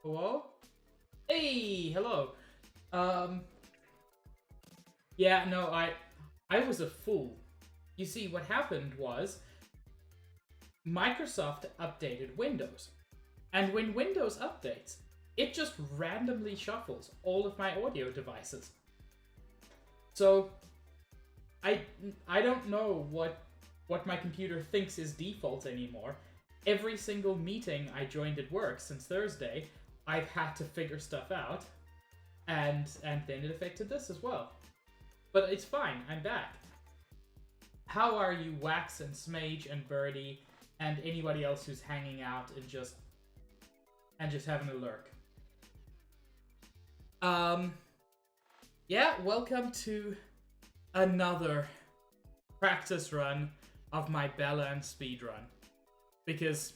Hello? Hey, hello. Um, yeah, no, I was a fool. You see, what happened was Microsoft updated Windows. And when Windows updates, it just randomly shuffles all of my audio devices. So I I don't know what my computer thinks is default anymore. Every single meeting I joined at work since Thursday, I've had to figure stuff out, and then it affected this as well. But it's fine, I'm back. How are you, Wax and Smage and Birdie, and anybody else who's hanging out and just having a lurk? Yeah, welcome to another practice run of my Balan speedrun. Because,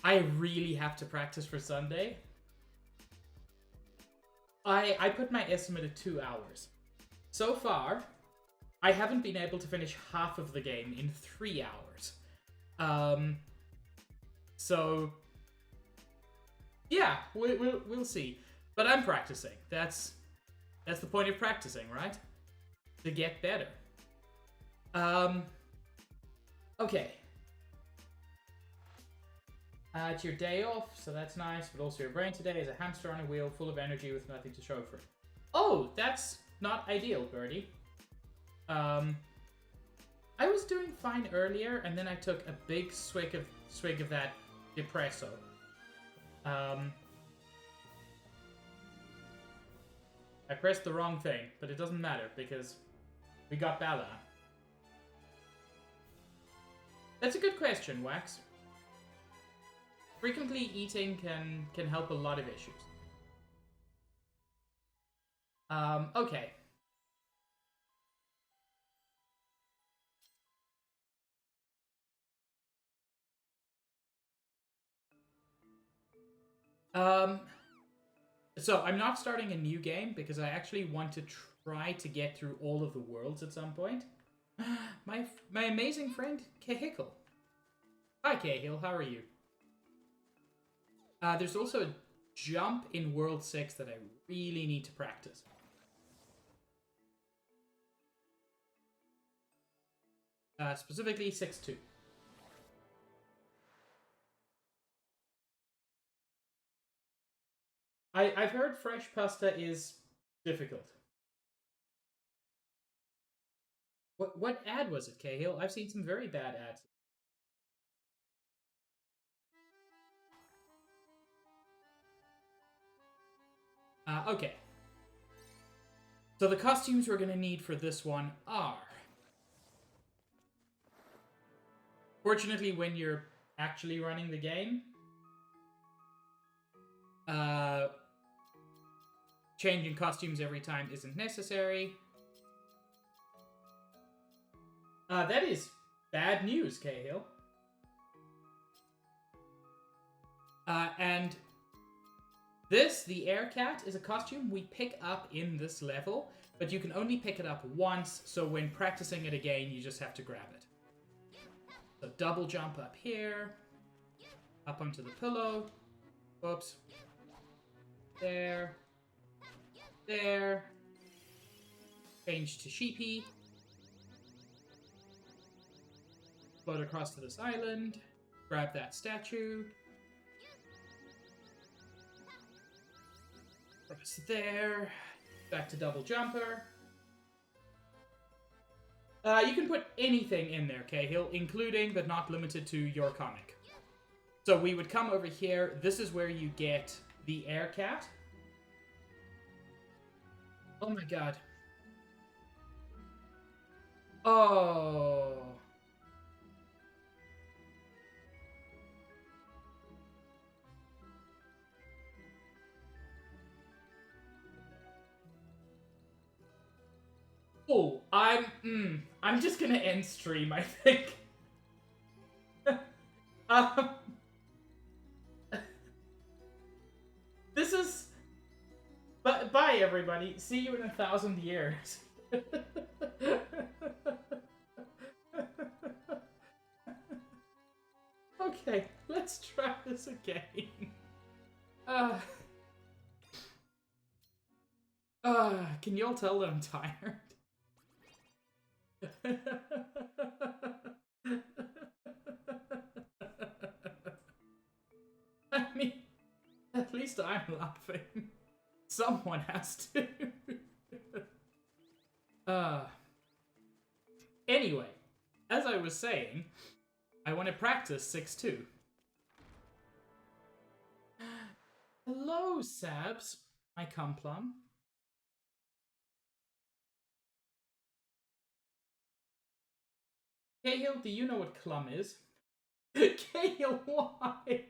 I really have to practice for Sunday. I put my estimate at 2 hours. So far, I haven't been able to finish half of the game in 3 hours. So yeah, we'll see. But I'm practicing. That's the point of practicing, right? To get better. Okay. It's your day off, so that's nice, but also your brain today is a hamster on a wheel, full of energy with nothing to show for it. Oh, that's not ideal, Birdie. I was doing fine earlier, and then I took a big swig of that depresso. I pressed the wrong thing, but it doesn't matter because we got Balan. That's a good question, Wax. Frequently eating can help a lot of issues. Okay. So I'm not starting a new game because I actually want to try to get through all of the worlds at some point. My amazing friend, Cahickle. Hi, Cahill, how are you? There's also a jump in World 6 that I really need to practice. Specifically 6-2. I've heard fresh pasta is difficult. What ad was it, Cahill? I've seen some very bad ads. Okay. So the costumes we're going to need for this one are... Fortunately, when you're actually running the game, changing costumes every time isn't necessary. That is bad news, Cahill. And this, the Air Cat, is a costume we pick up in this level, but you can only pick it up once, so when practicing it again, you just have to grab it. So double jump up here, up onto the pillow. Oops. There. There. Change to Sheepy. Float across to this island. Grab that statue. Press there. Back to double jumper. You can put anything in there, Cahill, including but not limited to your comic. So we would come over here. This is where you get the Air Cat. Oh my god. Oh. Oh, I'm just gonna end stream, I think. um, this is... But bye, everybody. See you in 1,000 years. Okay, let's try this. this again. Can you all tell that I'm tired? I mean, at least I'm laughing. Someone has to. Anyway, as I was saying, I want to practice 6-2. Hello, Sabs. My Cumplum. Cahill, do you know what clum is? Cahill, why?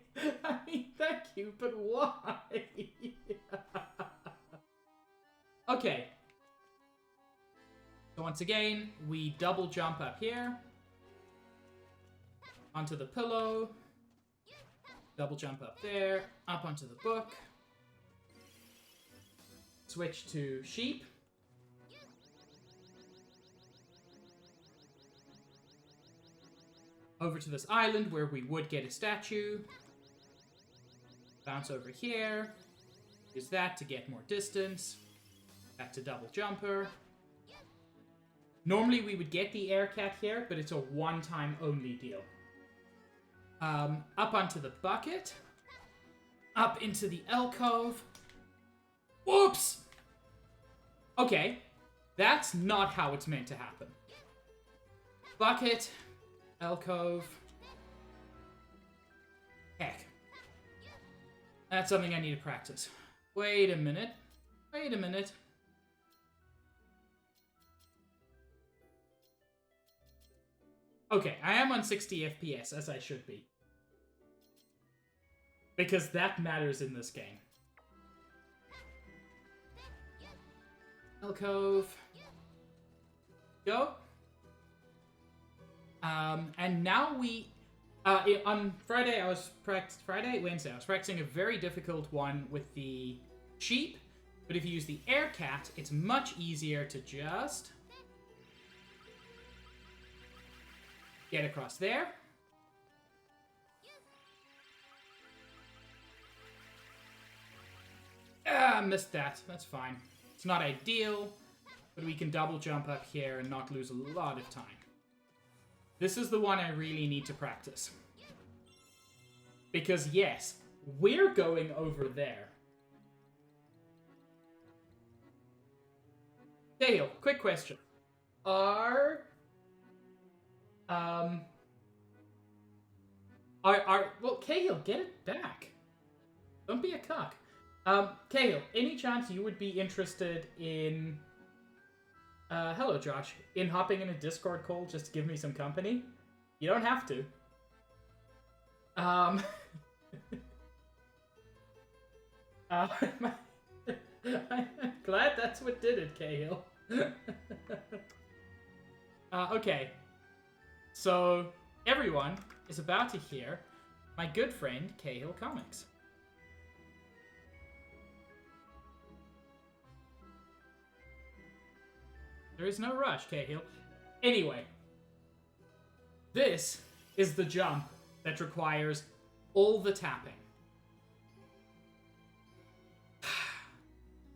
I mean, thank you, but why? Okay. So once again, we double jump up here. Onto the pillow. Double jump up there. Up onto the book. Switch to sheep. Over to this island where we would get a statue. Bounce over here. Use that to get more distance. Back to double jumper. Normally we would get the air cat here, but it's a one-time only deal. Up onto the bucket. Up into the alcove. Whoops! Okay, that's not how it's meant to happen. Bucket. Alcove. Heck. That's something I need to practice. Wait a minute. Wait a minute. Okay, I am on 60 FPS, as I should be. Because that matters in this game. Alcove. Go. And now we... on Friday, Wednesday, I was practicing a very difficult one with the sheep. But if you use the air cat, it's much easier to just... get across there. Missed that. That's fine. It's not ideal, but we can double jump up here and not lose a lot of time. This is the one I really need to practice. Because yes, we're going over there. Dale, quick question. Well, Cahill, get it back. Don't be a cuck. Cahill, any chance you would be interested in... hello, Josh. In hopping in a Discord call just to give me some company? You don't have to. I'm glad that's what did it, Cahill. Okay. So, everyone is about to hear my good friend, Cahill Comics. There is no rush, Cahill. Anyway, this is the jump that requires all the tapping.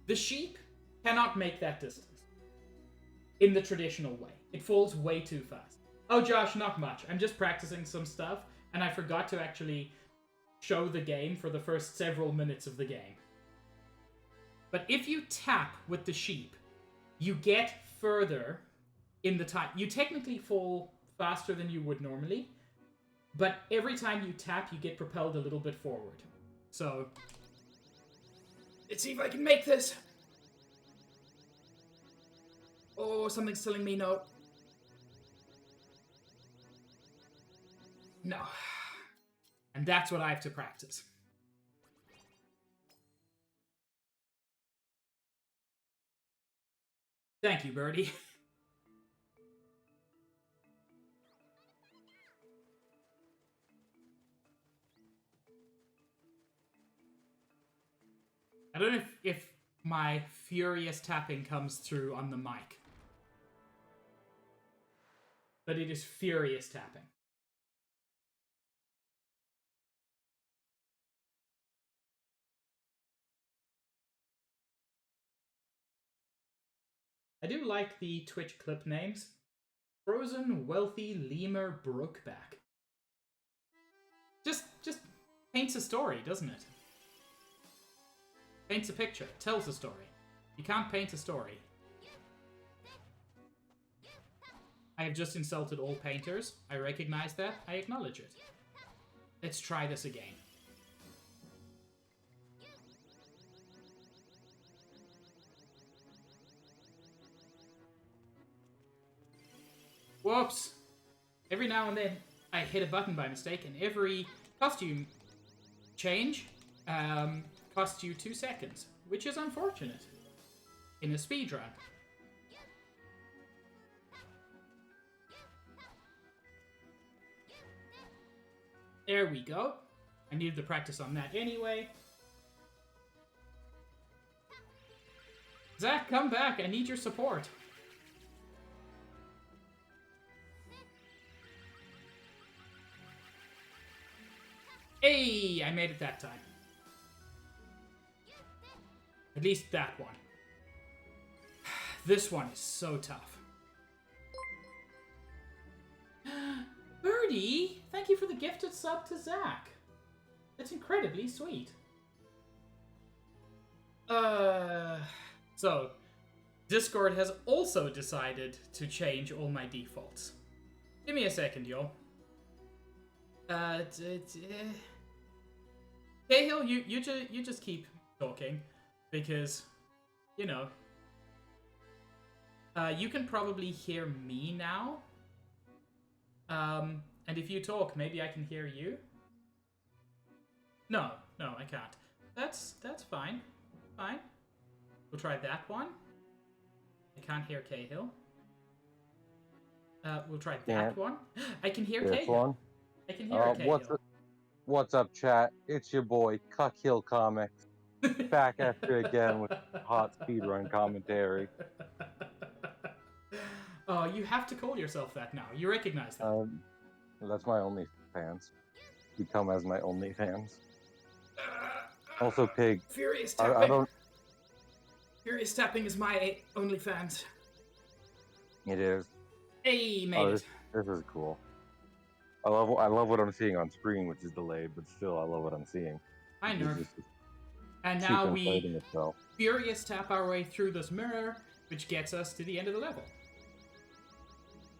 The sheep cannot make that distance in the traditional way. It falls way too fast. Oh, Josh, not much. I'm just practicing some stuff, and I forgot to actually show the game for the first several minutes of the game. But if you tap with the sheep, you get further in the time. You technically fall faster than you would normally, but every time you tap, you get propelled a little bit forward. So, let's see if I can make this. Oh, something's telling me no. No. And that's what I have to practice. Thank you, Birdie. I don't know if my furious tapping comes through on the mic. But it is furious tapping. I do like the Twitch clip names. Frozen Wealthy Lemur Brokeback. Just paints a story, doesn't it? Paints a picture, tells a story. You can't paint a story. I have just insulted all painters. I recognize that. I acknowledge it. Let's try this again. Whoops! Every now and then, I hit a button by mistake, and every costume change costs you 2 seconds, which is unfortunate in a speedrun. There we go. I needed to practice on that anyway. Zach, come back. I need your support. Hey, I made it that time. At least that one. This one is so tough. Birdie, thank you for the gifted sub to Zach. That's incredibly sweet. So, Discord has also decided to change all my defaults. Give me a second, y'all. Cahill, you just keep talking, because, you know, you can probably hear me now. And if you talk, maybe I can hear you. No, I can't. That's fine. Fine. We'll try that one. I can't hear Cahill. We'll try that one. I can hear Cahill. One. I can hear Cahill. What's up, chat? It's your boy, Cuck Hill Comics, back at you again with hot speedrun commentary. Oh, you have to call yourself that now. You recognize that. Well, that's my OnlyFans. You come as my OnlyFans. Also, Pig. Furious tapping. I don't. Furious tapping is my OnlyFans. It is. Hey, made it. This is cool. I love what I'm seeing on screen, which is delayed, but still, I love what I'm seeing. I know. And now we furious tap our way through this mirror, which gets us to the end of the level.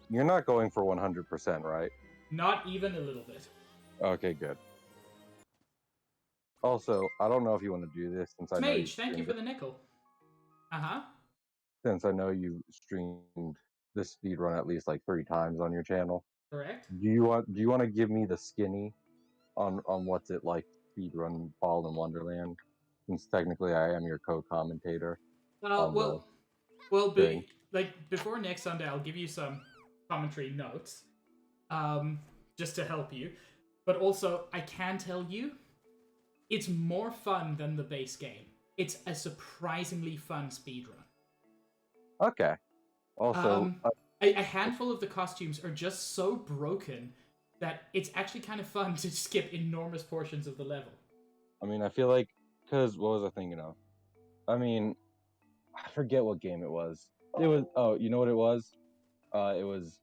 You're not going for 100%, right? Not even a little bit. Okay, good. Also, I don't know if you want to do this since I know Mage, thank you for the nickel. Since I know you streamed this speedrun at least like 3 times on your channel. Correct. Do you want to give me the skinny on what's it like speedrun Balan Wonderland? Since technically I am your co-commentator. Before next Sunday, I'll give you some commentary notes, just to help you. But also, I can tell you, it's more fun than the base game. It's a surprisingly fun speedrun. Okay. Also, a handful of the costumes are just so broken that it's actually kind of fun to skip enormous portions of the level. I mean, I feel like, because, what was I thinking of? I mean, I forget what game it was. It was, you know what it was? It was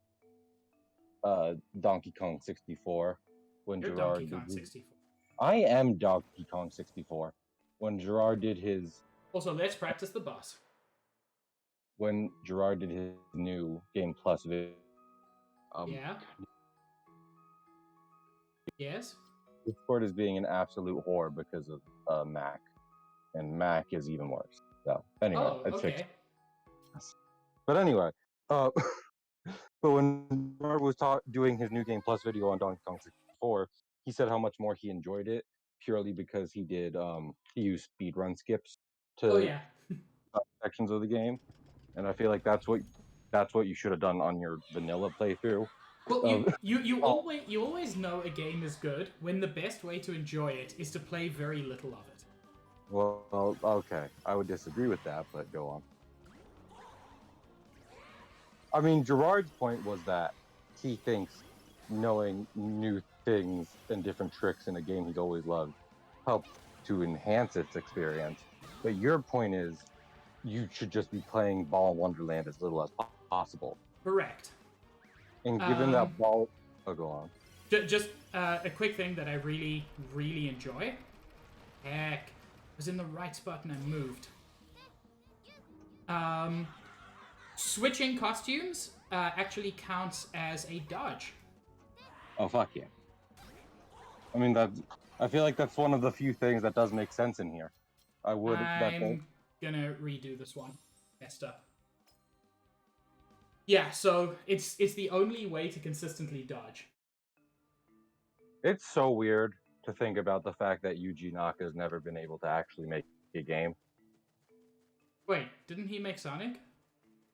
Donkey Kong 64. When You're Gerard Donkey Kong 64. I am Donkey Kong 64. When Gerard did his... Also, let's practice the boss. When Gerard did his new Game Plus video. Yeah? Yes? Discord is being an absolute whore because of Mac. And Mac is even worse. So, anyway, it's fixed. But anyway, but when Gerard was doing his new Game Plus video on Donkey Kong 64, he said how much more he enjoyed it purely because he did he used speedrun skips to sections of the game, and I feel like that's what you should have done on your vanilla playthrough. Well, you always know a game is good when the best way to enjoy it is to play very little of it. Well, okay, I would disagree with that, but go on. I mean, Gerard's point was that he thinks knowing new things and different tricks in a game he's always loved helps to enhance its experience. But your point is you should just be playing Ball in Wonderland as little as possible. Correct. And given that ball, oh, go on. Just a quick thing that I really, really enjoy. Heck, I was in the right spot and I moved. Switching costumes actually counts as a dodge. Oh, fuck yeah. I mean, I feel like that's one of the few things that does make sense in here. I'm gonna redo this one. Messed up. Yeah, so it's the only way to consistently dodge. It's so weird to think about the fact that Yuji Naka's never been able to actually make a game. Wait, didn't he make Sonic?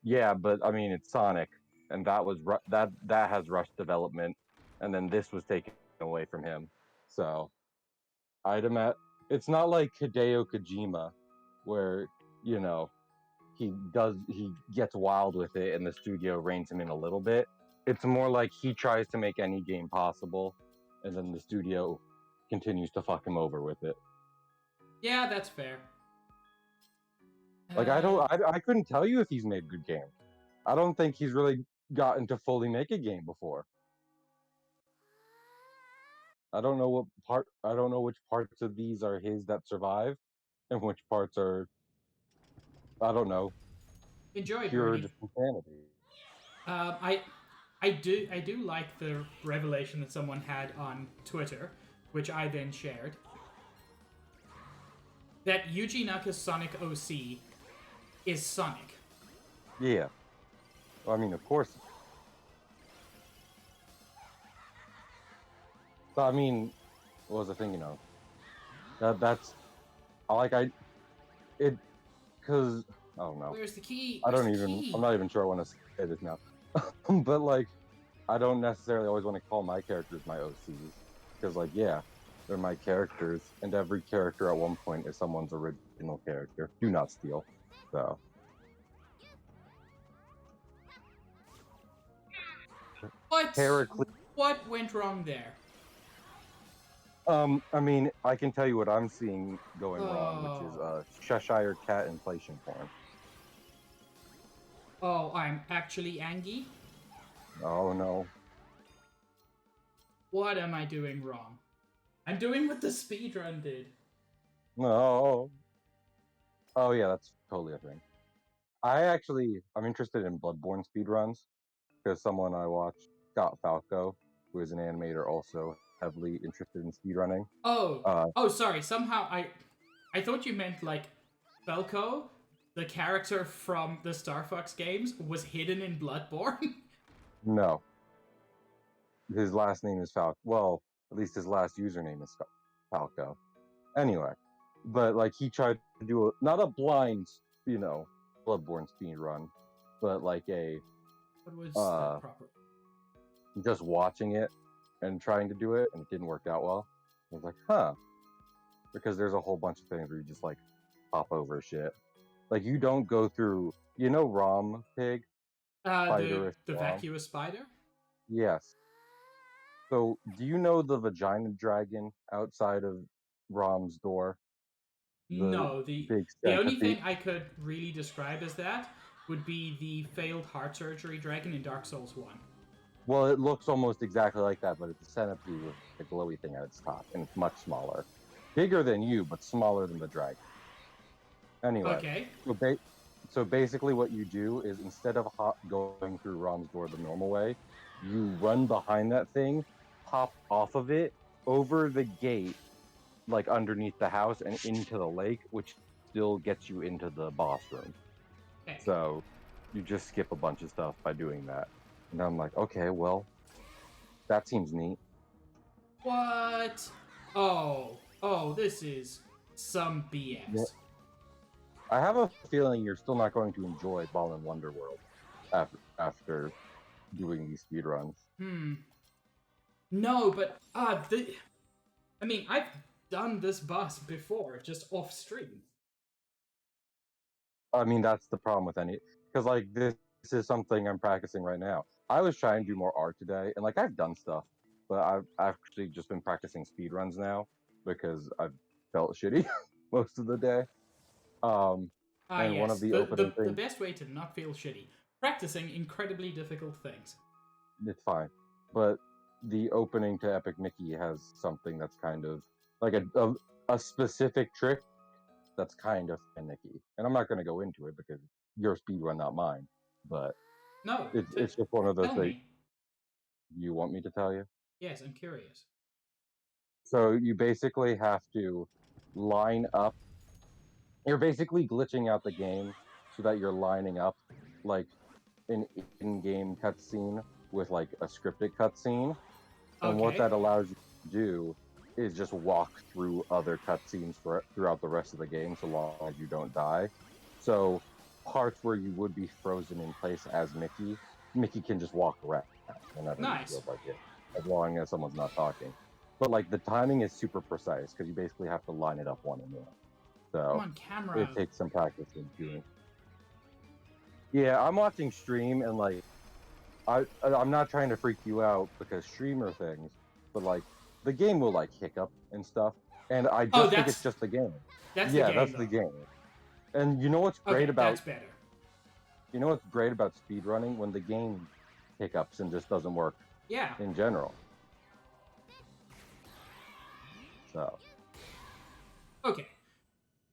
Yeah, but I mean, it's Sonic, and that has rushed development, and then this was taken away from him. So, it's not like Hideo Kojima, where he gets wild with it, and the studio reins him in a little bit. It's more like he tries to make any game possible, and then the studio continues to fuck him over with it. Yeah, that's fair. Like I couldn't tell you if he's made good games. I don't think he's really gotten to fully make a game before. I don't know which parts of these are his that survive, and which parts are, I don't know, enjoy pure just insanity. I do like the revelation that someone had on Twitter, which I then shared, that Yuji Naka's Sonic OC is Sonic. Yeah. Well, I mean, of course. So, I mean, what was the thing, because I don't know. Where's the key? I'm not even sure I want to say this now. But, like, I don't necessarily always want to call my characters my OCs. Because, like, yeah, they're my characters, and every character at one point is someone's original character. Do not steal. So. What went wrong there? I mean, I can tell you what I'm seeing going wrong, which is Cheshire Cat inflation porn. Oh, I'm actually angry? Oh, no. What am I doing wrong? I'm doing what the speedrun did. No. Oh, yeah, that's totally a thing. I'm interested in Bloodborne speedruns, because someone I watched, Scott Falco, who is an animator, also heavily interested in speedrunning. Sorry. Somehow I thought you meant like Falco, the character from the Star Fox games, was hidden in Bloodborne. No. His last name is Falco. Well, at least his last username is Falco. Anyway, but like he tried to do not a blind, Bloodborne speedrun, but like a what was that proper? Just watching it and trying to do it, and it didn't work out well. I was like, huh. Because there's a whole bunch of things where you just like hop over shit. Like you don't go through, Rom Pig? The vacuous spider? Yes. So, do you know the vagina dragon outside of Rom's door? No, the only thing I could really describe as that would be the failed heart surgery dragon in Dark Souls 1. Well, it looks almost exactly like that, but it's a centipede with a glowy thing at its top, and it's much smaller. Bigger than you, but smaller than the dragon. Anyway, okay. So basically what you do is instead of going through Rom's door the normal way, you run behind that thing, hop off of it, over the gate, like underneath the house and into the lake, which still gets you into the boss room. Okay. So you just skip a bunch of stuff by doing that. And I'm like, okay, well, that seems neat. What? Oh, this is some BS. Yeah. I have a feeling you're still not going to enjoy Balan Wonderworld after doing these speedruns. No, but I mean, I've done this boss before, just off stream. I mean, that's the problem with because like this is something I'm practicing right now. I was trying to do more art today, and like I've done stuff, but I've actually just been practicing speedruns now because I've felt shitty most of the day. And one of Yes. the The opening the things, best way to not feel shitty. Practicing incredibly difficult things. it's fine. But the opening to Epic Mickey has something that's kind of like a specific trick that's kind of finicky. And I'm not going to go into it because your speedrun, not mine. But No, it's just one of those tell things. me. You want me to tell you? Yes, I'm curious. So you basically have to line up. You're basically glitching out the game so that you're lining up like an in-game cutscene with like a scripted cutscene. And what Okay. that allows you to do is just walk through other cutscenes throughout the rest of the game so long as you don't die. So parts where you would be frozen in place as Mickey can just walk around whenever he Nice. feels like it, as long as someone's not talking. But like the timing is super precise because you basically have to line it up one and one. I'm So on it camera. takes some practice in doing. Yeah, I'm watching stream and like I'm not trying to freak you out because streamer things, but like the game will like hiccup and stuff, and I Oh, just think it's just the game. that's the Yeah, game that's the though. game. And you know what's great Okay, about that's better. speedrunning when the game hiccups and just doesn't work Yeah. in general. So Okay.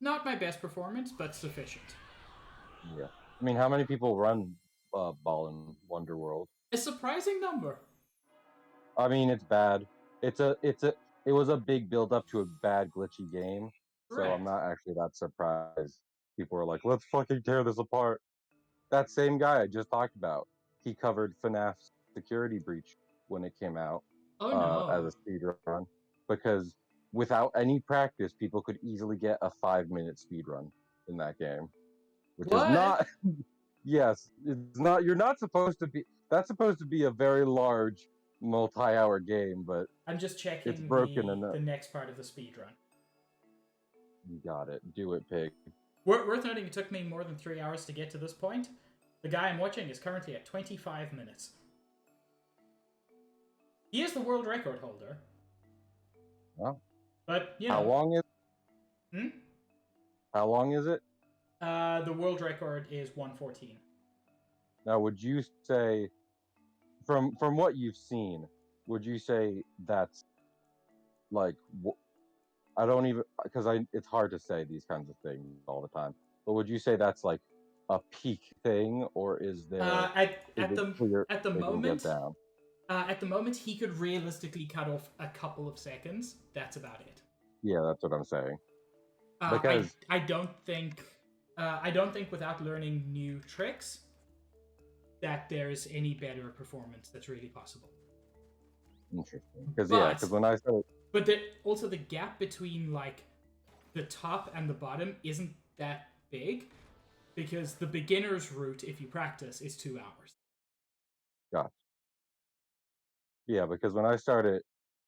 Not my best performance, but sufficient. yeah, I mean, how many people run Balan Wonderworld? A surprising number. I mean, it's bad. It was a big build up to a bad glitchy game, so I'm Correct. not actually that surprised. People are like, "Let's fucking tear this apart." That same guy I just talked about, he covered FNAF's Security Breach when it came out Oh as no. a speedrun because without any practice, people could easily get a 5-minute speedrun in that game, which is What? not. Yes, it's not. You're not supposed to be. That's supposed to be a very large multi-hour game, but I'm just it's checking broken the enough. next part of the speed run. You got it. Do it, pig. Worth noting, it took me more than 3 hours to get to this point. The guy I'm watching is currently at 25 minutes. He is the world record holder. Well, But, you how know. long is? Hmm? How long is it? The world record is 114. Now, would you say, from what you've seen, would you say that's like? I don't even because I. It's hard to say these kinds of things all the time. But would you say that's like a peak thing, or is Uh, there? at Is at it the clear at the it can get moment, down? he could realistically cut off a couple of seconds. That's about it. Yeah, that's what I'm saying. I Because I don't think without learning new tricks that there's any better performance that's really possible. interesting. Because yeah, But because when I started, also the gap between like the top and the bottom isn't that big because the beginner's route, if you practice, is 2 hours. gosh, yeah, because when I started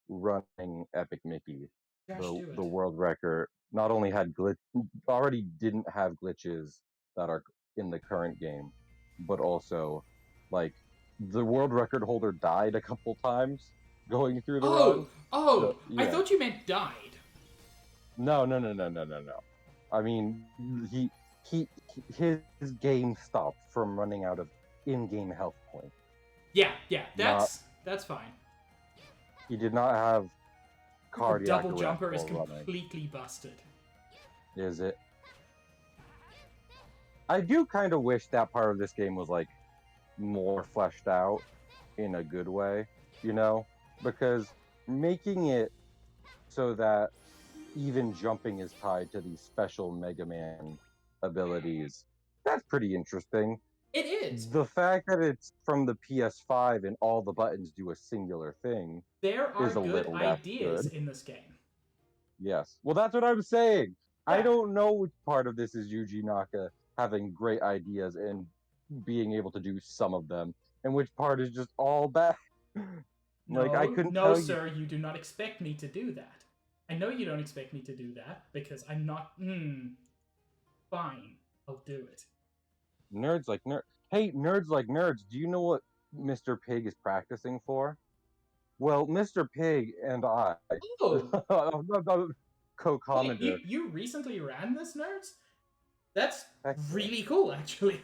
running Epic Mickey, Josh, do the it. world record not only had already didn't have glitches that are in the current game, but also like the world record holder died a couple times going through the run. So I yeah, thought you meant died. no. I mean, he his game stopped from running out of in-game health points. Yeah, Not that's fine. he did not have The cardiac double arrest jumper is while running. completely busted. Is it? I do kind of wish that part of this game was like more fleshed out in a good way, you know, because making it so that even jumping is tied to these special Mega Man abilities, that's pretty interesting. It is. The fact that it's from the PS5 and all the buttons do a singular thing There are is a good little less ideas good. in this game. Yes. Well, that's what I'm saying. I Yeah. don't know which part of this is Yuji Naka having great ideas and being able to do some of them, and which part is just all bad. Like I No, couldn't no, tell you. sir, you do not expect me to do that. I know you don't expect me to do that because I'm not. Fine, I'll do it. Nerds like nerds. Hey, nerds like nerds. Do you know what Mr. Pig is practicing for? Well, Mr. Pig and I, Oh, wait, co-commenter. you recently ran this, nerds? That's really cool, actually.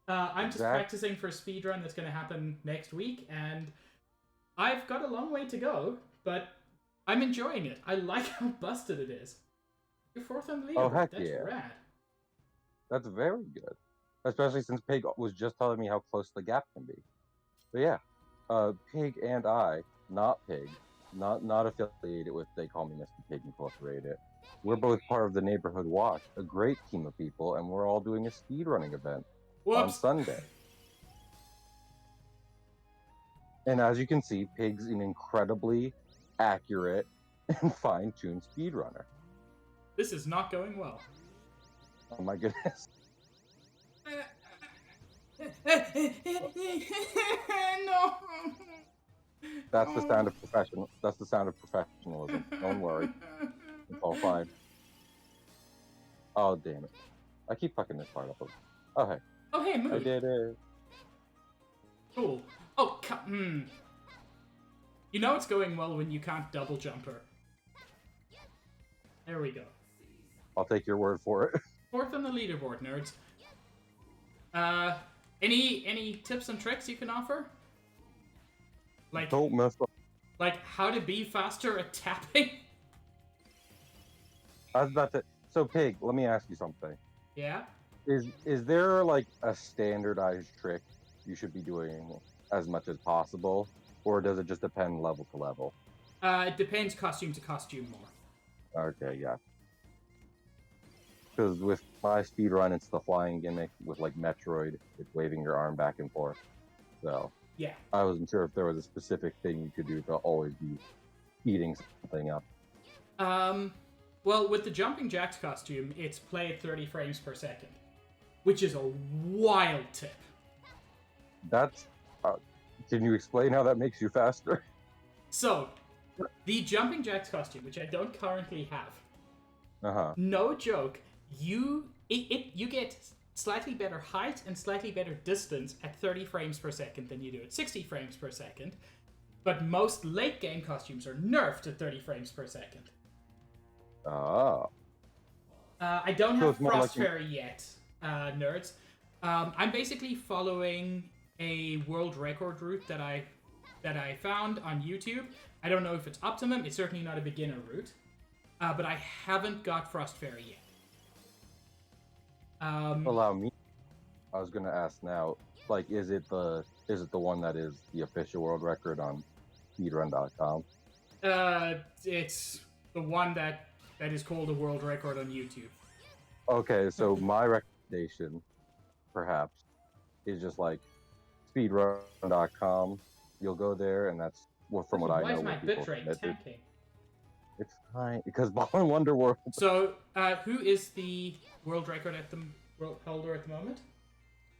I'm just practicing for a speedrun that's going to happen next week, and I've got a long way to go, but I'm enjoying it. I like how busted it is. You're 4th on the leaderboard. Oh, heck That's yeah. rad. That's very good. Especially since Pig was just telling me how close the gap can be. But yeah, Pig and I, not Pig, not affiliated with They Call Me Mr. Pig Incorporated. We're both part of the Neighborhood Watch, a great team of people, and we're all doing a speedrunning event on Sunday. And as you can see, Pig's an incredibly accurate and fine-tuned speedrunner. This is not going well. Oh my goodness. No. That's the sound of professional. That's the sound of professionalism. Don't worry, it's all fine. Oh damn it! I keep fucking this part up. Oh hey. Oh hey, move. I did it. Cool. Oh You know it's going well when you can't double jump her. There we go. I'll take your word for it. 4th on the leaderboard, nerds. Any tips and tricks you can offer? Like, don't mess up. Like how to be faster at tapping? I was about to. So, Pig, let me ask you something. Yeah? Is there like a standardized trick you should be doing as much as possible? Or does it just depend level to level? It depends costume to costume more. Okay, yeah. Because with my speedrun, it's the flying gimmick with like Metroid. It's waving your arm back and forth. So yeah, I wasn't sure if there was a specific thing you could do to always be speeding something up. Well, with the Jumping Jacks costume, it's play at 30 frames per second, which is a wild tip. That's... can you explain how that makes you faster? So, the Jumping Jacks costume, which I don't currently have, no joke, you get slightly better height and slightly better distance at 30 frames per second than you do at 60 frames per second, but most late game costumes are nerfed at 30 frames per second. Oh. I don't have Frost Fairy yet, nerds. I'm basically following a world record route that I found on YouTube. I don't know if it's optimum. It's certainly not a beginner route, but I haven't got Frost Fairy yet. Allow me. I was gonna ask now. Like, is it the one that is the official world record on Speedrun.com? It's the one that is called a world record on YouTube. Okay, so my recommendation, perhaps, is just like Speedrun.com. You'll go there, and that's from what I know. Why is my bitrate tanking? It's fine because Balan Wonderworld. So, who is the world record world holder at the moment?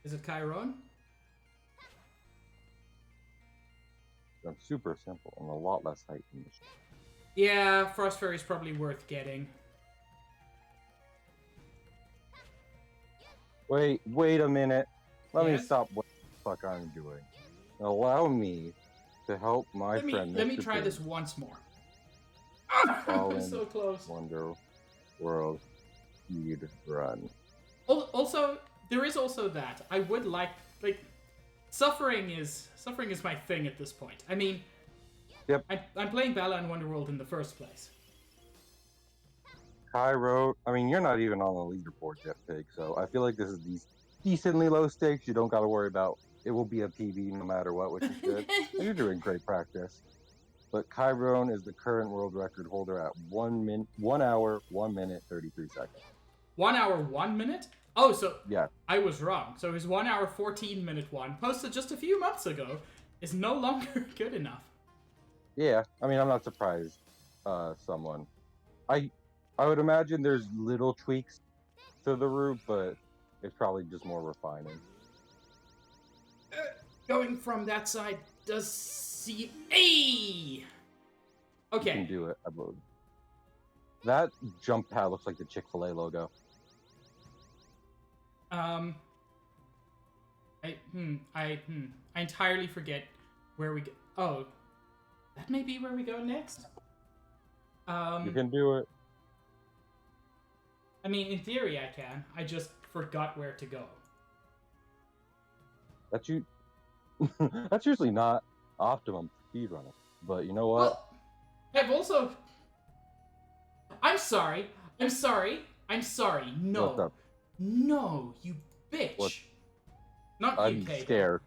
Is it Chiron? That's super simple and a lot less height than this. Yeah, Frost Fairy is probably worth getting. Wait a minute. Let me stop what the fuck I'm doing. Allow me to help my friend. Let me try this once more. So close. Wonderworld Speedrun. Also, there is also that. I would like suffering is my thing at this point. I mean, yep. I'm playing Balan Wonderworld in the first place. Cairo. I mean, you're not even on the leaderboard yet, Pig. So I feel like this is decently low stakes. You don't got to worry about. It will be a PB no matter what, which is good. You're doing great practice. But Chiron is the current world record holder at 1 hour, 1 minute, 33 seconds. 1 hour, 1 minute? Oh, so yeah, I was wrong. So his 1 hour, 14 minute one, posted just a few months ago, is no longer good enough. Yeah, I mean, I'm not surprised. Someone, I would imagine there's little tweaks to the route, but it's probably just more refining. Going from that side does seem... Hey! Okay. You can do it, I believe. That jump pad looks like the Chick-fil-A logo. I entirely forget where we go. Oh, that may be where we go next. You can do it. I mean, in theory, I can. I just forgot where to go. That's usually not optimum speedrunning. But you know what? Well, I've also... I'm sorry. No. No, you bitch. What? Not you, I'm Kato. scared.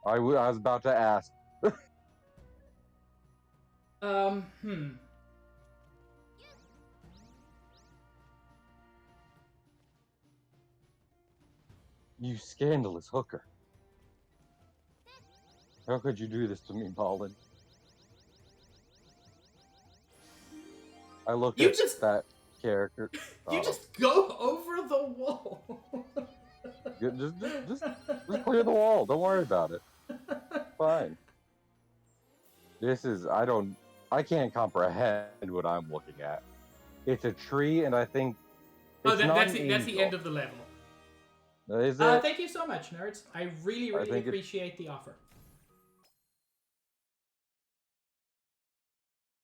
I was about to ask. You scandalous hooker. How could you do this to me, Balan? I looked at that character. You just go over the wall. just clear the wall. Don't worry about it. Fine. This is I can't comprehend what I'm looking at. It's a tree, and I think it's that's the end of the level. Is it? Thank you so much, nerds. I really appreciate the offer.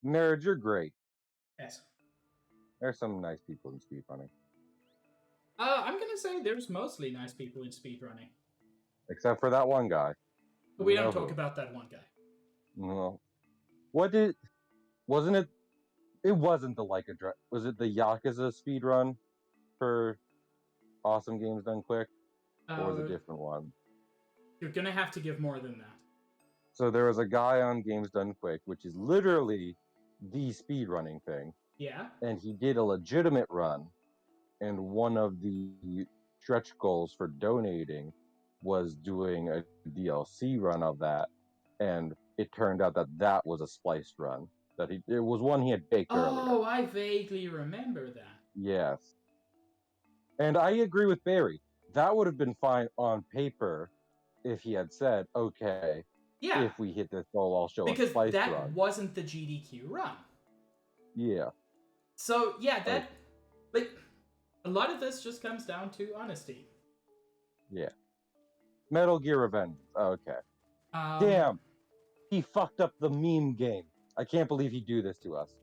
Nerds, you're great. Yes. There's some nice people in speedrunning. I'm gonna say there's mostly nice people in speedrunning. Except for that one guy. We don't talk about that one guy. No. Wasn't it? It wasn't the Like a Dragon. Was it the Yakuza speedrun for Awesome Games Done Quick? Or was it a different one? You're gonna have to give more than that. So there was a guy on Games Done Quick, which is literally the speedrunning thing. Yeah. And he did a legitimate run. And one of the stretch goals for donating was doing a DLC run of that. And it turned out that that was a spliced run. It was one he had baked earlier. Oh, I vaguely remember that. Yes. And I agree with Barry. That would have been fine on paper if he had said, okay, if we hit this goal, I'll show a spliced run. Because that wasn't the GDQ run. Yeah. So, yeah, a lot of this just comes down to honesty. Yeah. Metal Gear Revenge. Okay. Damn. He fucked up the meme game. I can't believe he'd do this to us.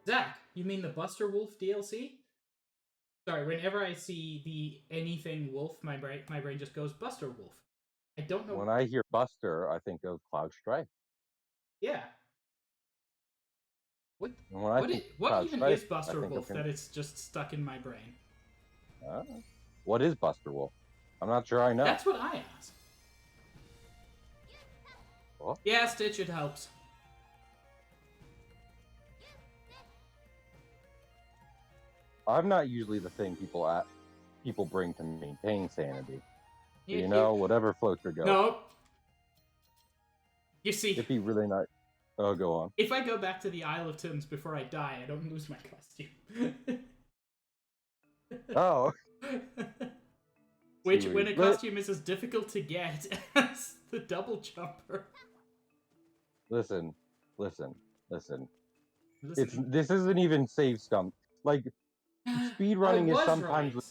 Zach, you mean the Buster Wolf DLC? Sorry, whenever I see the anything wolf, my brain just goes Buster Wolf. I don't know. When I hear Buster, I think of Cloud Strife. Yeah. What even Strife, is Buster Wolf that it's just stuck in my brain? What is Buster Wolf? I'm not sure I know. That's what I asked. What? Yeah, Stitch, it helps. I'm not usually the thing people bring to maintain sanity. You know, whatever floats your boat. No. You see, it'd be really nice. Oh, go on. If I go back to the Isle of Tims before I die, I don't lose my costume. Oh. Which, when a costume is as difficult to get as the double jumper. Listen. This isn't even save scum. Like, speedrunning is sometimes. Right.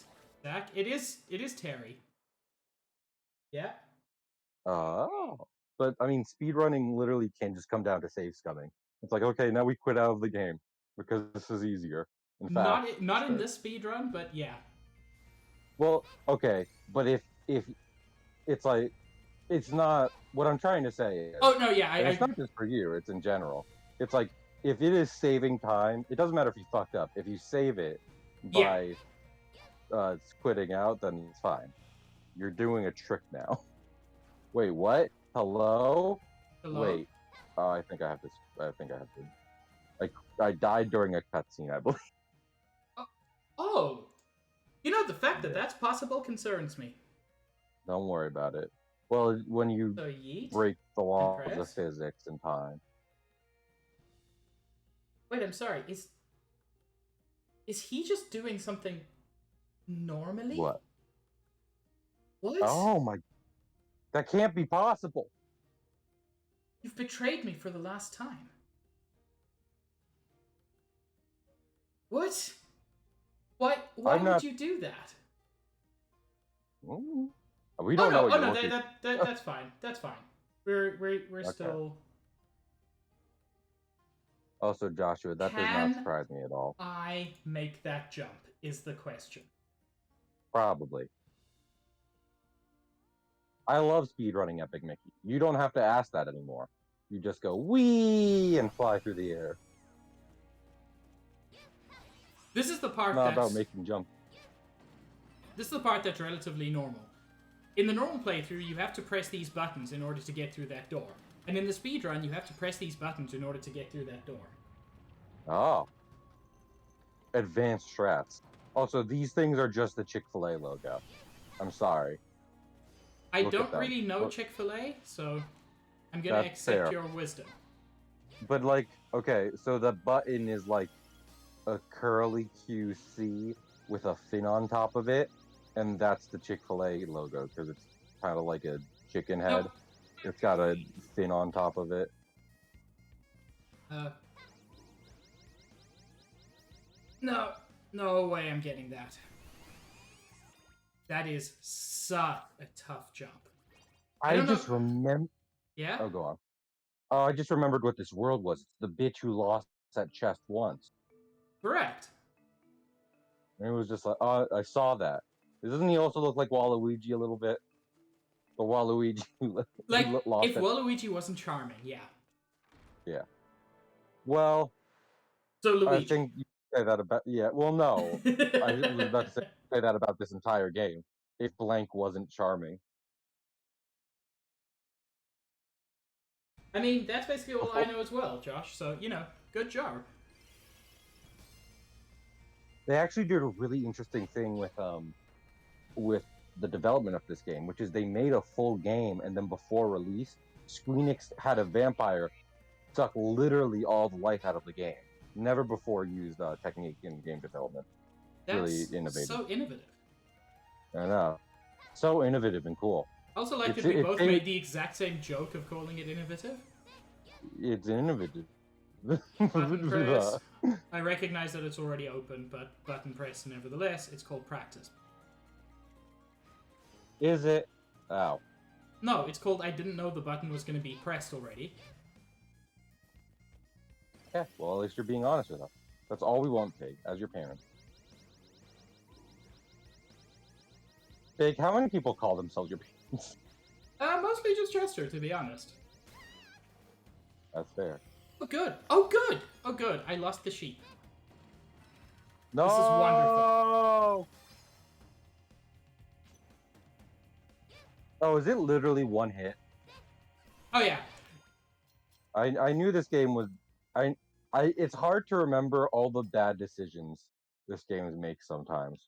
Zach, it is Terry. Yeah. Oh. But I mean, speedrunning literally can just come down to save scumming. It's like, okay, now we quit out of the game because this is easier. In fact, not in this speedrun, but yeah. Well, okay, but if it's like, it's not what I'm trying to say is. Oh no, yeah, it's not just for you; it's in general. It's like if it is saving time, it doesn't matter if you fucked up. If you save it by quitting out, then it's fine. You're doing a trick now. Wait, what? Hello? Wait. Oh, I think I have to. I died during a cutscene, I believe. Oh. You know, the fact that that's possible concerns me. Don't worry about it. Well, when you break the laws of physics and time. Wait, I'm sorry. Is he just doing something normally? What? What? Oh my... That can't be possible. You've betrayed me for the last time. What? Why would you do that? We don't know. Oh no, that's fine. That's fine. We're okay. Still. Also, Joshua, that does not Can surprise me at all. I make that jump is the question. Probably. I love speedrunning Epic Mickey. You don't have to ask that anymore. You just go wee and fly through the air. This is the part Not that's about making jumps. This is the part that's relatively normal. In the normal playthrough, you have to press these buttons in order to get through that door. And in the speedrun, you have to press these buttons in order to get through that door. Oh. Advanced strats. Also, these things are just the Chick-fil-A logo. I'm sorry. I don't really know Chick-fil-A, so I'm gonna accept your wisdom. But like, okay, so the button is like a curly QC with a fin on top of it, and that's the Chick-fil-A logo because it's kind of like a chicken head. Nope. It's got a fin on top of it. No way I'm getting that. That is such a tough jump. I just remember. Yeah? Oh, go on. I just remembered what this world was. It's the bitch who lost that chest once. Correct. And it was just like, oh, I saw that. Doesn't he also look like Waluigi a little bit? The Waluigi who lost if Waluigi wasn't charming, yeah. Yeah. Well, so Luigi. I think you say that about, yeah, well, no. I was about to say that about this entire game. If Blank wasn't charming. I mean, that's basically all I know as well, Josh. So, good job. They actually did a really interesting thing with the development of this game, which is they made a full game, and then before release, Squeenix had a vampire suck literally all the life out of the game. Never before used technique in game development. That's really innovative. So innovative. I know. So innovative and cool. Also, like that we both made the exact same joke of calling it innovative. It's innovative. Button press. I recognize that it's already open, but button press nevertheless. It's called practice. Is it? Ow. No, it's called I didn't know the button was going to be pressed already. Yeah, well, at least you're being honest with us. That's all we want, Pig, as your parents. Pig, how many people call themselves your parents? Mostly just Chester, to be honest. That's fair. Oh, good. Oh, good. Oh, good. I lost the sheep. No! This is wonderful. Oh, is it literally one hit? Oh, yeah. I knew this game was... it's hard to remember all the bad decisions this game makes sometimes.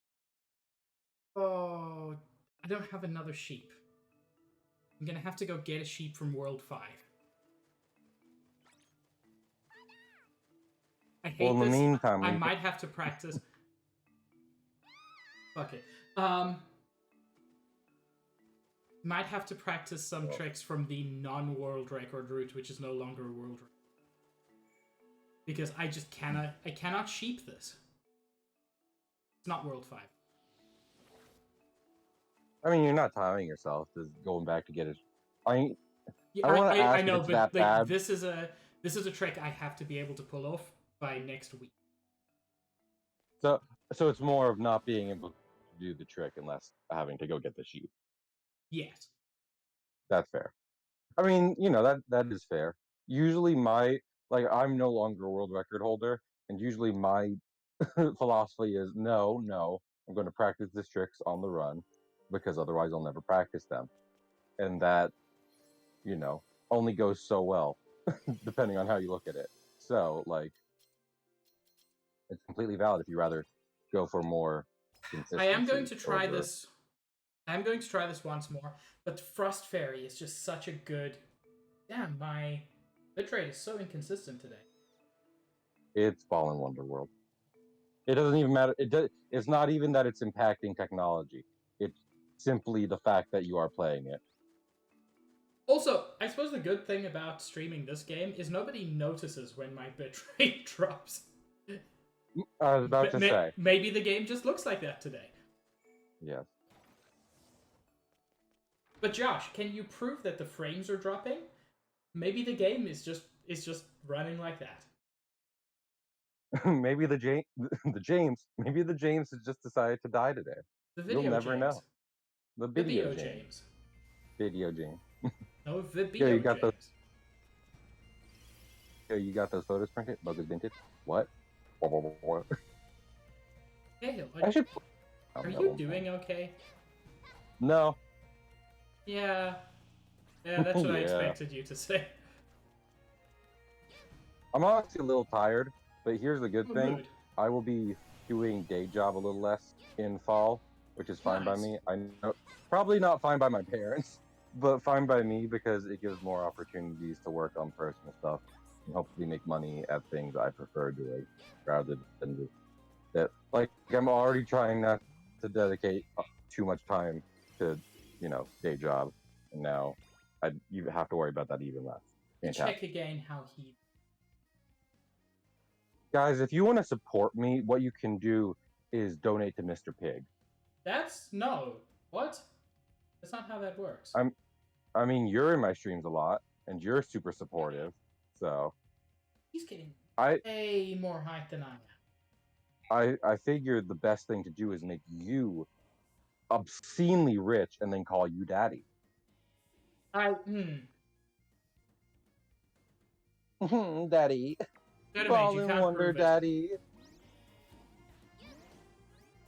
Oh, I don't have another sheep. I'm gonna have to go get a sheep from World 5. I hate well, in the meantime, I might have to practice. Fuck it. Might have to practice some tricks from the non-world record route, which is no longer a world record. Because I just cannot sheep this. It's not World 5. I mean, you're not timing yourself to going back to get it. I know, but like, this is a trick I have to be able to pull off by next week. So it's more of not being able to do the trick unless having to go get the sheep. Yes. That's fair. I mean, that is fair. Usually I'm no longer a world record holder, and usually my philosophy is no, I'm going to practice these tricks on the run, because otherwise I'll never practice them. And that, only goes so well, depending on how you look at it. So, like, it's completely valid if you rather go for more consistency. I am going to try this. I'm going to try this once more, but Frost Fairy is just such a good... Damn, my bitrate is so inconsistent today. It's Balan Wonderworld. It doesn't even matter. It's not even that it's impacting technology. It's simply the fact that you are playing it. Also, I suppose the good thing about streaming this game is nobody notices when my bitrate drops. I was about to say. Maybe the game just looks like that today. Yes. But Josh, can you prove that the frames are dropping? Maybe the game is just running like that. maybe the James has just decided to die today. The You'll video never James. know. The video James. James. Video James. No, video yeah, you got James. those. Yeah, you got those photos printed. Bogus vintage. What? Hey, I should. are you doing okay? No. Yeah. Yeah, that's what I Yeah. expected you to say. I'm honestly a little tired, but here's the good thing. Mood. I will be doing day job a little less in fall, which is fine by me. I know, probably not fine by my parents, but fine by me because it gives more opportunities to work on personal stuff and hopefully make money at things I prefer doing rather than just that. Like, I'm already trying not to dedicate too much time to, day job, and now you have to worry about that even less. Check again how he. Guys, if you want to support me, what you can do is donate to Mr. Pig. No. What? That's not how that works. I mean, you're in my streams a lot, and you're super supportive, so. He's getting way more hype than I am. I figured the best thing to do is make you obscenely rich and then call you daddy. Daddy. Balan Wonder Daddy.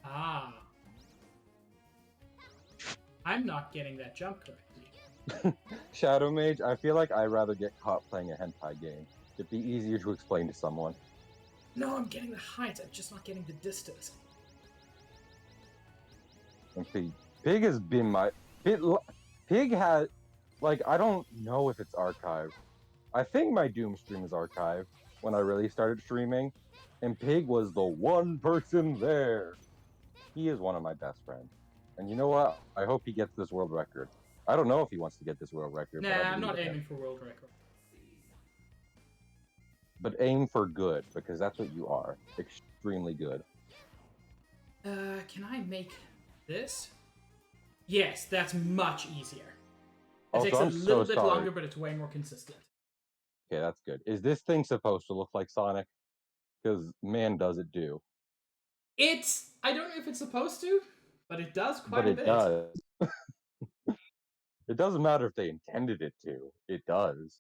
Ah. I'm not getting that jump correctly. Shadow Mage, I feel like I'd rather get caught playing a hentai game. It'd be easier to explain to someone. No, I'm getting the height, I'm just not getting the distance. And Pig has been my... Pig had... Like, I don't know if it's archived. I think my Doom stream is archived when I really started streaming, and Pig was the one person there. He is one of my best friends. And you know what? I hope he gets this world record. I don't know if he wants to get this world record. Nah, I'm not aiming for world record. But aim for good, because that's what you are. Extremely good. Can I make this? Yes, that's much easier. It also, takes a little bit longer, but it's way more consistent. Okay, that's good. Is this thing supposed to look like Sonic? Because man, does it do. I don't know if it's supposed to, but it does quite a bit. But it does. It doesn't matter if they intended it to. It does.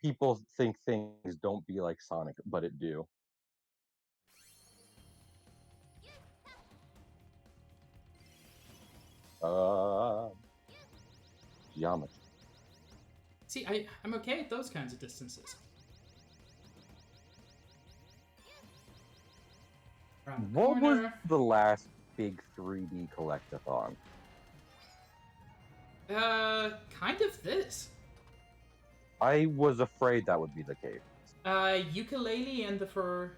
People think things don't be like Sonic, but it do. Geometry. See, I'm okay at those kinds of distances. What was the last big 3D collectathon? Kind of this. I was afraid that would be the case. Ukulele and the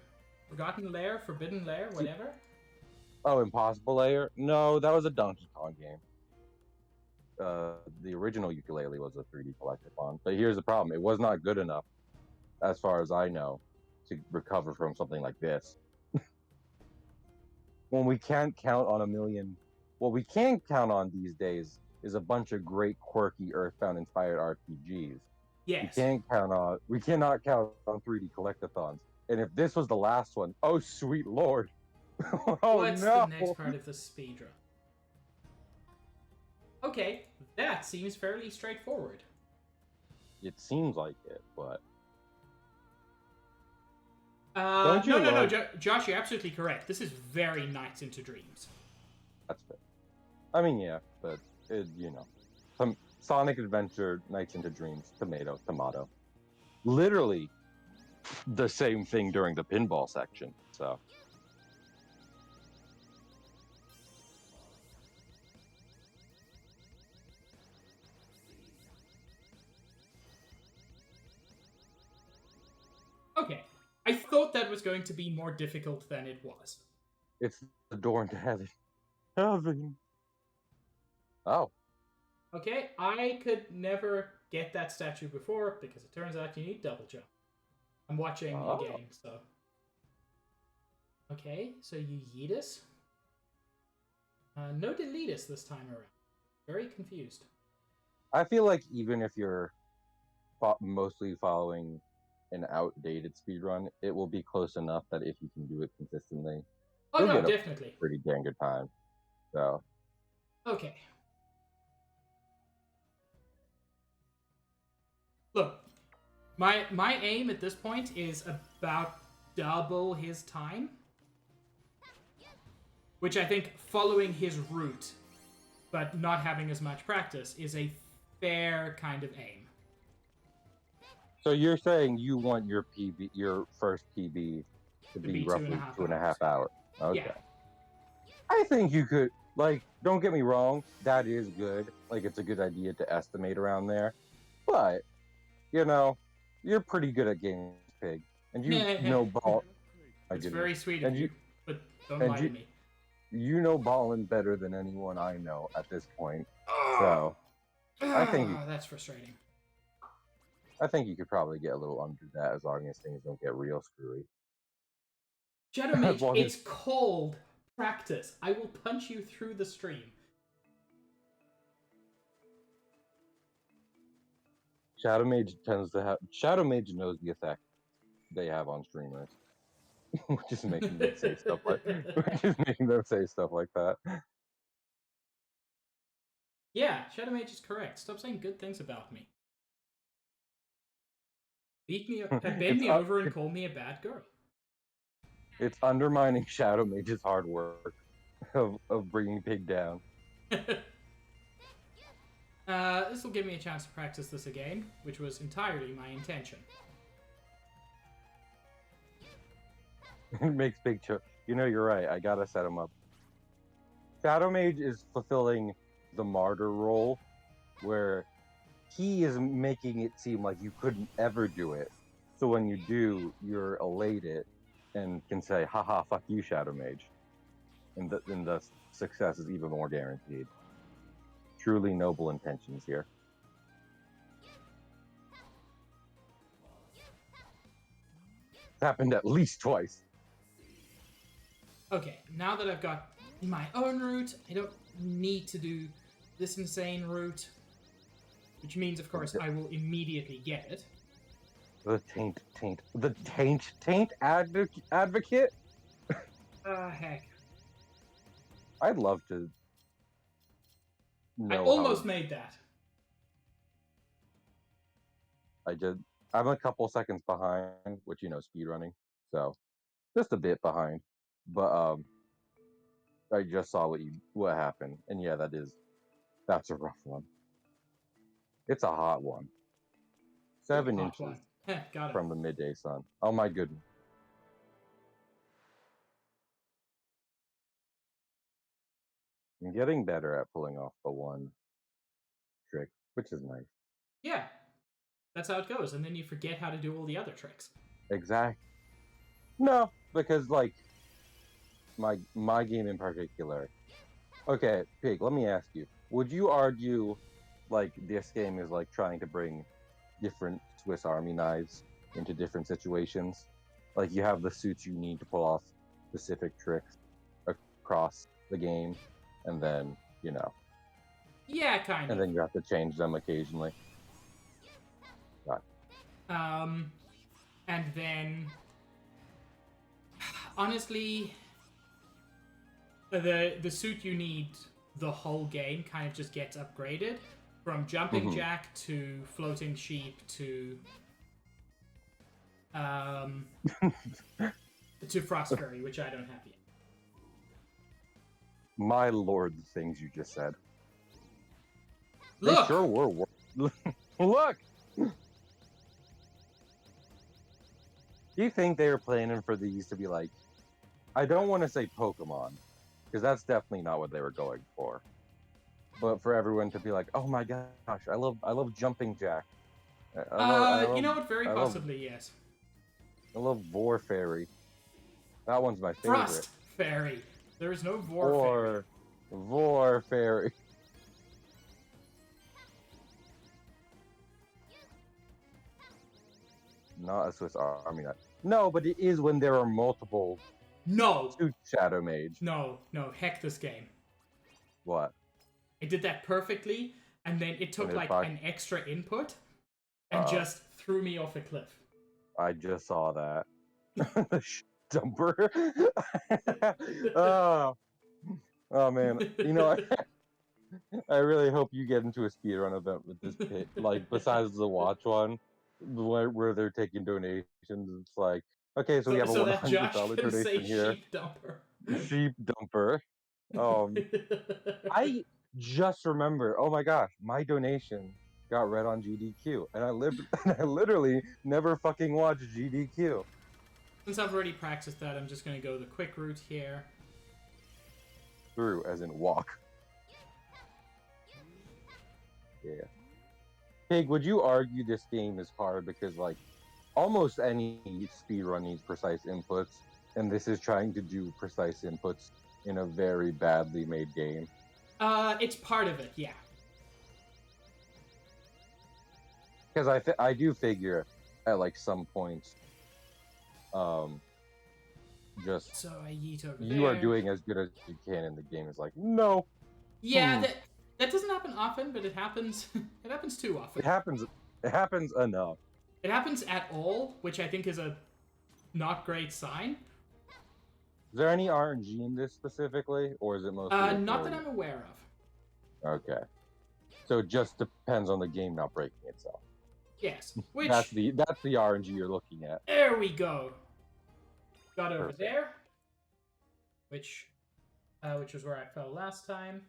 Forgotten Lair, Forbidden Lair, whatever. Oh, Impossible Lair? No, that was a Donkey Kong game. The original Ukulele was a 3D collectathon. But here's the problem. It was not good enough, as far as I know, to recover from something like this. When we can't count on a million... What we can count on these days is a bunch of great, quirky, Earthbound-inspired RPGs. Yes. We cannot count on 3D collectathons. And if this was the last one, oh sweet lord. Oh, what's the next part of the speedrun? Okay, that seems fairly straightforward. It seems like it, but... No, Josh, you're absolutely correct. This is very Nights into Dreams. That's fair. I mean, yeah, but, some Sonic Adventure, Nights into Dreams, tomato. Literally the same thing during the pinball section, so... Okay. I thought that was going to be more difficult than it was. It's the door into heaven. Heaven. Oh. Okay, I could never get that statue before because it turns out you need double jump. I'm watching again, so... Okay, so you yeet us. No delete us this time around. Very confused. I feel like even if you're mostly following an outdated speedrun, it will be close enough that if you can do it consistently, you'll get definitely a pretty dang good time. So okay. Look, my aim at this point is about double his time, which I think following his route, but not having as much practice, is a fair kind of aim. So you're saying you want your first PB to be roughly 2.5 hours? Okay. Yeah. I think you could, don't get me wrong, that is good. It's a good idea to estimate around there. But, you're pretty good at games, Pig. And you know ball. It's very sweet of you, but don't lie to me. You know Balan better than anyone I know at this point. So, I think that's frustrating. I think you could probably get a little under that as long as things don't get real screwy. Shadow Mage, it's called practice. I will punch you through the stream. Shadow Mage knows the effect they have on streamers. Which is making them say stuff like that. Yeah, Shadow Mage is correct. Stop saying good things about me. Bend me over and call me a bad girl. It's undermining Shadow Mage's hard work of bringing Pig down. This will give me a chance to practice this again, which was entirely my intention. It makes Pig you're right. I gotta set him up. Shadow Mage is fulfilling the martyr role, where he is making it seem like you couldn't ever do it. So when you do, you're elated and can say, haha, fuck you, Shadow Mage. And the success is even more guaranteed. Truly noble intentions here. It's happened at least twice. Okay, now that I've got my own route, I don't need to do this insane route. Which means, of course, I will immediately get it. The taint advocate? Heck. I'd love to know. I almost made that. I did. I'm a couple seconds behind, which, speedrunning. So, just a bit behind. But, I just saw what happened. And yeah, that's a rough one. It's a hot one. 7 inches from the midday sun. Oh my goodness. I'm getting better at pulling off the one trick, which is nice. Yeah, that's how it goes. And then you forget how to do all the other tricks. Exactly. No, because my game in particular. Okay, Pig, let me ask you. Would you argue this game is trying to bring different Swiss Army knives into different situations? You have the suits you need to pull off specific tricks across the game, and then, Yeah, kind of. And then you have to change them occasionally. And then, honestly, the suit you need the whole game kind of just gets upgraded from jumping jack to floating sheep to Frostberry, which I don't have yet. My lord, the things you just said. Look! They sure were. Look! Do you think they were planning for these to be I don't want to say Pokemon, because that's definitely not what they were going for. But for everyone to be oh my gosh, I love Jumping Jack. You know what? Very possibly, yes. I love Vor Fairy. That one's my favorite. Frost Fairy. There is no Vor Fairy. Vor Fairy. Not a Swiss Army knife. No, but it is when there are multiple. No. Suit Shadow Mage. No. Heck this game. What? I did that perfectly, and then it took an extra input, and just threw me off a cliff. I just saw that. Dumper. Oh. Oh man, you know, I really hope you get into a speedrun event with this pit. Like, besides the watch one, where they're taking donations, it's like, okay, so we have a $100 donation here. Sheep dumper. Sheep dumper. I just remember, oh my gosh, my donation got read on GDQ, and I literally never fucking watched GDQ. Since I've already practiced that, I'm just gonna go the quick route here. Through, as in walk. Yeah. Pig, would you argue this game is hard because, like, almost any speedrun needs precise inputs, and this is trying to do precise inputs in a very badly made game? It's part of it, yeah. Because I do figure at, like, some points, just so I yeet over you are doing as good as you can, and the game is like, no. Yeah, that doesn't happen often, but it happens. It happens too often. It happens enough. It happens at all, which I think is a not great sign. Is there any RNG in this specifically, or is it mostly? Not that I'm aware of. Okay, so it just depends on the game not breaking itself. Yes, which that's the RNG you're looking at. There we go. Got over there, which was where I fell last time.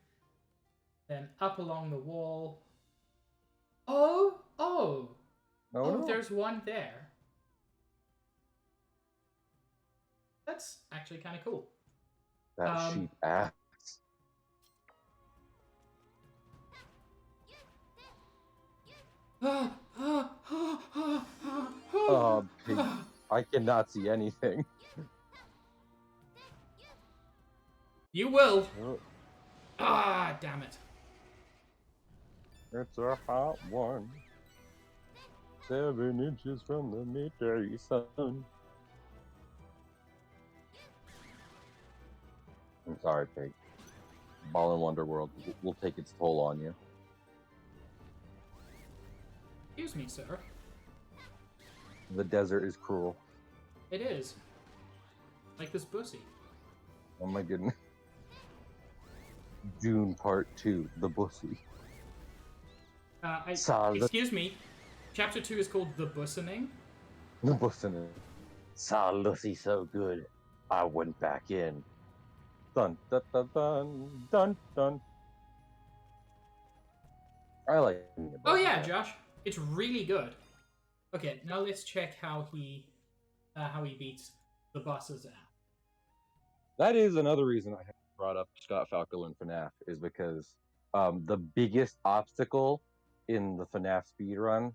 Then up along the wall. Oh, there's one there. That's actually kind of cool. That sheep ass. I cannot see anything. You will. Ah, damn it. It's a hot one. 7 inches from the midday sun. I'm sorry, Pig. Balan Wonderworld will take its toll on you. Excuse me, sir. The desert is cruel. It is. Like this pussy. Oh my goodness. Dune Part 2, The Bussy. Excuse me. Chapter 2 is called The Bussening. The Bussening. Saw Lucy so good, I went back in. Dun, dun, dun, dun, dun, dun. I like it. Oh yeah, Josh. It's really good. Okay, now let's check how he beats the bosses out. That is another reason I have brought up Scott Falco in FNAF, is because the biggest obstacle in the FNAF speedrun,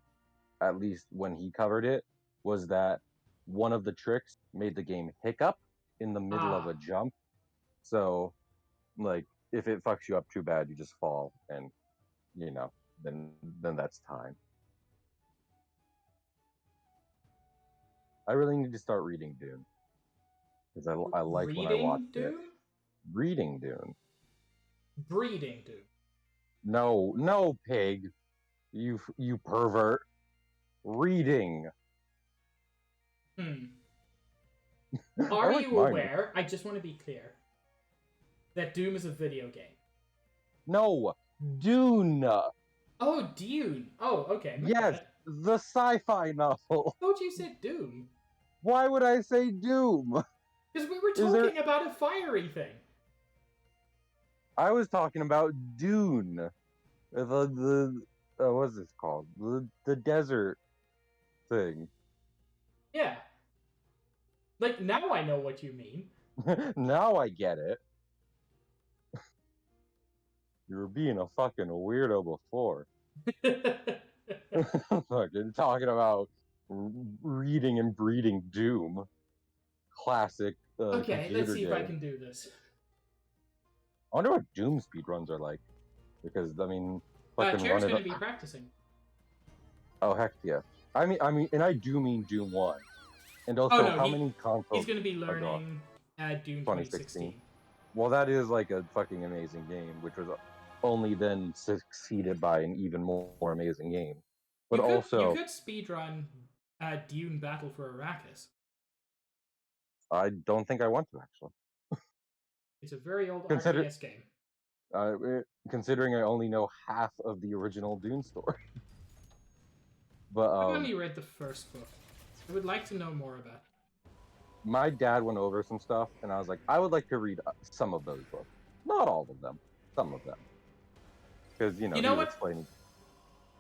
at least when he covered it, was that one of the tricks made the game hiccup in the middle of a jump. So, like, if it fucks you up too bad, you just fall, and, you know, then that's time. I really need to start reading Dune. Because I like when I watched it. Reading Dune. Breeding Dune. No, Pig. You pervert. Reading. Are you aware, I just want to be clear, that Doom is a video game? No, Dune. Oh, Dune. Oh, okay. Yes, the sci-fi novel. I thought you said Doom. Why would I say Doom? Because we were talking about a fiery thing. I was talking about Dune. What's this called? The desert thing. Yeah. Like, now I know what you mean. Now I get it. You were being a fucking weirdo before. Fucking talking about reading and breeding Doom. Classic. Okay, let's see if I can do this. I wonder what Doom speedruns are like. Because, I mean... Chair's going to be practicing. Oh, heck yeah. I mean, and I do mean Doom 1. And also, how many consoles... He's going to be learning Doom 2016. Well, that is like a fucking amazing game, which was only then succeeded by an even more amazing game. But you could speedrun Dune Battle for Arrakis. I don't think I want to, actually. It's a very old RTS game. Considering I only know half of the original Dune story. But I've only read the first book. I would like to know more about it. My dad went over some stuff, and I was like, I would like to read some of those books. Not all of them, some of them. Because, you know he was what? explaining.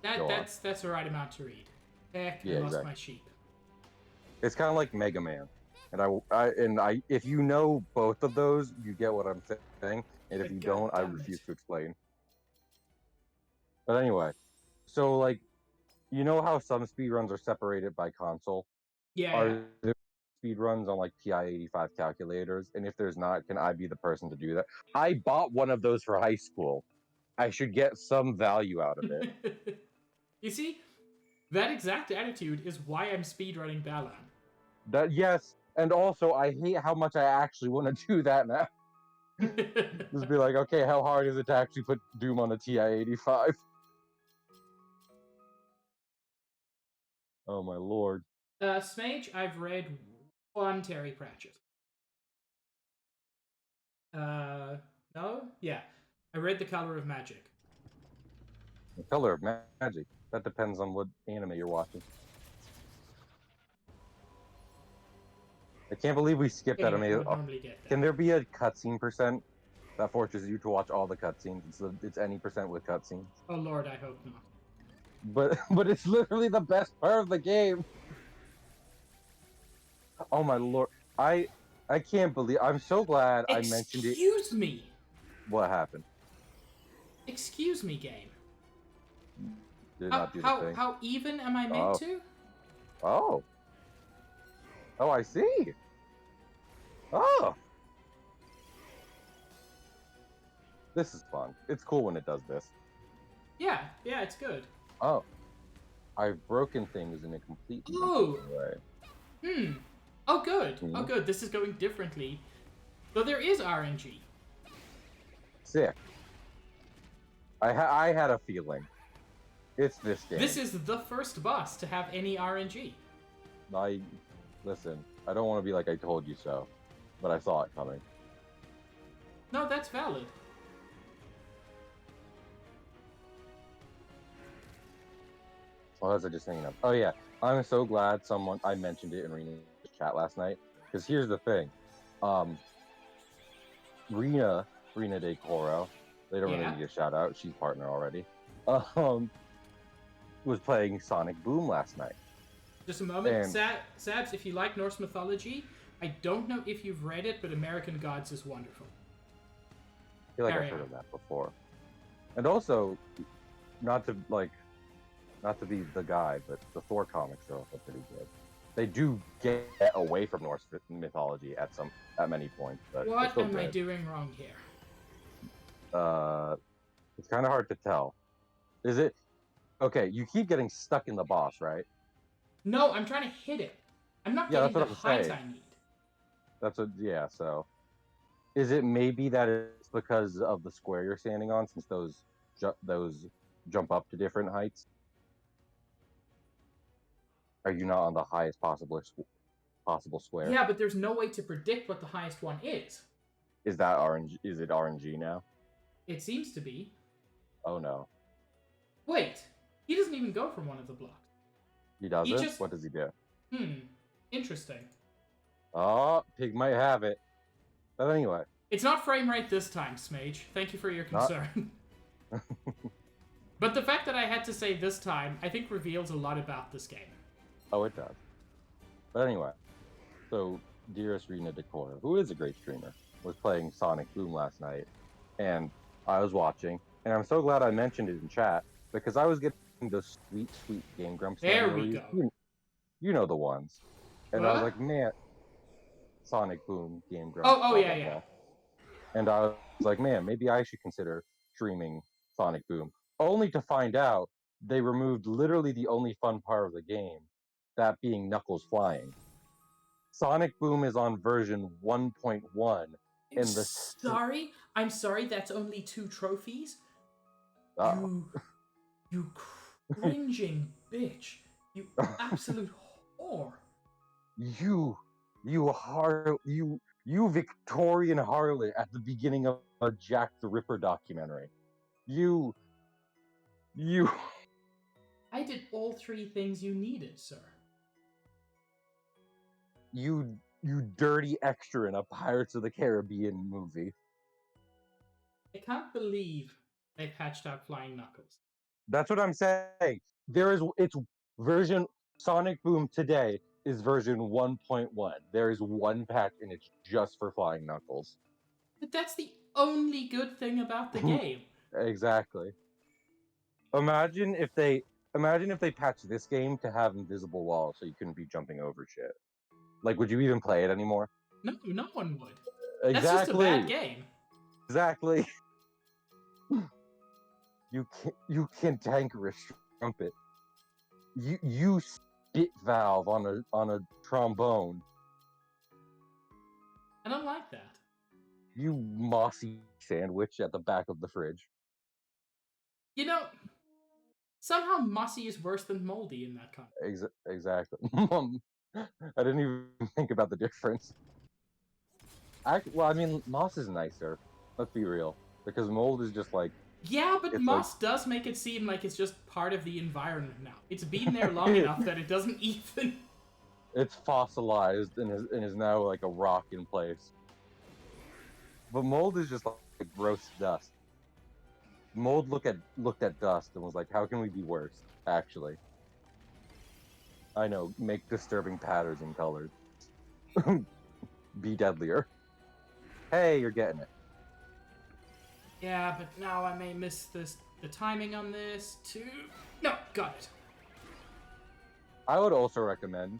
That's the right amount to read. Heck, I lost my sheep. It's kind of like Mega Man. And if you know both of those, you get what I'm saying. And if you don't, I refuse to explain. But anyway, so like, you know how some speedruns are separated by console? Yeah. Are there speedruns on like TI-85 calculators? And if there's not, can I be the person to do that? I bought one of those for high school. I should get some value out of it. You see, that exact attitude is why I'm speedrunning Balan. Yes, and also I hate how much I actually want to do that now. Just be like, okay, how hard is it to actually put Doom on a TI-85? Oh my lord. Smage, I've read one Terry Pratchett. No? Yeah. I read The Color of Magic. The Color of Magic. That depends on what anime you're watching. I can't believe we skipped that anime. Can there be a cutscene percent that forces you to watch all the cutscenes? It's any percent with cutscenes. Oh lord, I hope not. But it's literally the best part of the game. Oh my lord. I can't believe. I'm so glad I mentioned it. Excuse me. What happened? Excuse me, game. Did not do the thing. How even am I meant to? Oh. Oh, I see. Oh. This is fun. It's cool when it does this. Yeah, it's good. Oh. I've broken things in a completely different way. Oh, good. Oh, good. This is going differently. So there is RNG. Sick. I had a feeling. It's this game. This is the first boss to have any RNG. Listen, I don't want to be like I told you so, but I saw it coming. No, that's valid. What was I just thinking of? Oh yeah, I'm so glad I mentioned it in Rena's chat last night. Because here's the thing, Rena De Coro, they don't really need a shout out. She's partner already. Was playing Sonic Boom last night. Just a moment, Sabs. If you like Norse mythology, I don't know if you've read it, but American Gods is wonderful. I feel like I've heard of that before. And also, not to be the guy, but the Thor comics are also pretty good. They do get away from Norse mythology at many points, but what am I doing wrong here? It's kind of hard to tell. Is it okay? You keep getting stuck in the boss, right? No, I'm trying to hit it. I'm not getting the height I need. So, is it maybe that it's because of the square you're standing on, since those jump up to different heights? Are you not on the highest possible square? Yeah, but there's no way to predict what the highest one is. Is that RNG? Is it RNG now? It seems to be. Oh no. Wait, he doesn't even go from one of the blocks. He doesn't? What does he do? Interesting. Oh, Pig might have it. But anyway. It's not frame rate this time, Smage. Thank you for your concern. But the fact that I had to say this time, I think reveals a lot about this game. Oh, it does. But anyway, so dearest Rena Decor, who is a great streamer, was playing Sonic Boom last night, and I was watching, and I'm so glad I mentioned it in chat, because I was getting the sweet Game Grumps. There we go. You know the ones. And I was like, man, Sonic Boom, Game Grumps. Oh, yeah. And I was like, man, maybe I should consider streaming Sonic Boom. Only to find out they removed literally the only fun part of the game, that being Knuckles flying. Sonic Boom is on version 1.1. I'm sorry, that's only 2 trophies? You cringing bitch. You absolute whore. You, you Victorian harlot at the beginning of a Jack the Ripper documentary. You, you, I did all 3 things you needed, sir. you dirty extra in a Pirates of the Caribbean movie. I can't believe they patched out Flying Knuckles. That's what I'm saying. It's version Sonic Boom today is version 1.1. There is one patch and it's just for Flying Knuckles. But that's the only good thing about the game. Exactly. Imagine if they patched this game to have invisible walls so you couldn't be jumping over shit. Like, would you even play it anymore? No, no one would. Exactly. That's just a bad game. Exactly. You cantankerous trumpet. You spit valve on a trombone. I don't like that. You mossy sandwich at the back of the fridge. You know, somehow mossy is worse than moldy in that context. Exactly. I didn't even think about the difference. Well, I mean, moss is nicer. Let's be real, because mold is just like. Yeah, but moss does make it seem like it's just part of the environment now. It's been there long enough that it doesn't even. It's fossilized and is now like a rock in place. But mold is just like gross dust. Mold looked at dust and was like, "How can we be worse?" Actually, I know, make disturbing patterns and colors. Be deadlier. Hey, you're getting it. Yeah, but now I may miss the timing on this too. No, got it. I would also recommend,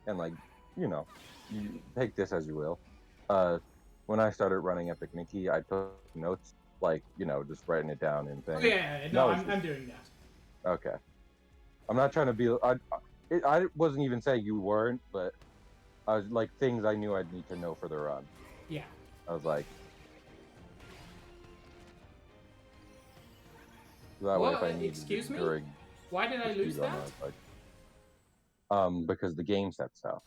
and like, you take this as you will. When I started running Epic Mickey, I took notes, like, just writing it down and things. Oh, yeah, no, I'm doing that. Okay. I'm not trying to be. I wasn't even saying you weren't, but I was like things I knew I'd need to know for the run. Yeah. I was like, that way if I need excuse me? during. Why did I lose that? Because the game said so.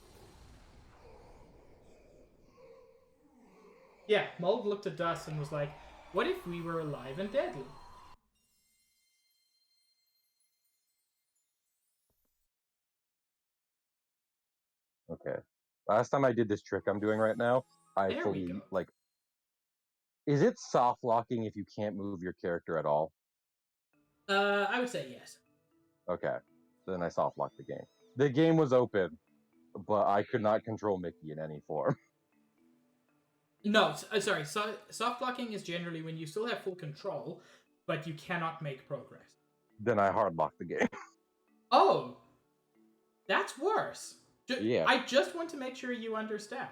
Yeah, Mold looked at us and was like, "What if we were alive and deadly?" Okay. Last time I did this trick I'm doing right now, I there fully like. Is it soft locking if you can't move your character at all? I would say yes. Okay. Then I soft locked the game. The game was open, but I could not control Mickey in any form. No, sorry. Soft locking is generally when you still have full control, but you cannot make progress. Then I hard locked the game. Oh, that's worse. Yeah. I just want to make sure you understand.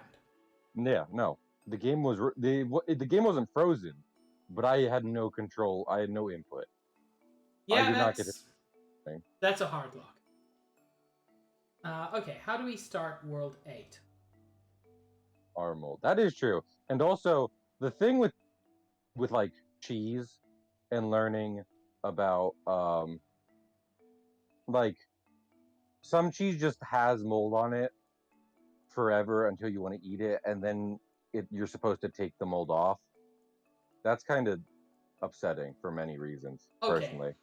Yeah, no. The game wasn't frozen, but I had no control. I had no input. Yeah, I did not get it. That's a hard lock. Okay, how do we start World 8? Mold. That is true. And also, the thing with like cheese and learning about like some cheese just has mold on it forever until you want to eat it, and then you're supposed to take the mold off. That's kind of upsetting for many reasons, personally.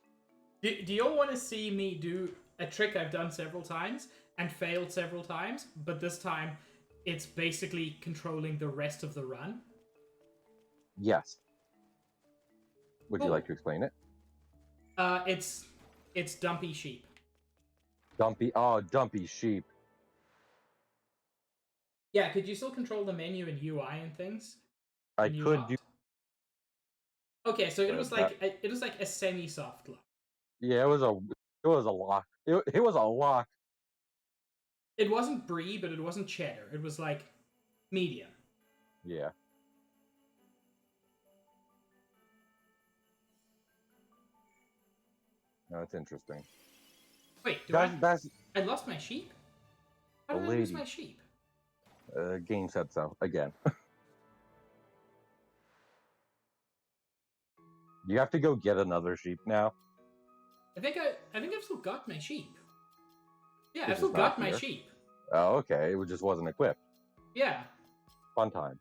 Do you all want to see me do a trick I've done several times and failed several times, but this time it's basically controlling the rest of the run? Yes. Would you like to explain it? It's Dumpy Sheep. Dumpy sheep. Yeah, could you still control the menu and UI and things? I could do. Okay, so it was like a semi-soft lock. Yeah, it was a lock. It was a lock. It wasn't brie, but it wasn't cheddar. It was like medium. Yeah. No, that's interesting. Wait, I lost my sheep? How did I lose my sheep? Game said so again. You have to go get another sheep now. I think I've still got my sheep. Yeah, I've still got my sheep. Oh, okay. It just wasn't equipped. Yeah. Fun times.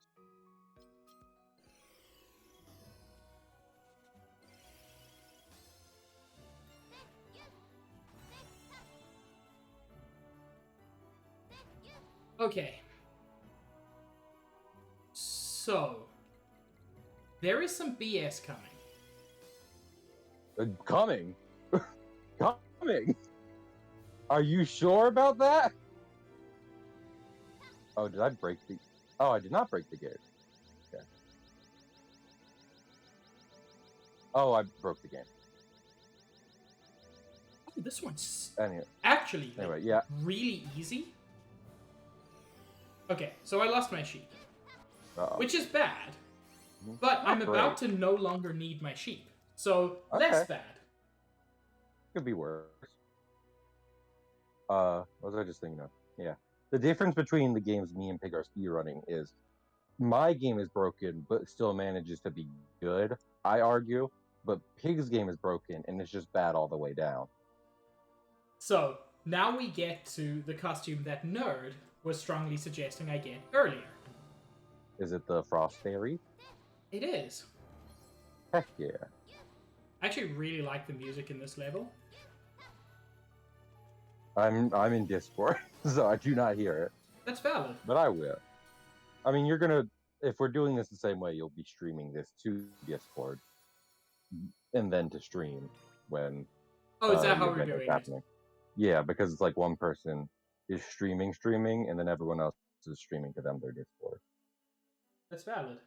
Okay. So, there is some BS coming. Coming? Coming? Are you sure about that? Oh, did I break the... Oh, I did not break the gate. Okay. Oh, I broke the game. Oh, this one's actually yeah. really easy. Okay, so I lost my sheep. Which is bad. But I'm about to no longer need my sheep. So, less bad. Could be worse. What was I just thinking of? Yeah. The difference between the games me and Pig are speedrunning is my game is broken, but still manages to be good, I argue. But Pig's game is broken, and it's just bad all the way down. So, now we get to the costume that Nerd was strongly suggesting I get earlier. Is it the Frost Fairy? It is. Heck yeah. I actually really like the music in this level. I'm in Discord, so I do not hear it. That's valid. But I will. I mean, you're gonna... If we're doing this the same way, you'll be streaming this to Discord. And then to stream when... Oh, is that how we're doing it? Yeah, because it's like one person is streaming, and then everyone else is streaming to them their Discord. That's valid.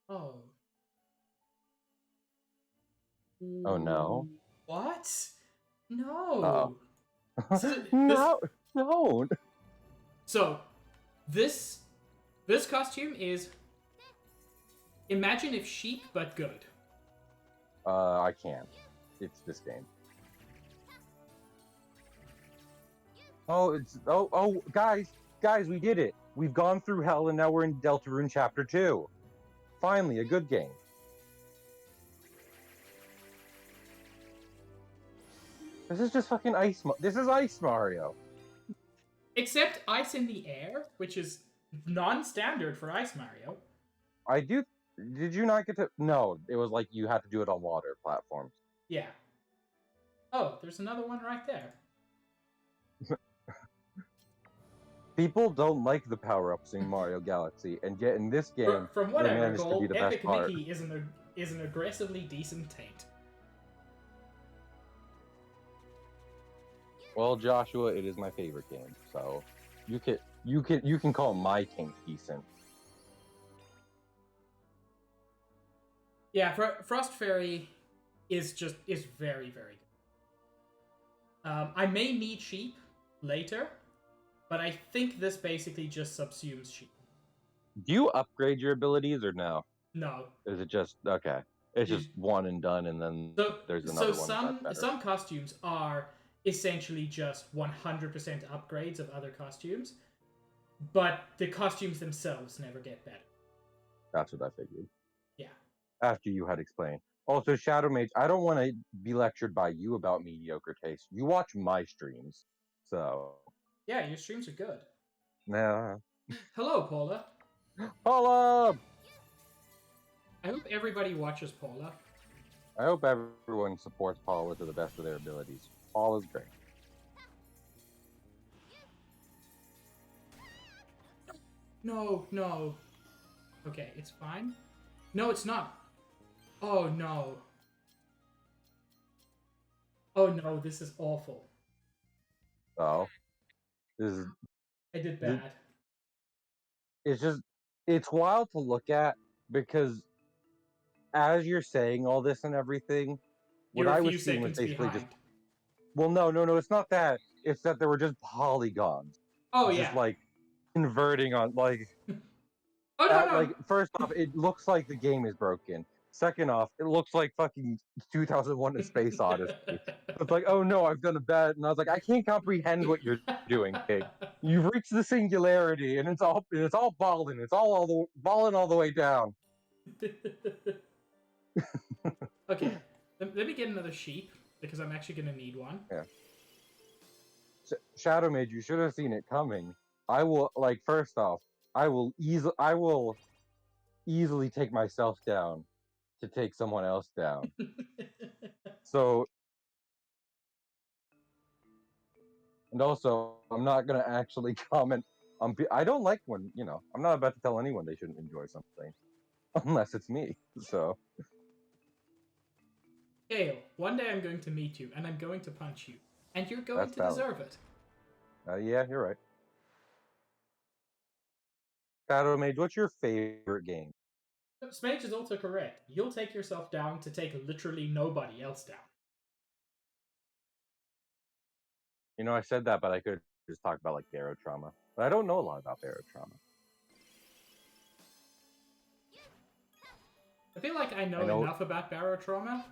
Oh. Oh no. What? No. No, don't. So, this costume is... Imagine if sheep, but good. I can't. It's this game. Oh, guys, we did it. We've gone through hell, and now we're in Deltarune Chapter 2. Finally, a good game. This is just fucking Ice. This is Ice Mario. Except ice in the air, which is non-standard for Ice Mario. Did you not get to... No, it was like you had to do it on water platforms. Yeah. Oh, there's another one right there. People don't like the power-ups in Mario Galaxy, and yet in this game, from what they I managed recall, to be the Epic best part. Mickey is an aggressively decent taint. Well, Joshua, it is my favorite game, so you can call my taint decent. Yeah, Frost Fairy is very, very good. I may need sheep later, but I think this basically just subsumes sheep. Do you upgrade your abilities or no? No. Is it just okay? It's just one and done, and then there's another one. So some costumes are essentially just 100% upgrades of other costumes, but the costumes themselves never get better. That's what I figured. Yeah. After you had explained. Also, Shadow Mage, I don't want to be lectured by you about mediocre taste. You watch my streams, so... Yeah, your streams are good. Nah. Hello, Paula. Paula! I hope everybody watches Paula. I hope everyone supports Paula to the best of their abilities. Paula's great. No. Okay, it's fine. No, it's not. Oh, no. Oh, no, this is awful. Oh. I did bad. It's wild to look at, because as you're saying all this and everything, what I was seeing was basically just... Well, no, it's not that. It's that there were just polygons. Oh, yeah. Just, like, converting on, like... Oh, no. Like, first off, it looks like the game is broken. Second off, it looks like fucking 2001: A Space Odyssey. It's like, oh no, I've done a bad, and I was like, I can't comprehend what you're doing, Pig. You've reached the singularity, and it's all balling. It's balling all the way down. Okay, let me get another sheep because I'm actually gonna need one. Yeah. Shadow Mage, you should have seen it coming. I will first off, I will easily take myself down to take someone else down. So, and also, I'm not gonna actually comment on. I don't like when I'm not about to tell anyone they shouldn't enjoy something, unless it's me. So, Kale, one day I'm going to meet you, and I'm going to punch you, and you're going that's to valid. deserve it. Yeah, you're right. Shadow Mage, what's your favorite game? Smage is also correct. You'll take yourself down to take literally nobody else down. I said that, but I could just talk about barotrauma. But I don't know a lot about barotrauma. I feel like I know enough about barotrauma,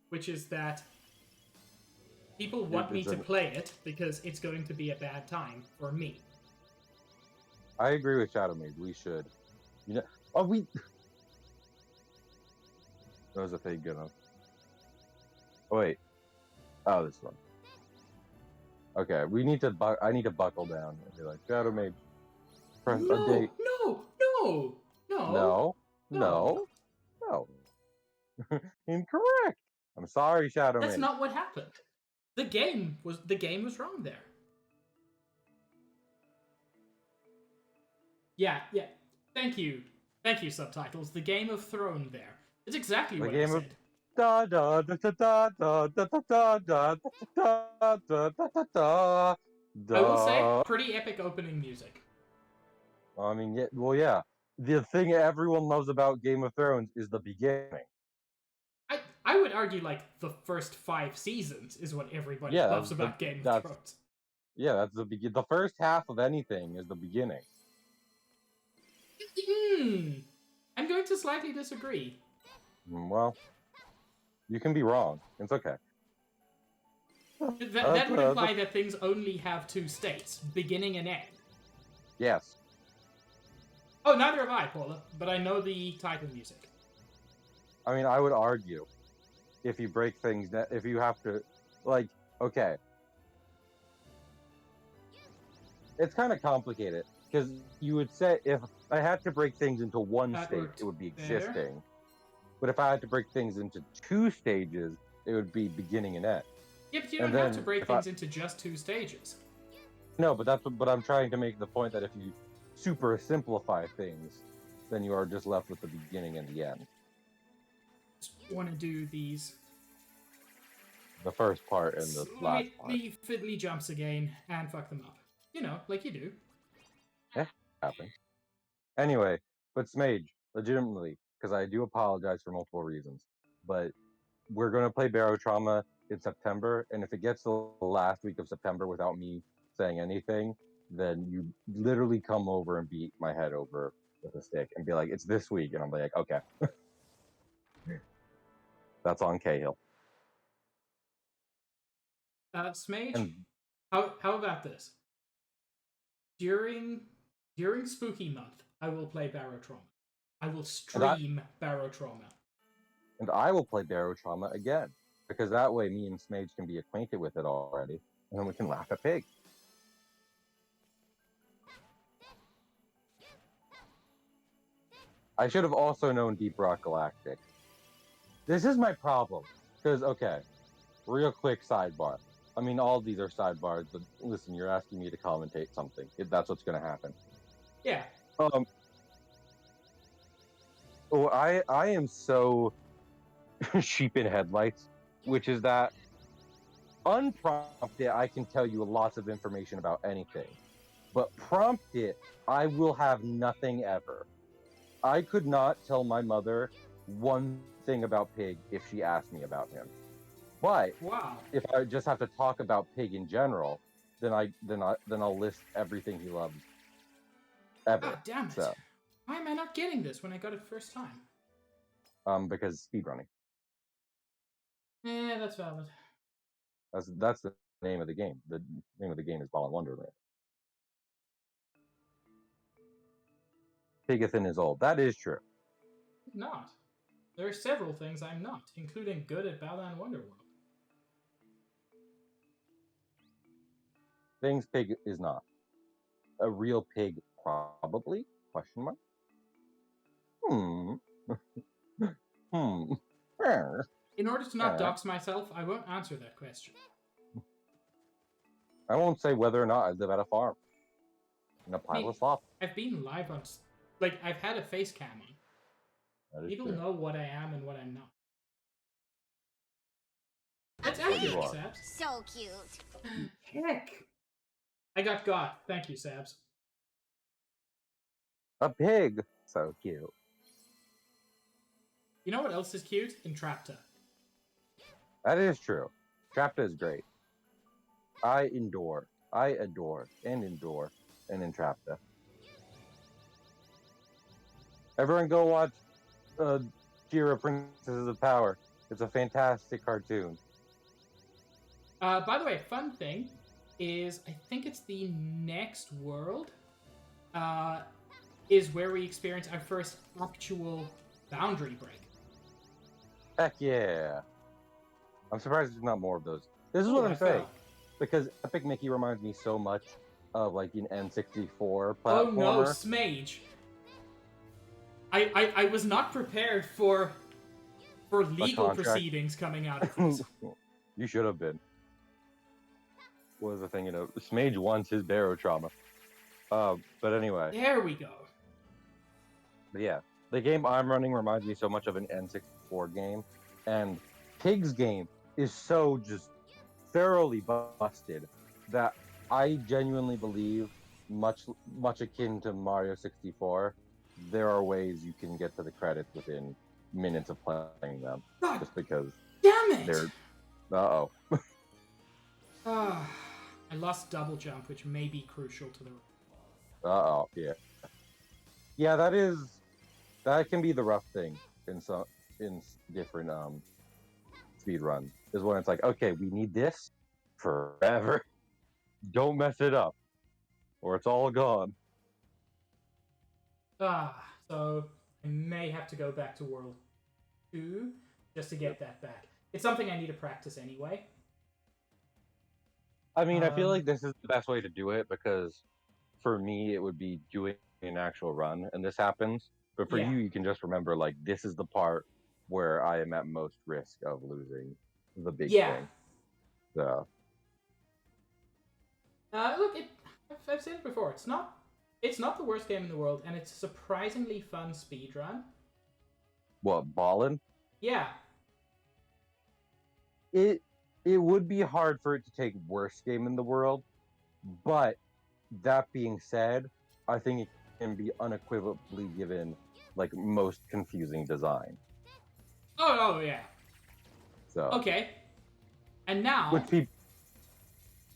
which is that people want me to play it because it's going to be a bad time for me. I agree with Shadow Mage. We should. That was a fake good enough. Oh, wait. Oh, this one. Okay, we need to. I need to buckle down and be like, Shadow Mage. Press a date. No. Incorrect. I'm sorry, Shadow Mage. That's not what happened. The game was wrong there. Yeah. Thank you, subtitles. The Game of Throne there. It's exactly what I said. Da da da da da da da da da da da da da. I will say, pretty epic opening music. I mean, yeah. The thing everyone loves about Game of Thrones is the beginning. I would argue the first 5 seasons is what everybody loves about Game of Thrones. Yeah, that's the first half of anything is the beginning. I'm going to slightly disagree. Well, you can be wrong. It's okay. That would imply that things only have 2 states, beginning and end. Yes. Oh, neither have I, Paula, but I know the title music. I mean, I would argue if you break things, if you have to, okay. It's kind of complicated because you would say if I had to break things into one state, it would be existing. But if I had to break things into 2 stages, it would be beginning and end. Yeah, but you don't have to break things into just 2 stages. No, but I'm trying to make the point that if you super simplify things, then you are just left with the beginning and the end. Just want to do these. The first part and the last part. Fiddly jumps again and fuck them up. Like you do. Yeah, happens. Anyway, but Smage, legitimately, because I do apologize for multiple reasons, but we're going to play Barotrauma in September, and if it gets to the last week of September without me saying anything, then you literally come over and beat my head over with a stick and be like, it's this week, and I'm like, okay. That's on Cahill. Smage, how about this? During Spooky Month, I will play Barotrauma. I will stream Barotrauma. And I will play Barotrauma again, because that way me and Smage can be acquainted with it already, and then we can laugh at Pig. I should have also known Deep Rock Galactic. This is my problem, because, okay, real quick sidebar. I mean, all these are sidebars, but listen, you're asking me to commentate something. That's what's going to happen. Yeah. I am so sheep in headlights, which is that unprompted, I can tell you lots of information about anything. But prompted, I will have nothing ever. I could not tell my mother one thing about Pig if she asked me about him. But if I just have to talk about Pig in general, then I'll list everything he loves ever. Ah, damn it! So. Why am I not getting this when I got it first time? Because speedrunning. Yeah, that's valid. That's the name of the game. The name of the game is Balan Wonderworld. Pigathan is old. That is true. not. There are several things I'm not, including good at Balan Wonderworld. Things pig is not. A real pig, probably? Question mark. Hmm. In order to not dox myself, I won't answer that question. I won't say whether or not I live at a farm. In a pile of slop. I've been live on... I've had a face cam on. People know what I am and what I'm not. That's accurate, Sabs. So cute. Heck! I got. Thank you, Sabs. A pig! So cute. You know what else is cute? Entrapta. That is true. Entrapta is great. I adore, and Entrapta. Everyone go watch Jira Princesses of Power. It's a fantastic cartoon. By the way, fun thing is, I think it's the next world is where we experience our first actual boundary break. Heck yeah. I'm surprised there's not more of those. This is what I'm saying. Because Epic Mickey reminds me so much of like an N64 platformer. Oh no, Smage. I was not prepared for legal proceedings coming out of this. You should have been. What was the thing? Smage wants his barrow trauma. But anyway. There we go. But yeah, the game I'm running reminds me so much of an N64 game, and Pig's game is so just thoroughly busted that I genuinely believe, much akin to Mario 64, there are ways you can get to the credits within minutes of playing them. God, just because. Damn it! They're. I lost double jump, which may be crucial to the. Yeah. Yeah, that can be the rough thing in different speedrun, is when it's like, okay, we need this forever. Don't mess it up, or it's all gone. So I may have to go back to World 2 just to get that back. It's something I need to practice anyway. I mean, I feel like this is the best way to do it, because for me, it would be doing an actual run, and this happens. But for you, you can just remember, like, this is the part where I am at most risk of losing the big thing. So. Look, I've said it before. It's not the worst game in the world, and it's a surprisingly fun speedrun. What, Balan? Yeah. It would be hard for it to take worst game in the world, but that being said, I think it can be unequivocally given like most confusing design. Oh yeah. So okay, and now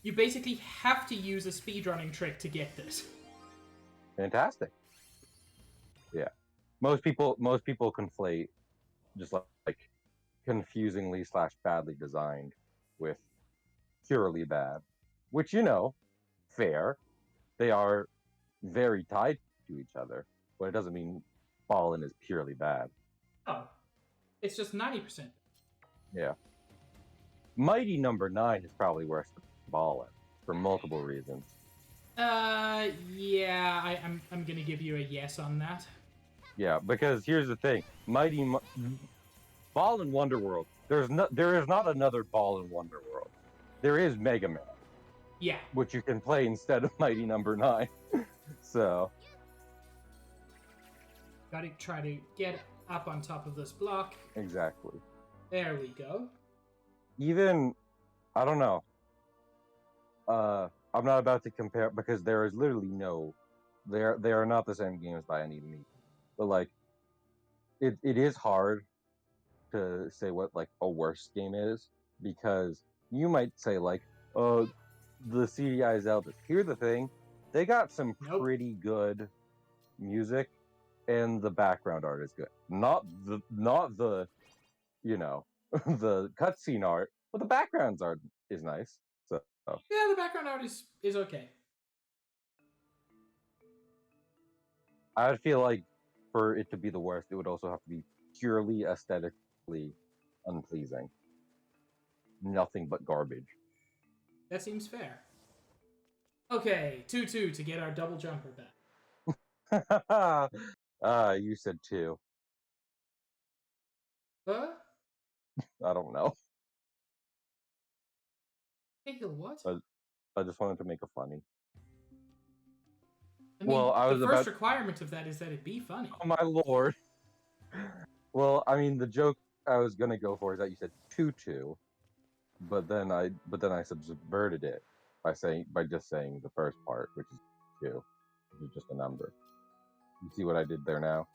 you basically have to use a speedrunning trick to get this. Fantastic. Yeah, most people conflate just like confusingly / badly designed with purely bad, which, fair. They are very tied to each other, but it doesn't mean Balan is purely bad. Oh, it's just 90%. Yeah. Mighty number 9 is probably worse than Balan for multiple reasons. Yeah, I'm gonna give you a yes on that. Yeah, because here's the thing: Balan Wonderworld. There is not another Balan Wonderworld. There is Mega Man. Yeah. Which you can play instead of Mighty number 9. So. Gotta try to get up on top of this block. Exactly. There we go. Even, I don't know. I'm not about to compare, because there is literally they are not the same games by any means. But like, it is hard to say what like a worse game is, because you might say like, the CDI Zeldas. Here's the thing: they got some pretty good music, and the background art is good. Not the the cutscene art, but the background art is nice. So yeah, the background art is okay. I would feel like for it to be the worst, it would also have to be purely aesthetically unpleasing. Nothing but garbage. That seems fair. Okay, 2-2 to get our double jumper back. You said 2. Huh? I don't know. What? I just wanted to make it funny. I mean, well, I was the first requirement of that is that it be funny. Oh my lord. Well, I mean, the joke I was gonna go for is that you said 2-2, but then I subverted it by just saying the first part, which is 2, which is just a number. You see what I did there now?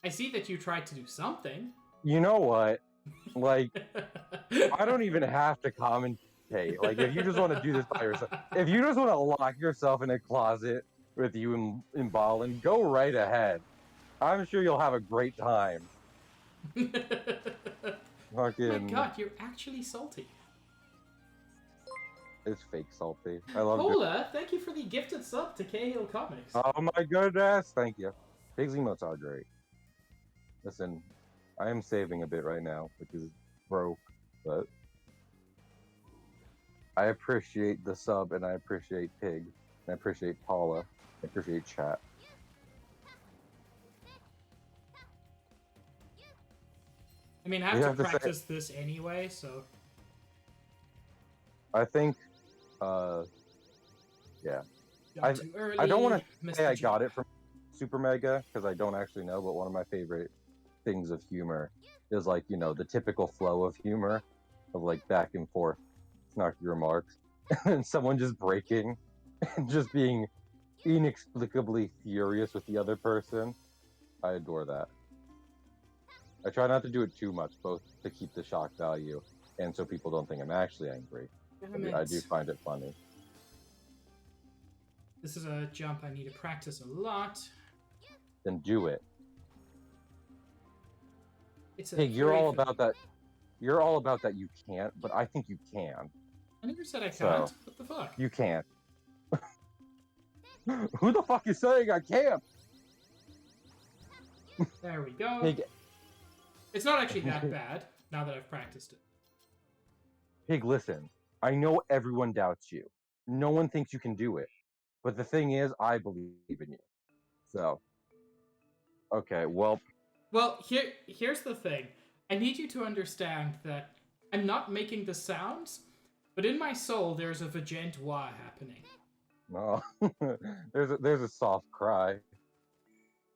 I see that you tried to do something. You know what? Like, I don't even have to commentate. Like, if you just want to do this by yourself, if you just want to lock yourself in a closet with you and Balan, go right ahead. I'm sure you'll have a great time. Oh my god, you're actually salty. It's fake salty. I love it. Paula, thank you for the gifted sub to Cahill Comics. Oh my goodness, thank you. Pig's emotes are great. Listen, I am saving a bit right now because broke, but I appreciate the sub and I appreciate Pig and I appreciate Paula. I appreciate chat. I mean, I have to practice this anyway, so. I think, yeah. I don't want to say I got it from Super Mega because I don't actually know, but one of my favorite things of humor is like, you know, the typical flow of humor of like back and forth snarky remarks and someone just breaking and just being inexplicably furious with the other person. I adore that. I try not to do it too much, both to keep the shock value and so people don't think I'm actually angry. I do find it funny. This is a jump I need to practice a lot. Then do it. Hey, you're all about that. You're all about that you can't, but I think you can. I never said I can't. What the fuck? You can't. Who the fuck is saying I can't? There we go. It's not actually that bad, now that I've practiced it. Pig, listen. I know everyone doubts you. No one thinks you can do it. But the thing is, I believe in you. So. Okay, well... Well, here's the thing. I need you to understand that I'm not making the sounds, but in my soul there's a vagent wah happening. No. there's a soft cry.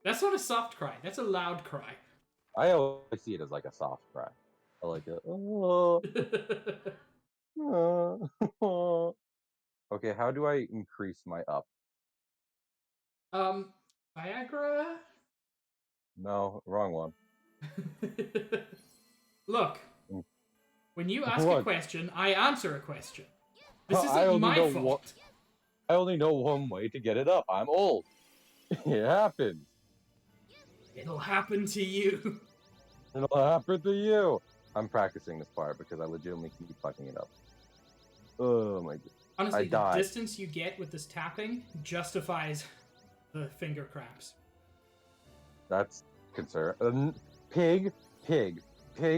That's not a soft cry. That's a loud cry. I always see it as like a soft cry. I like it. Oh. Okay, how do I increase my up? Viagra? No, wrong one. Look, when you ask a question, I answer a question. This isn't my fault. I only know one way to get it up. I'm old. It happens. It'll happen to you. It'll happen to you. I'm practicing this part because I legitimately keep fucking it up. Oh my god. Honestly, the distance you get with this tapping justifies the finger cramps. That's concern. Pig,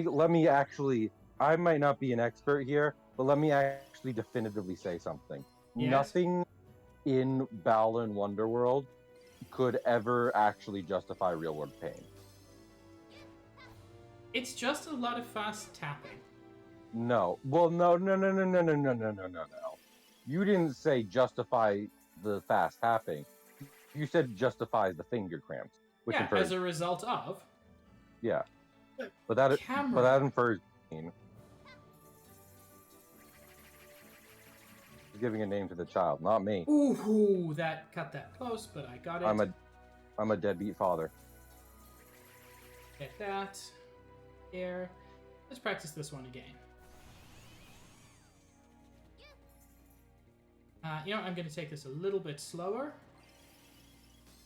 let me actually... I might not be an expert here, but let me actually definitively say something. Yes? Nothing in Balan Wonderworld could ever actually justify real-world pain. It's just a lot of fast tapping. No. Well, no. You didn't say justify the fast tapping. You said justifies the finger cramps. Which yeah, as a result of. Yeah. But that infers pain. He's giving a name to the child, not me. Ooh, that cut that close, but I got it. I'm a deadbeat father. Get that. Here. Let's practice this one again. You know, I'm going to take this a little bit slower.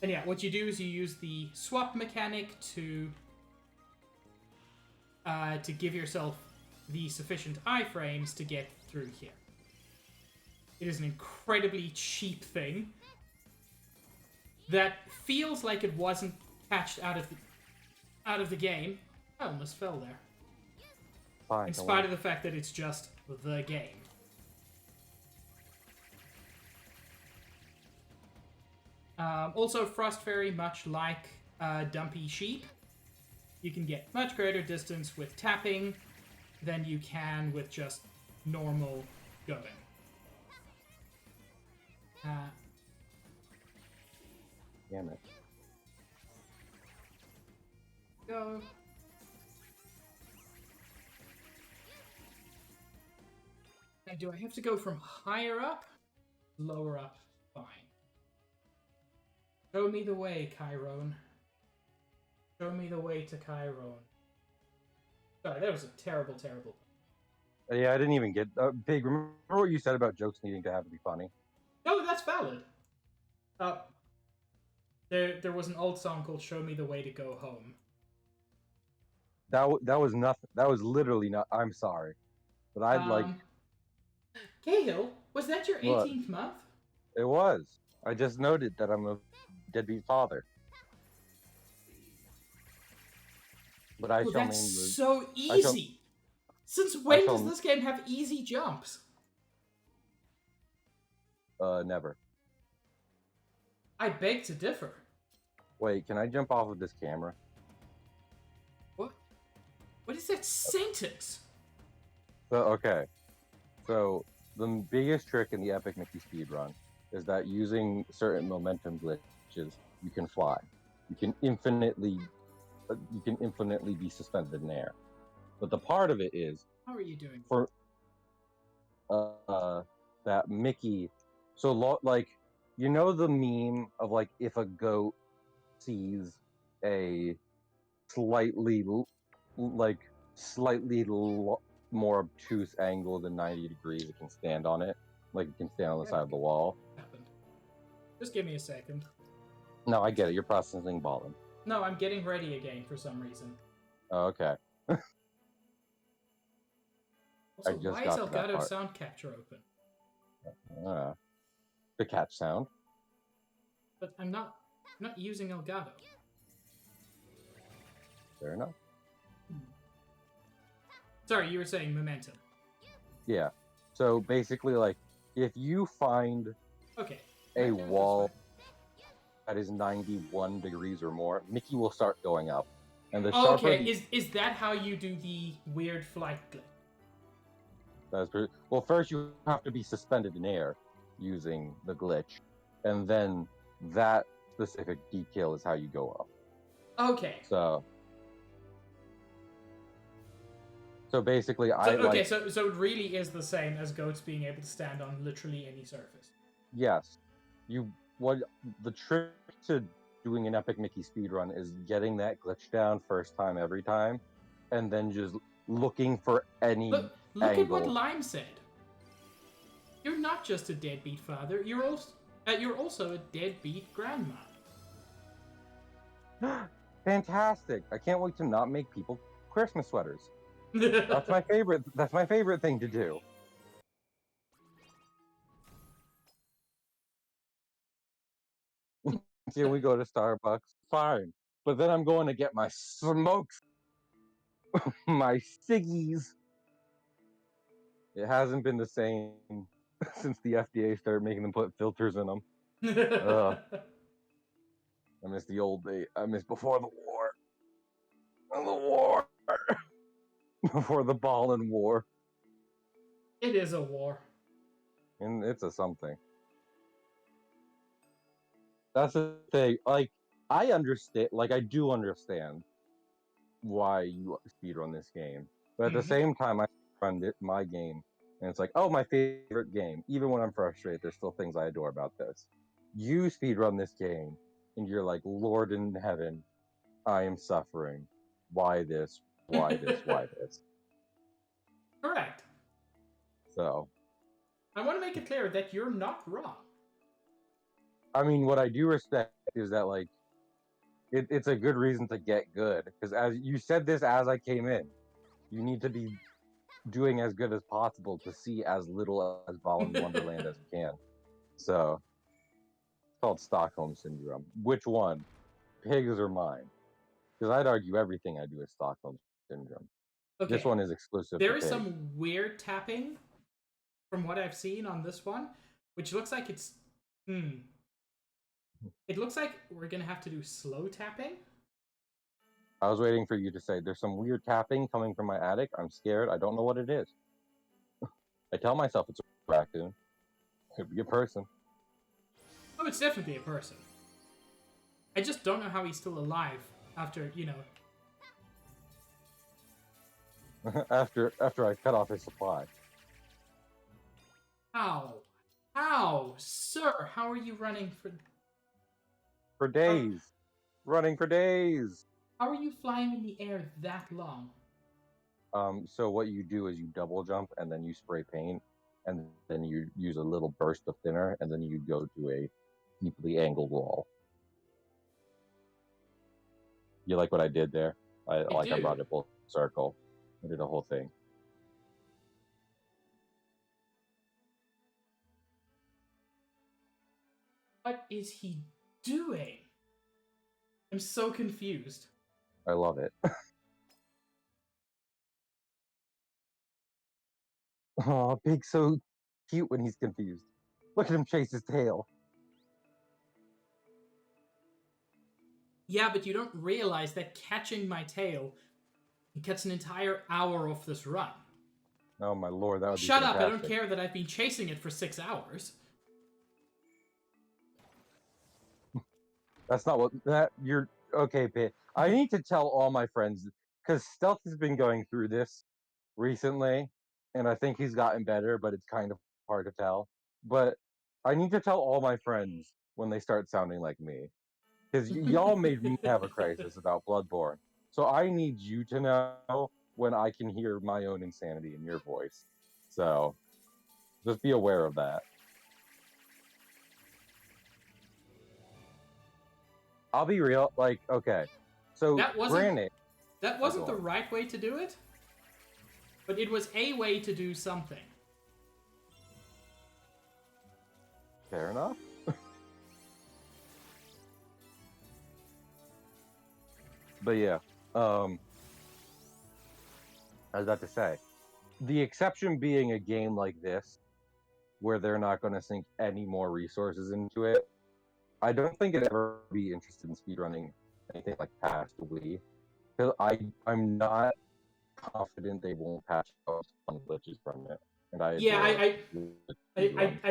And yeah, what you do is you use the swap mechanic to give yourself the sufficient iframes to get through here. It is an incredibly cheap thing. that feels like it wasn't patched out of the game. I almost fell there. Fine, In spite of the fact that it's just the game. Also, Frost Fairy, much like Dumpy Sheep, you can get much greater distance with tapping than you can with just normal going. Damn it. Go. Now, do I have to go from higher up? Lower up? Fine. Show me the way, Chiron. Show me the way to Chiron. Sorry, that was a terrible, terrible. Yeah, I didn't even get... Big, remember what you said about jokes needing to have to be funny? No, that's valid. There was an old song called "Show Me the Way to Go Home." That was nothing. That was literally not... I'm sorry. But I'd like... Cahill, was that your 18th month? It was. I just noted that I'm a deadbeat father. But I shall name that's so easy! Since when does this game have easy jumps? Never. I beg to differ. Wait, can I jump off of this camera? What? What is that sentence? So, okay. So, the biggest trick in the Epic Mickey speedrun is that using certain momentum glitches, you can fly. You can infinitely be suspended in air. But the part of it is... How are you doing? For that Mickey... So, like, you know the meme of, like, if a goat sees a slightly more obtuse angle than 90 degrees, it can stand on it. Like, it can stand on the side of the wall. Happened. Just give me a second. No, I get it. You're processing Balan. No, I'm getting ready again for some reason. Oh, okay. Also, why is Elgato sound capture open? The catch sound. But I'm not using Elgato. Fair enough. Sorry, you were saying momentum. Yeah. So basically, like, if you find a wall that is 91 degrees or more, Mickey will start going up. And the sharper... Okay, is that how you do the weird flight glitch? That's pretty... Well, first you have to be suspended in air using the glitch, and then that specific decal is how you go up. Okay. So basically, so it really is the same as goats being able to stand on literally any surface. Yes. The trick to doing an Epic Mickey speedrun is getting that glitch down first time every time, and then just looking for any Look angle. at what Lime said. You're not just a deadbeat father, you're also a deadbeat grandma. Fantastic! I can't wait to not make people Christmas sweaters. That's my favorite thing to do. Until we go to Starbucks, fine. But then I'm going to get my smokes, my ciggies. It hasn't been the same since the FDA started making them put filters in them. I miss the old day. I miss before the war. The war. Before the Balan War. It is a war. And it's a something. That's the thing. Like, I understand. Like, I do understand why you speedrun this game. But at the same time, I run my game. And it's like, oh, my favorite game. Even when I'm frustrated, there's still things I adore about this. You speedrun this game, and you're like, Lord in heaven, I am suffering. Why this? Why this? Why this? Correct. So. I want to make it clear that you're not wrong. I mean, what I do respect is that, like, it's a good reason to get good. Because as you said this as I came in, you need to be doing as good as possible to see as little as Balan Wonderland as you can. So, called Stockholm Syndrome. Which one? Pigs or mine? Because I'd argue everything I do is Stockholm Syndrome. Okay. This one is exclusive There to is pigs. some weird tapping from what I've seen on this one, which looks like it's... It looks like we're going to have to do slow tapping. I was waiting for you to say, there's some weird tapping coming from my attic. I'm scared. I don't know what it is. I tell myself it's a raccoon. Could be a person. Oh, it's definitely a person. I just don't know how he's still alive after, after I cut off his supply. How? How? Sir, how are you running for... For days. Running for days. How are you flying in the air that long? So what you do is you double jump and then you spray paint and then you use a little burst of thinner and then you go to a deeply angled wall. You like what I did there? I brought it full circle. I did a whole thing. What is he doing? I'm so confused. I love it. Oh, Pig's so cute when he's confused. Look at him chase his tail. Yeah, but you don't realize that catching my tail cuts an entire hour off this run. Oh my lord, that would be Shut fantastic. up, I don't care that I've been chasing it for 6 hours. That's not what you're okay, Pig. I need to tell all my friends because Stealth has been going through this recently, and I think he's gotten better, but it's kind of hard to tell. But I need to tell all my friends when they start sounding like me. Because y'all made me have a crisis about Bloodborne. So I need you to know when I can hear my own insanity in your voice. So just be aware of that. I'll be real, okay. So that wasn't the right way to do it, but it was a way to do something. Fair enough. But yeah, I was about to say, the exception being a game like this, where they're not going to sink any more resources into it, I don't think I'd ever be interested in speedrunning anything like past Wii, because I'm not confident they won't patch out some glitches from it. And I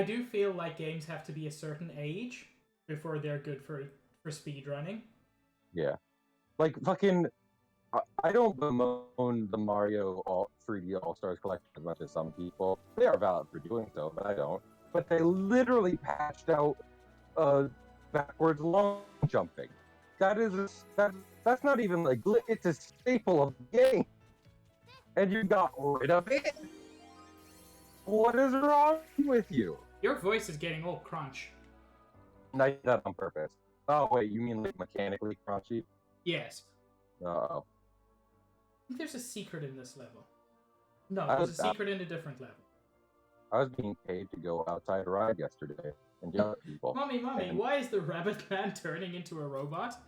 do feel like games have to be a certain age before they're good for speedrunning. Yeah. Like, fucking, I don't bemoan the Mario 3D All-Stars collection as much as some people. They are valid for doing so, but I don't. But they literally patched out backwards long jumping. That's not even like, it's a staple of the game. And you got rid of it? What is wrong with you? Your voice is getting all crunch. And I did that on purpose. Oh, wait, you mean like mechanically crunchy? Yes. Uh-oh. I think there's a secret in this level. No, there's a secret in a different level. I was being paid to go outside a ride yesterday and yell at people. Mommy, why is the rabbit man turning into a robot?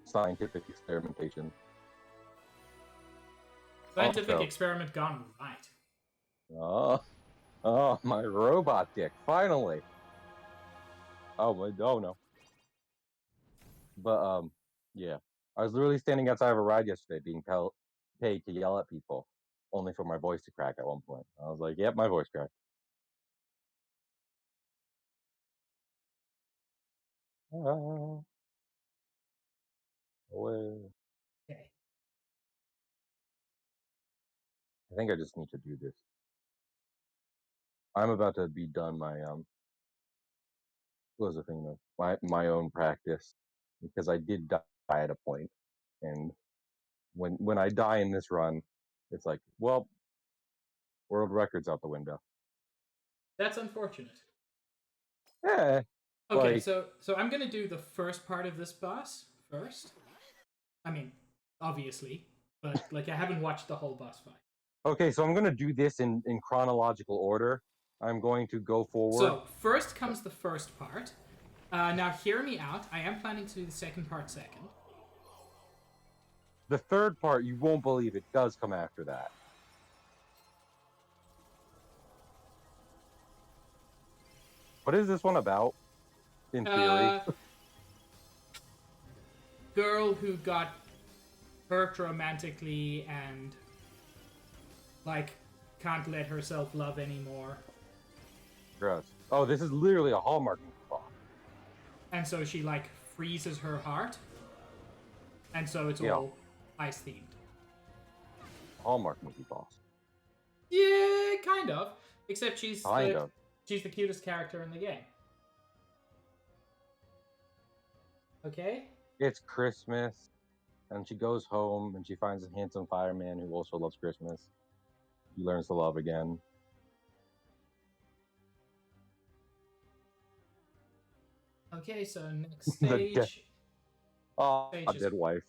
Scientific experimentation. Scientific experiment gone right. Oh, my robot dick, finally. Oh no. But, yeah. I was literally standing outside of a ride yesterday being paid to yell at people, only for my voice to crack at one point. I was like, yep, my voice cracked. Away. Okay. I think I just need to do this. I'm about to be done my what was the thing though? My own practice, because I did die at a point, and when I die in this run, it's like, well, world records out the window. That's unfortunate. Yeah. Okay, so I'm gonna do the first part of this boss first. I mean, obviously, but like I haven't watched the whole boss fight. Okay, so I'm gonna do this in chronological order. I'm going to go forward. So, first comes the first part. Now, hear me out. I am planning to do the second part second. The third part, you won't believe it, does come after that. What is this one about, in theory? Girl who got hurt romantically and, like, can't let herself love anymore. Gross. Oh, this is literally a Hallmark box. And so she, like, freezes her heart. And so it's all ice themed. Hallmark movie boss. Yeah, kind of. Except she's the cutest character in the game. Okay? It's Christmas, and she goes home, and she finds a handsome fireman who also loves Christmas. He learns to love again. Okay, so next stage. A dead wife.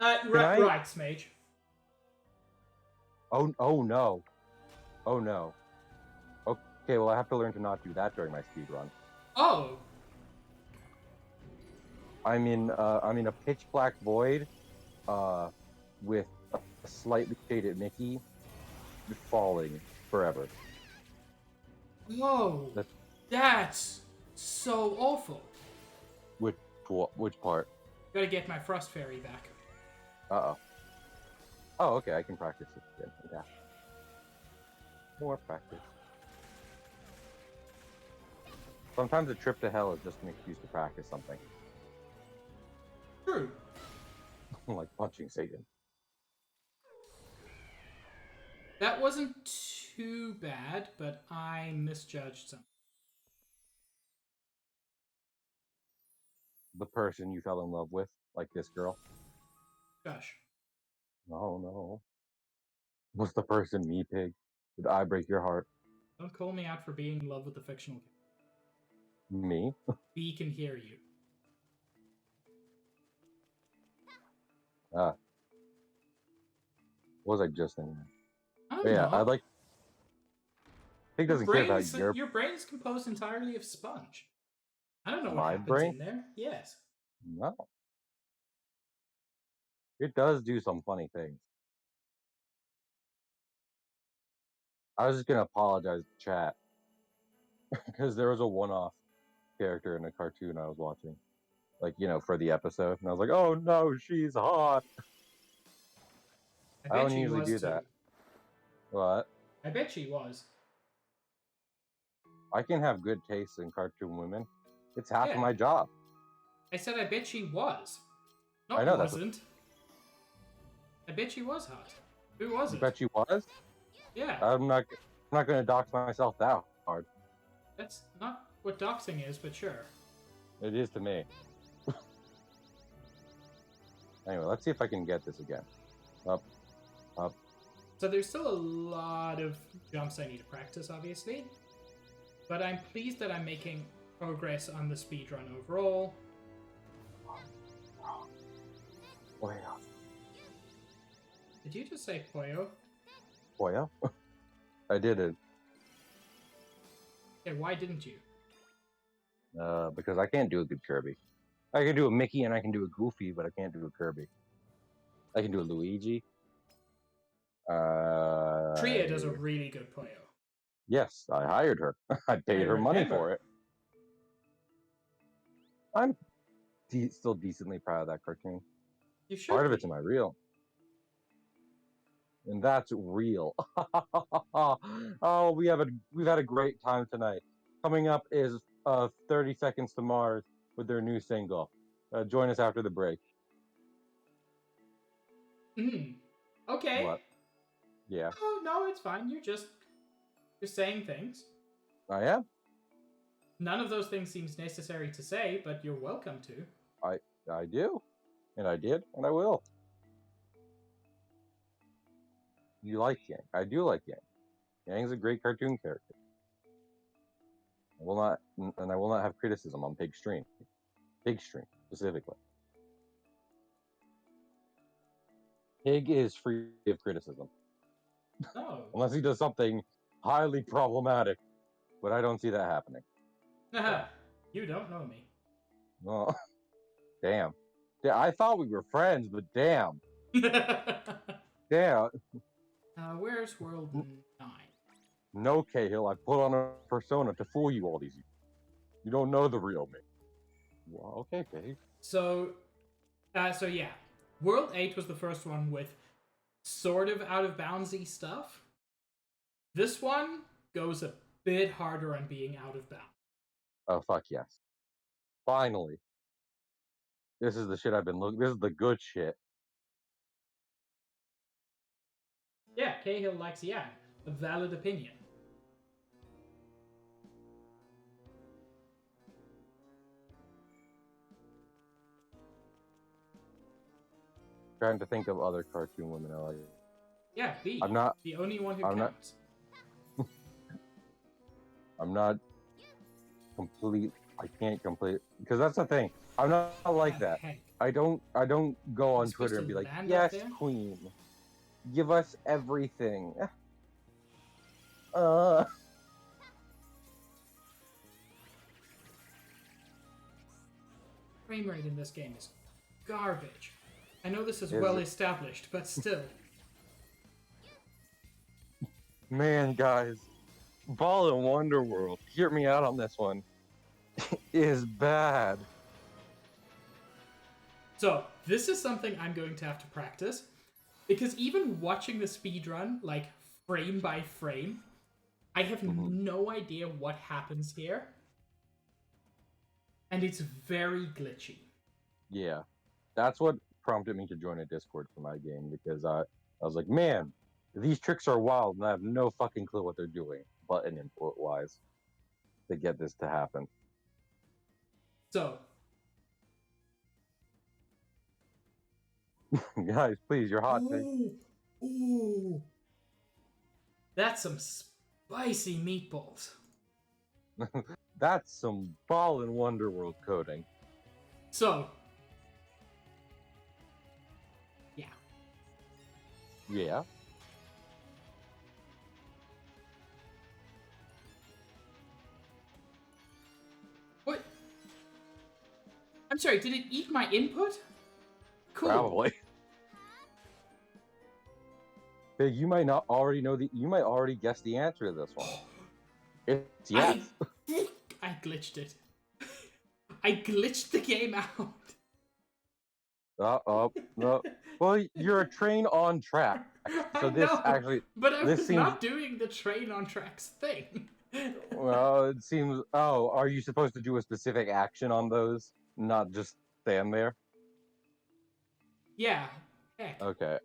Right, Smage. Oh no. Oh no. Okay, well I have to learn to not do that during my speed run. Oh. I'm in a pitch black void, with a slightly shaded Mickey, falling forever. Whoa. That's so awful. Which part? Gotta get my Frost Fairy back. Uh-oh. Oh, okay, I can practice it again. Yeah. More practice. Sometimes a trip to hell is just an excuse to practice something. True. Like punching Satan. That wasn't too bad, but I misjudged something. The person you fell in love with, like this girl. Gosh. Oh no. Was the person me, pig? Did I break your heart? Don't call me out for being in love with the fictional character. Me? B can hear you. What was I just thinking? I don't know. I'd like. Pig doesn't care about your brain is composed entirely of sponge. I don't know what my happens brain? in there. Yes. No. It does do some funny things. I was just gonna apologize to chat because there was a one-off character in a cartoon I was watching, like for the episode, and I was like, "Oh no, she's hot." I don't usually do that. What? I bet she was. I can have good taste in cartoon women. It's half of my job. I said I bet she was. No, I know wasn't. I bet she was hot. Who was it? I bet she was? Yeah. I'm not going to dox myself that hard. That's not what doxing is, but sure. It is to me. Anyway, let's see if I can get this again. Up. So there's still a lot of jumps I need to practice, obviously. But I'm pleased that I'm making progress on the speedrun overall. Poyo. Did you just say Poyo? Poyo? I did it. Okay, why didn't you? Because I can't do a good Kirby. I can do a Mickey and I can do a Goofy, but I can't do a Kirby. I can do a Luigi. Tria does a really good Poyo. Yes, I hired her. I paid her money for it. I'm still decently proud of that cartoon. You should. Part of it's in my reel. And that's real. Oh, we've had a great time tonight. Coming up is 30 Seconds to Mars with their new single. Join us after the break. Okay. What? Yeah. Oh no, it's fine. You're saying things. I am. None of those things seems necessary to say, but you're welcome to. I do, and I did, and I will. You like Yang? I do like Yang. Yang's a great cartoon character. I will not have criticism on Pig Stream. Pig Stream specifically. Pig is free of criticism. Oh. Unless he does something highly problematic, but I don't see that happening. You don't know me. Oh, damn. Yeah, I thought we were friends, but damn. Damn. Where's World 9? No, Cahill, I put on a persona to fool you all these years. You don't know the real me. Well, okay, Paige. So yeah. World 8 was the first one with sort of out of boundsy stuff. This one goes a bit harder on being out of bounds. Oh, fuck yes. Finally. This is the shit I've been looking. This is the good shit. Yeah, Cahill likes Yang. A valid opinion. Trying to think of other cartoon women I like. Yeah, B. I'm not the only one who I'm counts. I'm not complete. I can't complete because that's the thing. I'm not like that. Heck. I don't go on You're Twitter and be like, land "Yes, up there? queen, give us everything." Frame rate in this game is garbage. I know this is Is well it? established, but still. Man, guys, Balan Wonderworld, hear me out on this one. Is bad. So, this is something I'm going to have to practice. Because even watching the speedrun, like, frame by frame, I have no idea what happens here. And it's very glitchy. Yeah, that's what prompted me to join a Discord for my game, because I was like, man, these tricks are wild, and I have no fucking clue what they're doing, button input-wise, to get this to happen. So, guys, please, your hot take. Ooh. That's some spicy meatballs. That's some Balan Wonderworld coding. So, yeah. Yeah. What? I'm sorry, did it eat my input? Cool. Probably. Big, you might not already know you might already guess the answer to this one. It's yes. I glitched it. I glitched the game out. No. Well, you're a train on track. So this actually, but I this was seems not doing the train on tracks thing. well. It seems. Oh, are you supposed to do a specific action on those, not just stand there? Yeah. Heck. Okay.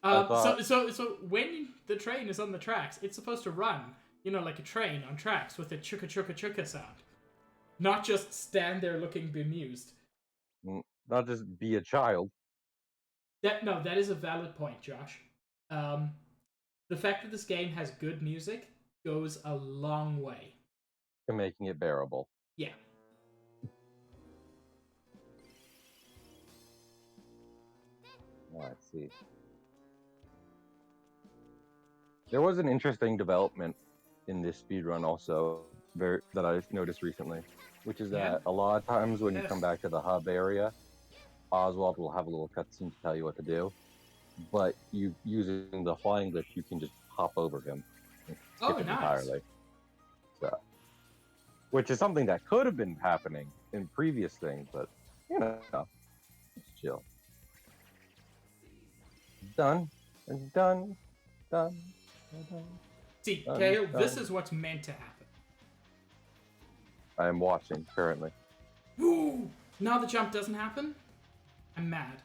So when the train is on the tracks, it's supposed to run, like a train on tracks with a chukka chukka chukka sound, not just stand there looking bemused. Not just be a child. That is a valid point, Josh. The fact that this game has good music goes a long way To making it bearable. Yeah. Oh, I see. There was an interesting development in this speedrun also that I noticed recently, which is that a lot of times when you come back to the hub area, Oswald will have a little cutscene to tell you what to do, but using the flying glitch, you can just hop over him and skip it entirely. So, which is something that could have been happening in previous things, but it's chill. Done. See, Kale, this is what's meant to happen. I am watching currently. Woo! Now the jump doesn't happen? I'm mad.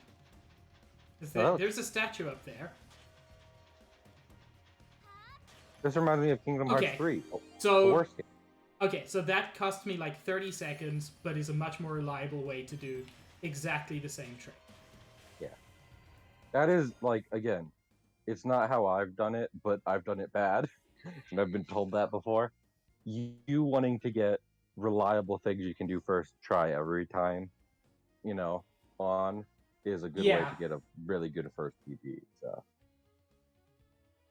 There's a statue up there. This reminds me of Kingdom Hearts 3. So, the worst game. Okay, so that cost me like 30 seconds, but is a much more reliable way to do exactly the same trick. Yeah. That is, like, again, it's not how I've done it, but I've done it bad. And I've been told that before. You wanting to get reliable things you can do first try every time, on, is a good way to get a really good first PP. So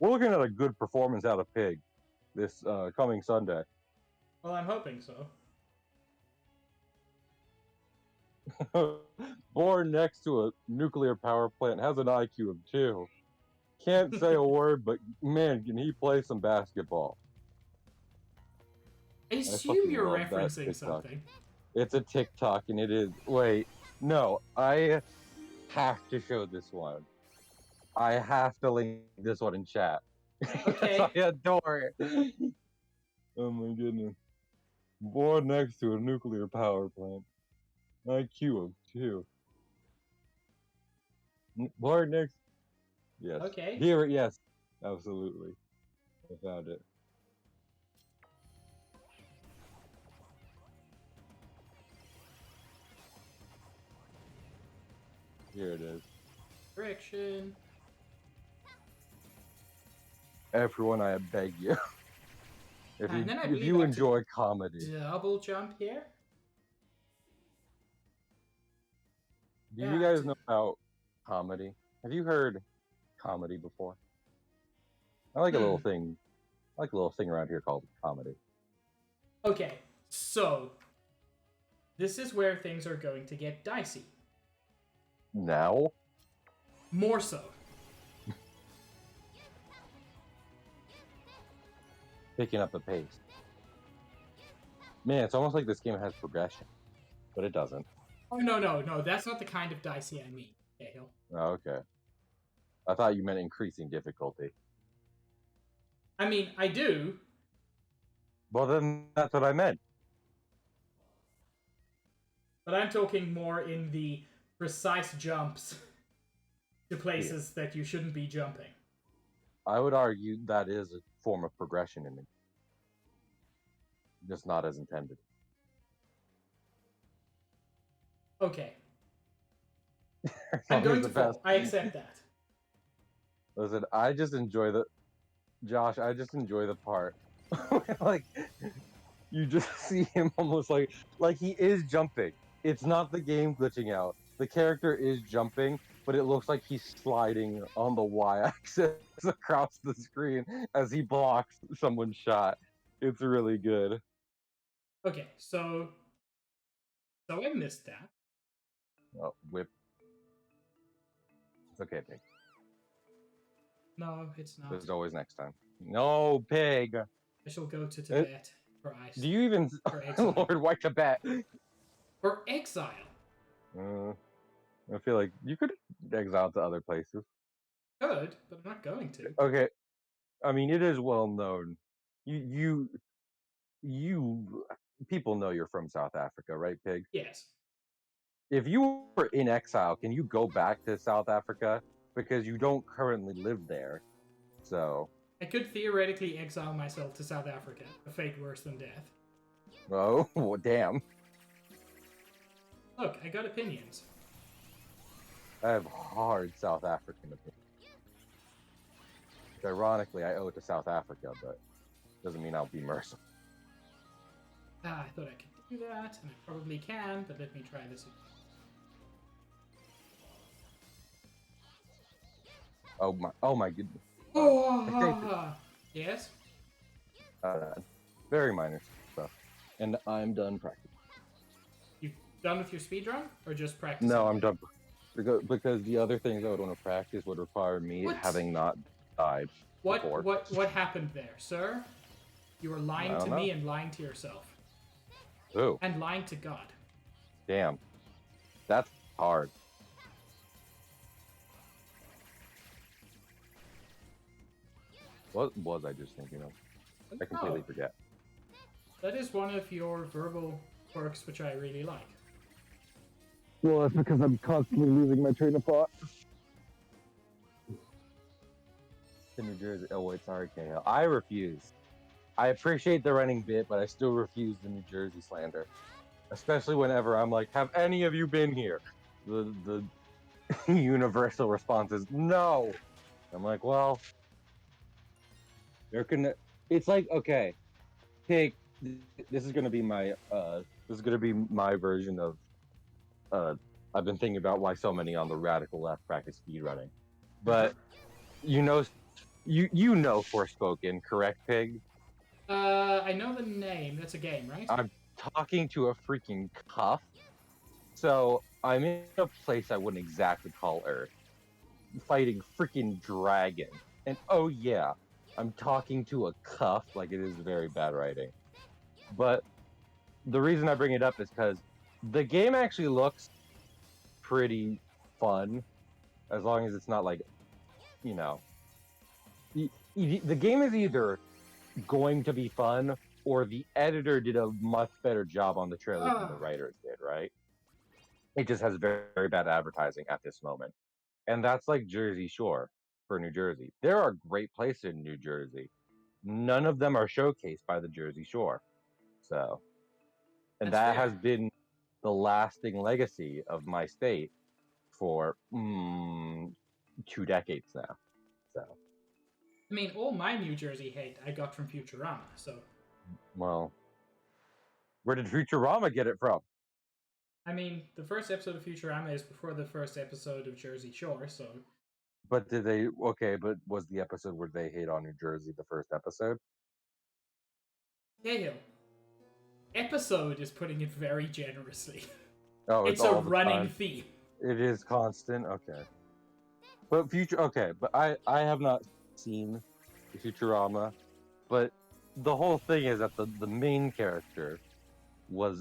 we're looking at a good performance out of Pig. this coming Sunday. Well, I'm hoping so. Born next to a nuclear power plant, has an IQ of 2. Can't say a word, but man, can he play some basketball? I assume fucking you're love that referencing TikTok. something. It's a TikTok, and it is. Wait, no, I have to show this one. I have to link this one in chat. Okay. I adore it. Oh my goodness. Born next to a nuclear power plant. IQ of 2. Born next. Yes. Okay. Here, yes. Absolutely. I found it. Here it is. Friction. Everyone, I beg you. If And then I if believe you I have enjoy comedy, Double jump here. do you guys know about comedy? Have you heard comedy before? I like a little thing. I like a little thing around here called comedy. Okay, so this is where things are going to get dicey. Now? More so. Picking up the pace. Man, it's almost like this game has progression, but it doesn't. Oh, no, that's not the kind of dicey I mean, Cahill. Oh, okay. I thought you meant increasing difficulty. I mean, I do. Well, then that's what I meant. But I'm talking more in the precise jumps to places that you shouldn't be jumping. I would argue that is a form of progression in it. Just not as intended. Okay. I'm going to fall. I accept that. Listen, I just enjoy Josh, I just enjoy the part. Like, you just see him almost like he is jumping. It's not the game glitching out. The character is jumping, but it looks like he's sliding on the y-axis across the screen as he blocks someone's shot. It's really good. Okay, so I missed that. Oh, whip. It's okay, pig. No, it's not. There's always next time. No, pig. I shall go to Tibet for ice. Do you even... For exile. Lord, why Tibet? For exile. I feel like you could exile to other places. Could, but I'm not going to. Okay. I mean, it is well known. You people know you're from South Africa, right, pig? Yes. If you were in exile, can you go back to South Africa? Because you don't currently live there. So... I could theoretically exile myself to South Africa, a fate worse than death. Oh, well, damn. Look, I got opinions. I have hard South African opinions. Ironically, I owe it to South Africa, but doesn't mean I'll be merciful. I thought I could do that, and I probably can, but let me try this again. Oh my goodness. Yes? Very minor stuff. And I'm done practicing. You done with your speedrun, or just practicing? No, I'm done. Because the other things I would want to practice would require me having not died before. What happened there, sir? You were lying to me and lying to yourself. Ooh. And lying to God. Damn. That's hard. What was I just thinking of? I completely forget. That is one of your verbal quirks, which I really like. Well, that's because I'm constantly losing my train of thought. To New Jersey. Oh, wait, sorry, KL. I refuse. I appreciate the running bit, but I still refuse the New Jersey slander. Especially whenever I'm like, have any of you been here? The universal response is no. I'm like, well, it's like, okay, Pig, this is gonna be my version of I've been thinking about why so many on the radical left practice speedrunning. But you know Forspoken, correct, Pig? I know the name. That's a game, right? I'm talking to a freaking cuff. So I'm in a place I wouldn't exactly call Earth, fighting freaking dragon. And oh yeah, I'm talking to a cuff. Like, it is very bad writing. But the reason I bring it up is because the game actually looks pretty fun, as long as it's not like, you know, the game is either going to be fun or the editor did a much better job on the trailer than the writers did, right? It just has very, very bad advertising at this moment. And that's like Jersey Shore for New Jersey. There are great places in New Jersey. None of them are showcased by the Jersey Shore. So, and That's that fair. has been the lasting legacy of my state for 2 decades now. So, I mean, all my New Jersey hate I got from Futurama, so. well, where did Futurama get it from? I mean, the first episode of Futurama is before the first episode of Jersey Shore, so. But did they? Okay, but was the episode where they hate on New Jersey the first episode? Cahill. Episode is putting it very generously. Oh, It's a all the running time. theme. It is constant. Okay, but Okay, but I have not seen Futurama, but the whole thing is that the main character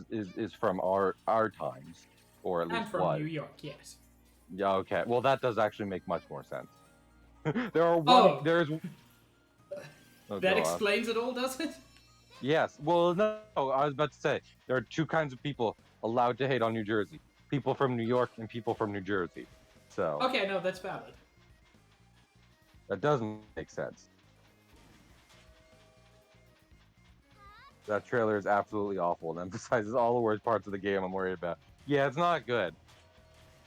is from our times, or at I'm least from was. New York, yes. Yeah. Okay. Well, that does actually make much more sense. There's oh, that explains it all, does it? Yes. Well, no, I was about to say there are two kinds of people allowed to hate on New Jersey: people from New York and people from New Jersey. So Okay, no, that's valid. that does make sense. That trailer is absolutely awful and emphasizes all the worst parts of the game I'm worried about. Yeah, it's not good.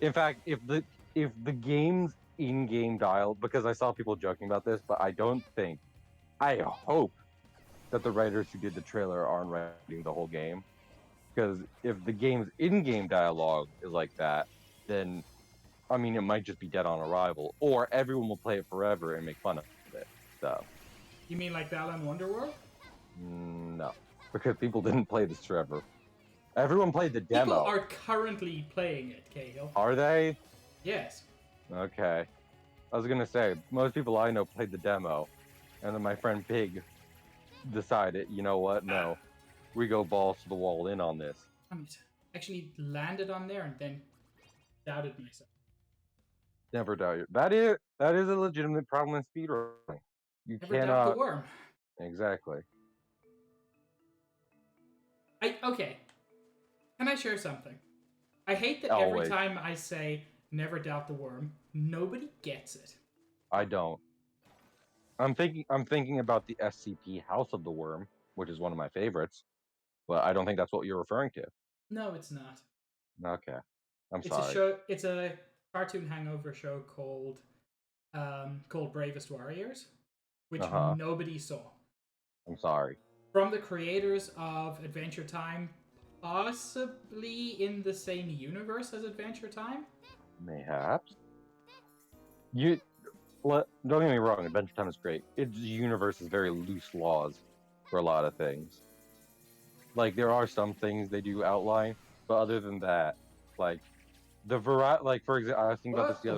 In fact, if the game's in-game dial, because I saw people joking about this, but I hope that the writers who did the trailer aren't writing the whole game. Because if the game's in-game dialogue is like that, then I mean it might just be dead on arrival, or everyone will play it forever and make fun of it. So You mean like Balan Wonderworld? no, because people didn't play this forever. Everyone played the demo. People are currently playing it, Cahill. Are they? Yes. Okay. I was gonna say most people I know played the demo, and then my friend Pig decided, you know what? No, we go balls to the wall in on this. I actually landed on there and then doubted myself. Never doubt it. That is a legitimate problem in speedrunning. You Never doubt cannot the worm. exactly. Okay. Can I share something? I hate that Always. every time I say never doubt the worm, nobody gets it. I don't. I'm thinking about the SCP House of the Worm, which is one of my favorites, but I don't think that's what you're referring to. No, it's not. Okay. I'm It's sorry. a show. It's a cartoon hangover show called Bravest Warriors, which nobody saw. I'm sorry. From the creators of Adventure Time, possibly in the same universe as Adventure Time. Mayhaps. Don't get me wrong, Adventure Time is great. Its universe is very loose laws for a lot of things. Like, there are some things they do outline, but other than that, like like, for example, I was thinking about this the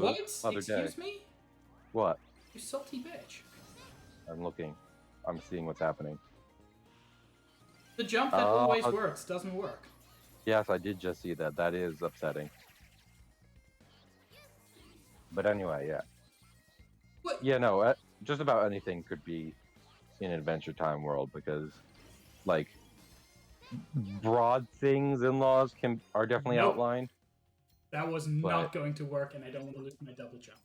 other day. Excuse me? What? You salty bitch. I'm looking. I'm seeing what's happening. The jump that always works doesn't work. Yes, I did just see that. That is upsetting. But anyway, yeah. What? Yeah, no, just about anything could be in Adventure Time world because, like, broad things and laws are definitely outlined. That was not going to work, and I don't want to lose my double jump.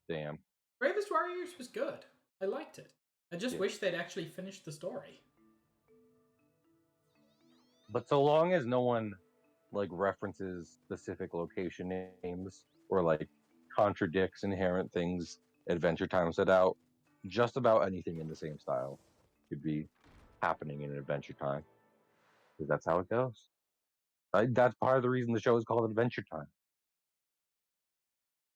Damn. Bravest Warriors was good. I liked it. I just wish they'd actually finished the story. But so long as no one, like, references specific location names or, like, contradicts inherent things Adventure Time set out, just about anything in the same style could be happening in Adventure Time. Because that's how it goes. That's part of the reason the show is called Adventure Time.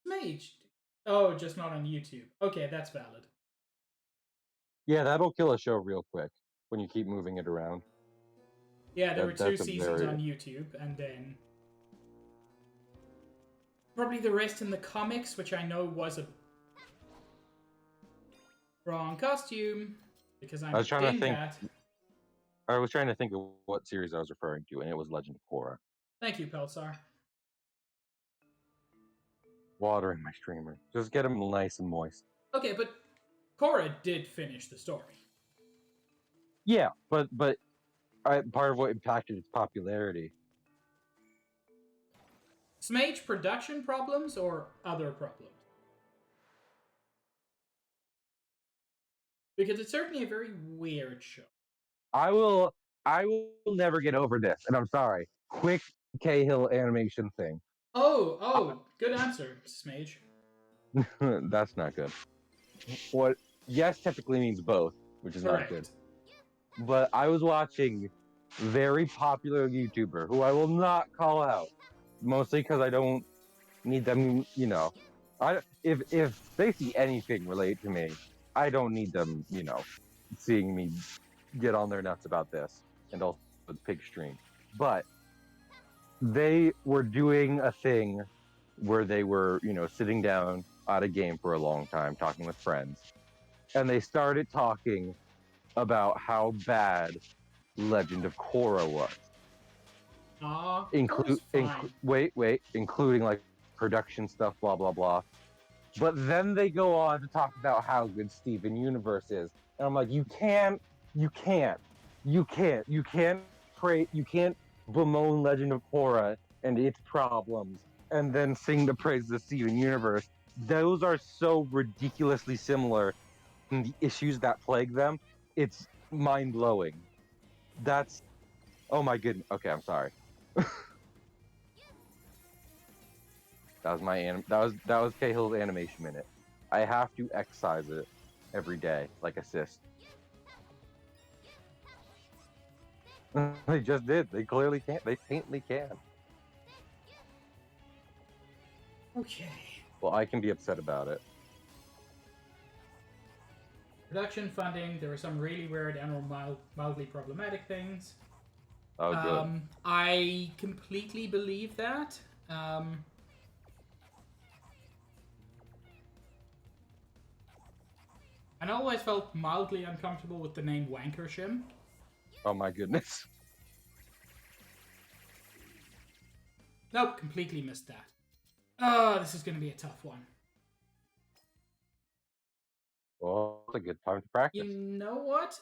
Mage. Oh, just not on YouTube. Okay, that's valid. Yeah, that'll kill a show real quick. when you keep moving it around. Yeah, there were 2 seasons on YouTube, and then probably the rest in the comics, which I know was a wrong costume because I'm I was trying to think. that. I was trying to think of what series I was referring to, and it was Legend of Korra. Thank you, Pelsar. Watering my streamer. Just get them nice and moist. Okay, but Korra did finish the story. Yeah, but part of what impacted its popularity. Smage production problems or other problems? Because it's certainly a very weird show. I will never get over this, and I'm sorry. Quick Cahill animation thing. Oh, good answer, Smage. That's not good. What yes typically means both, which is Correct. not good. But I was watching very popular YouTuber who I will not call out, mostly because I don't need them. You know, if they see anything relate to me, I don't need them. You know, seeing me get on their nuts about this and also the pig stream. But they were doing a thing where they were, you know, sitting down at a game for a long time, talking with friends, and they started talking about how bad Legend of Korra was. Including like production stuff, blah blah blah. But then they go on to talk about how good Steven Universe is, and I'm like, you can't bemoan Legend of Korra and its problems, and then sing the praises of Steven Universe. Those are so ridiculously similar in the issues that plague them. It's mind blowing. That's oh my goodness. Okay, I'm sorry. That was my that was Cahill's animation minute. I have to excise it every day, like assist. They just did. They clearly can't. They faintly can. Okay. Well, I can be upset about it. Production funding. There were some really weird and mildly problematic things. Oh, good. I completely believe that. I always felt mildly uncomfortable with the name Wankershim. Oh my goodness. Nope, completely missed that. Oh, this is going to be a tough one. Well, it's a good time to practice. You know what?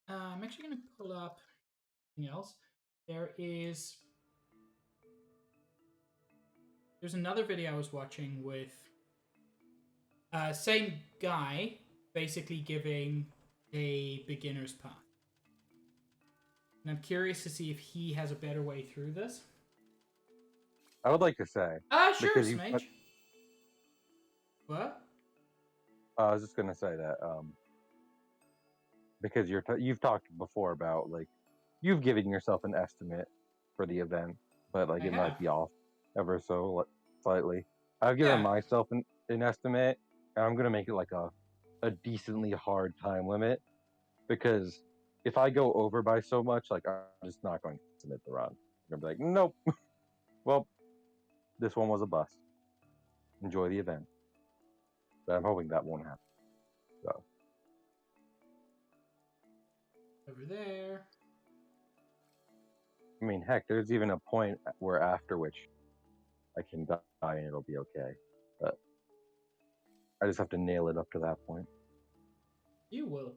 I'm actually going to pull up something else. There's another video I was watching with same guy basically giving a beginner's path. And I'm curious to see if he has a better way through this. I would like to say. Sure, Smage. What? I was just gonna say that because you've talked before about like you've given yourself an estimate for the event, but like it might be off ever so slightly. I've given myself an estimate, and I'm gonna make it like a decently hard time limit, because if I go over by so much, like I'm just not going to submit the run. I'm gonna be like, nope. Well, this one was a bust. Enjoy the event. But I'm hoping that won't happen. So. Over there. I mean, heck, there's even a point where after which I can die and it'll be okay. But I just have to nail it up to that point. You will.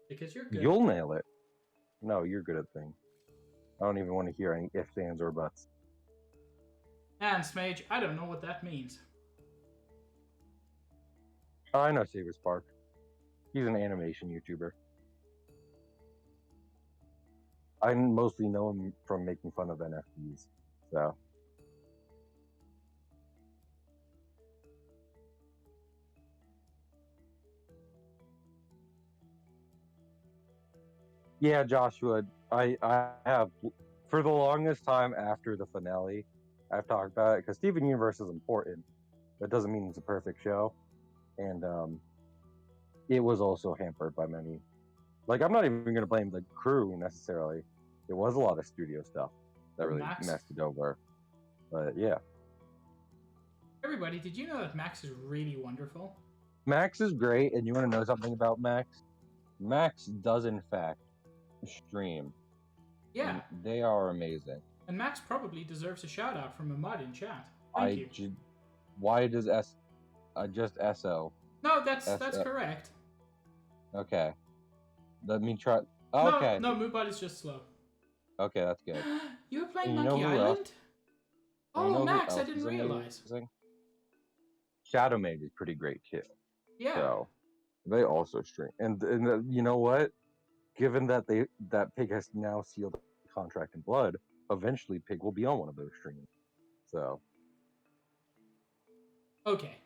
Because you're good. You'll nail it. No, you're good at things. I don't even want to hear any ifs, ands, or buts. And Smage, I don't know what that means. Oh, I know Saber Spark. He's an animation YouTuber. I mostly know him from making fun of NFTs, so. Yeah, Joshua, I have, for the longest time after the finale, I've talked about it, because Steven Universe is important. That doesn't mean it's a perfect show. And it was also hampered by many Like, I'm not even gonna blame the crew necessarily. It was a lot of studio stuff that really Max? messed it over. But yeah. Everybody, did you know that Max is really wonderful? Max is great, and you want to know something about Max? Max does, in fact, stream. Yeah. And they are amazing. And Max probably deserves a shout out from a mod in chat. Thank you. Why does just SO? No, that's correct. Okay. Let me try. Okay. No, Moobot is just slow. Okay, that's good. You were playing And Monkey Island? Oh, Max, I else didn't is realize. amazing? Shadow Mage is pretty great too. Yeah. So they also stream, and you know what? Given that Pig has now sealed a contract in blood, eventually Pig will be on one of those streams. So. Okay.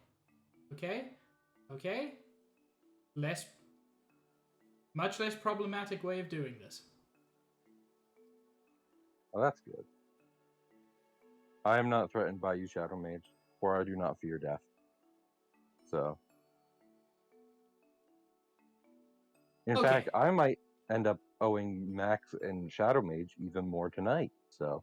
Much less problematic way of doing this. Oh, that's good. I am not threatened by you, Shadow Mage, for I do not fear death. So. In fact, I might end up owing Max and Shadow Mage even more tonight. So.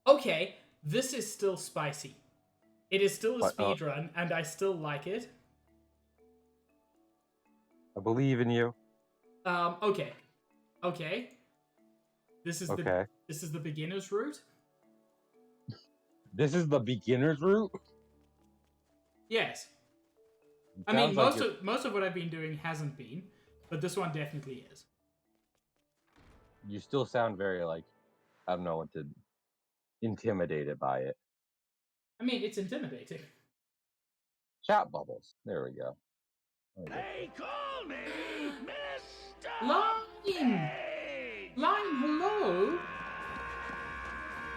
Okay, this is still spicy. It is still a speedrun, and I still like it. I believe in you. Okay. This is the beginner's route. This is the beginner's route? Yes. I mean, most of what I've been doing hasn't been, but this one definitely is. You still sound very, like, I don't know what to... intimidated by it. I mean, it's intimidating. Chat bubbles. There we go. They call me Mr. Lime! Lime, hello!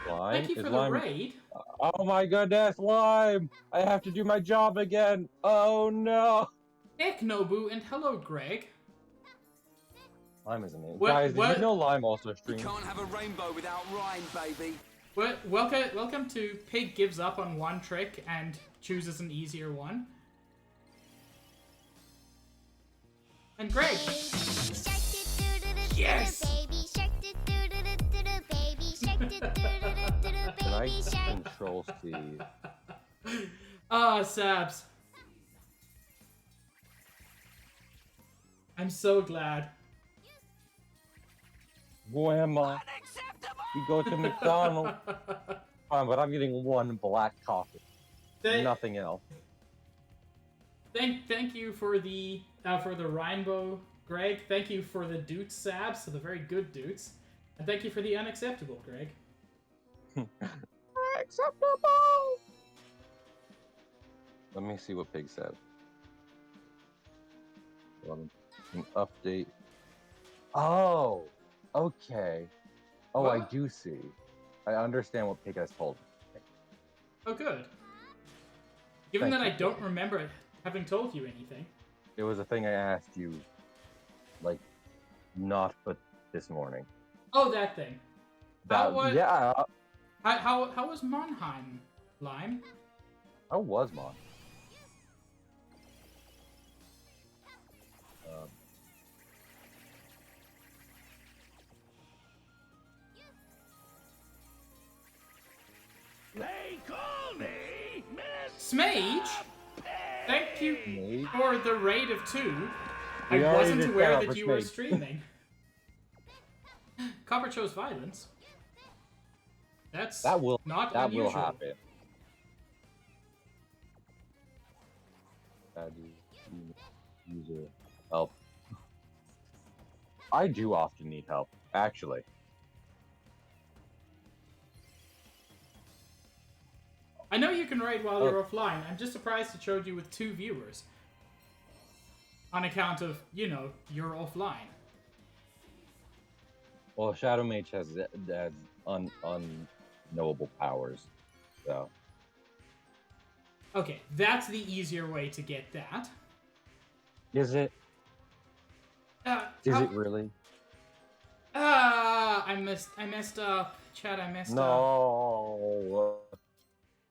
Lime? Thank you for the raid. Oh my goodness, Lime! I have to do my job again! Oh no! Heck, Nobu, and hello, Greg. Lime is amazing. Guys, did you know Lime also streams? You can't have a rainbow without rhyme, baby. Welcome to Pig gives up on one trick and chooses an easier one. And Greg. Yes! Can I control C? Ah, Sabs. I'm so glad. Grandma. We go to McDonald's. Fine, but I'm getting one black coffee. Nothing else. Thank you for the rainbow, Greg. Thank you for the Doots Sabs, so the very good Doots. And thank you for the unacceptable, Greg. Unacceptable! Let me see what Pig said. An update. Oh! Okay. Oh, what? I do see. I understand what Pig has told me. Oh, good. Given that I don't remember having told you anything. It was a thing I asked you, like, not but this morning. Oh, that thing. Yeah. How was Monheim, Lime? How was Mon? They call me Smage? Thank you for the raid of 2. I We wasn't already aware did that you were streaming. Copper chose violence. That will happen. User help. I do often need help, actually. I know you can raid while you're offline. I'm just surprised it showed you with 2 viewers. On account of, you know, you're offline. Well, Shadow Mage has unknowable powers, so. Okay, that's the easier way to get that. Is it? Is it really? I messed up. Chat, I messed up. No.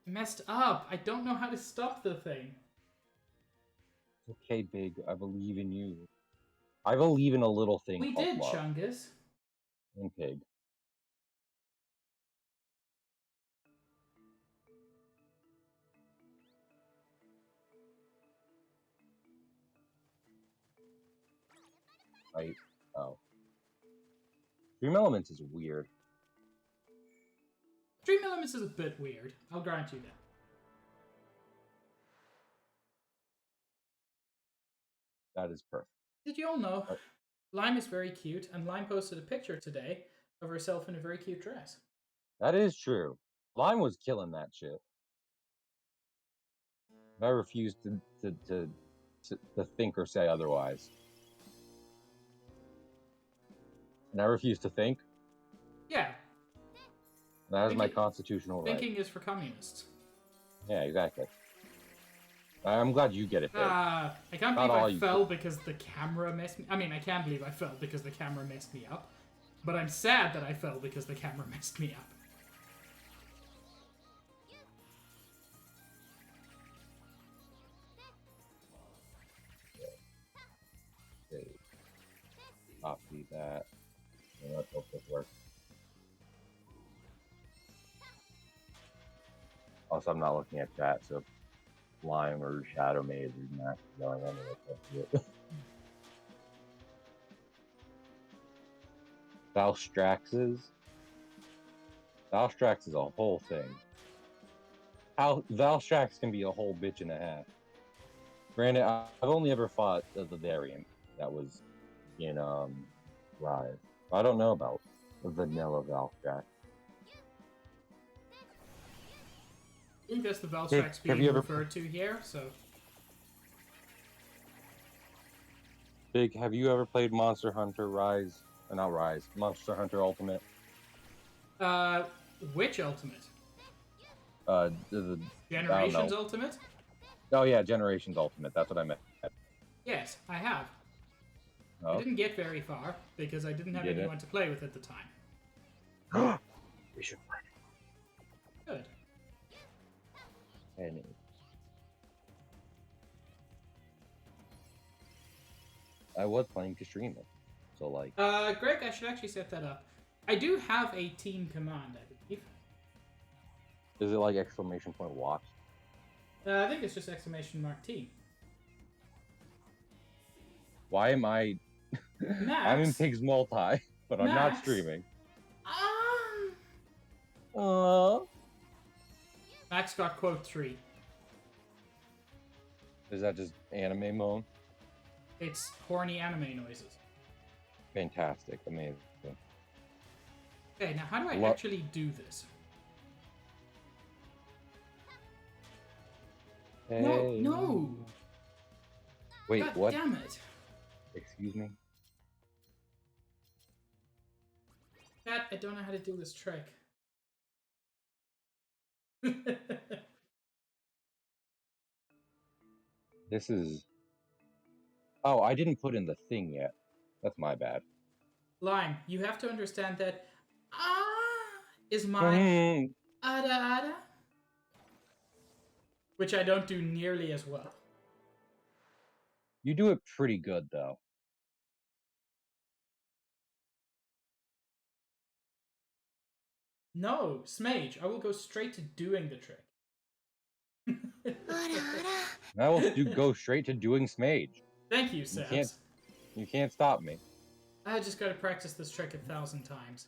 Messed up. I don't know how to stop the thing. Okay, Big. I believe in you. I believe in a little thing We called did, love. Chungus. And Pig. Right? Oh. Dream Elements is weird. Dream Elements is a bit weird. I'll grant you that. That is perfect. Did you all know Lime is very cute, and Lime posted a picture today of herself in a very cute dress. That is true. Lime was killing that shit. I refuse to think or say otherwise. And I refuse to think. Yeah. That is my constitutional right. Thinking is for communists. Yeah, exactly. I'm glad you get it, Big. I can't believe I fell because the camera messed me. I mean, I can believe I fell because the camera messed me up. But I'm sad that I fell because the camera messed me up. Copy that. And let's hope this works. Also, I'm not looking at chat, so Lime or Shadow Maze or Max going on it. Valstraxes. Valstrax is a whole thing. Valstrax can be a whole bitch and a half. Granted, I've only ever fought the variant that was in Rise. I don't know about vanilla Valstrax. I think that's the Valstrax being referred to here, so... Big, have you ever played Monster Hunter Rise? Not Rise, Monster Hunter Ultimate. Which Ultimate? The Generations Ultimate? Oh yeah, Generations Ultimate. That's what I meant. Yes, I have. Oh. I didn't get very far because I didn't have anyone to play with at the time. We should play. Good. Anyway. I was planning to stream it, so like. Greg, I should actually set that up. I do have a team command, I believe. Is it like exclamation point watch? I think it's just exclamation mark team. Why am I? Max, I'm in Pig's multi, but I'm not streaming. Max got quote 3. Is that just anime moan? It's horny anime noises. Fantastic, amazing. Okay, now how do I actually do this? Hey. No! Wait, God what? Damn it! Excuse me? Chat, I don't know how to do this trick. This is... Oh, I didn't put in the thing yet. That's my bad. Lime, you have to understand that is my ada, which I don't do nearly as well. You do it pretty good, though. No, Smage, I will go straight to doing the trick. I will go straight to doing Smage. Thank you, Sebs. You can't stop me. I just gotta practice this trick 1,000 times.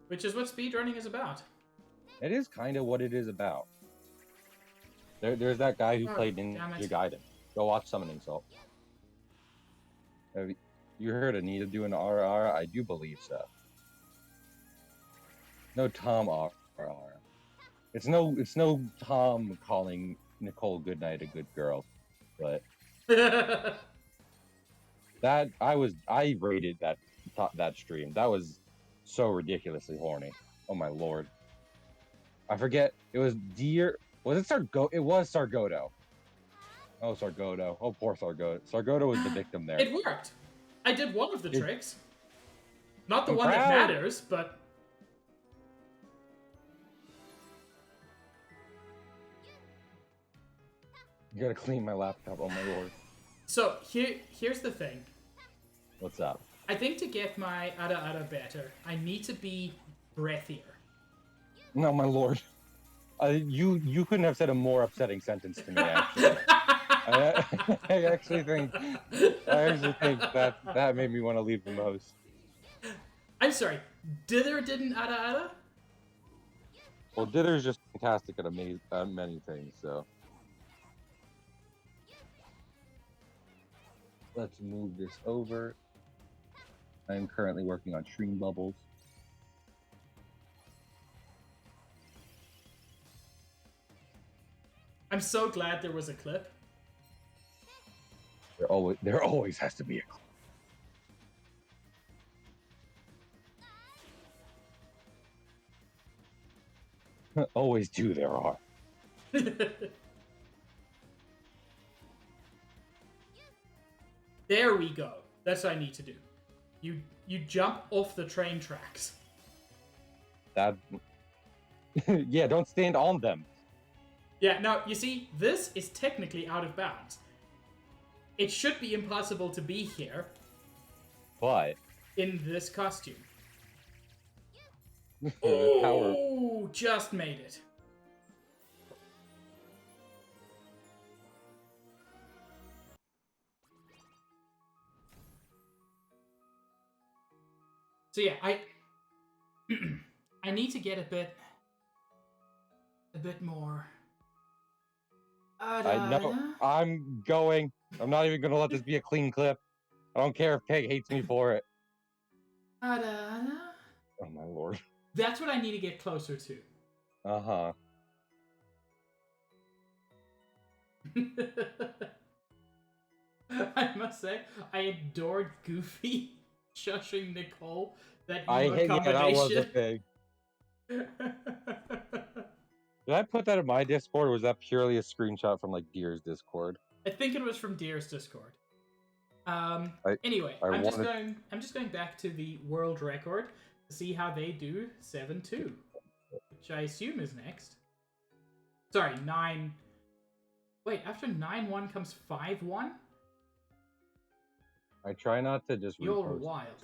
Which is what speedrunning is about. It is kind of what it is about. There's that guy who played Ninja Gaiden. Go watch Summoning Salt. Have you heard Anita do an RR? I do believe so. No Tom RR. It's no Tom calling Nicole Goodnight a good girl, but that I rated that stream. That was so ridiculously horny. Oh my lord. I forget. It was Deer. Was it Sargo? It was Sargoto. Oh, Sargoto. Oh, poor Sargoto. Sargoto was the victim there. It worked. I did one of the tricks. Not the one that matters, but... I gotta clean my laptop, oh my lord. So, here's the thing. What's up? I think to get my Ada better, I need to be breathier. No, my lord. You couldn't have said a more upsetting sentence to me, actually. I actually think that made me want to leave the most. I'm sorry, Dither didn't Ada? Well, Dither's just fantastic at many things, so. Let's move this over. I'm currently working on stream bubbles. I'm so glad there was a clip. There always has to be a clip. Always do, there are. There we go. That's what I need to do. You jump off the train tracks. That. Yeah, don't stand on them. Yeah, no, you see, this is technically out of bounds. It should be impossible to be here. But. In this costume. Power. Oh, just made it. So yeah, I need to get a bit more. I know. I'm going. I'm not even gonna let this be a clean clip. I don't care if Peg hates me for it. Oh my lord. That's what I need to get closer to. Uh-huh. I must say, I adored Goofy shushing Nicole. That that was a thing. Did I put that in my Discord, or was that purely a screenshot from like Deer's Discord? I think it was from Deer's Discord. Anyway, I'm just going back to the world record to see how they do 7-2, which I assume is next. Sorry, 9. Wait, after 9-1 comes 5-1? I try not to just You're repost wild.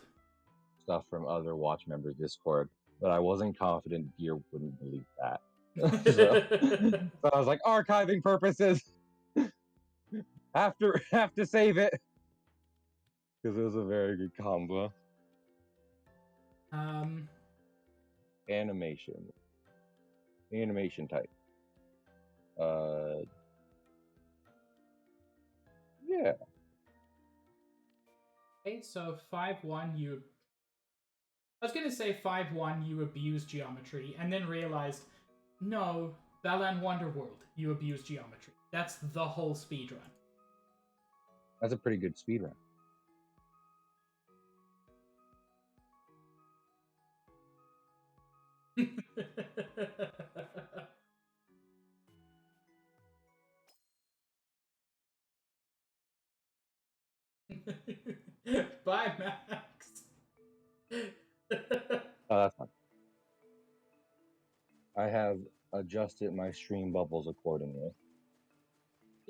stuff from other watch members' Discord, but I wasn't confident Deer wouldn't believe that. So I was like, archiving purposes. have to save it. Because it was a very good combo. Animation type. Yeah. Okay, so 5-1 you... I was gonna say 5-1 you abuse geometry, and then realized, no, Balan Wonderworld, you abuse geometry. That's the whole speedrun. That's a pretty good speedrun. Bye, Max. Oh, that's fine. I have adjusted my stream bubbles accordingly.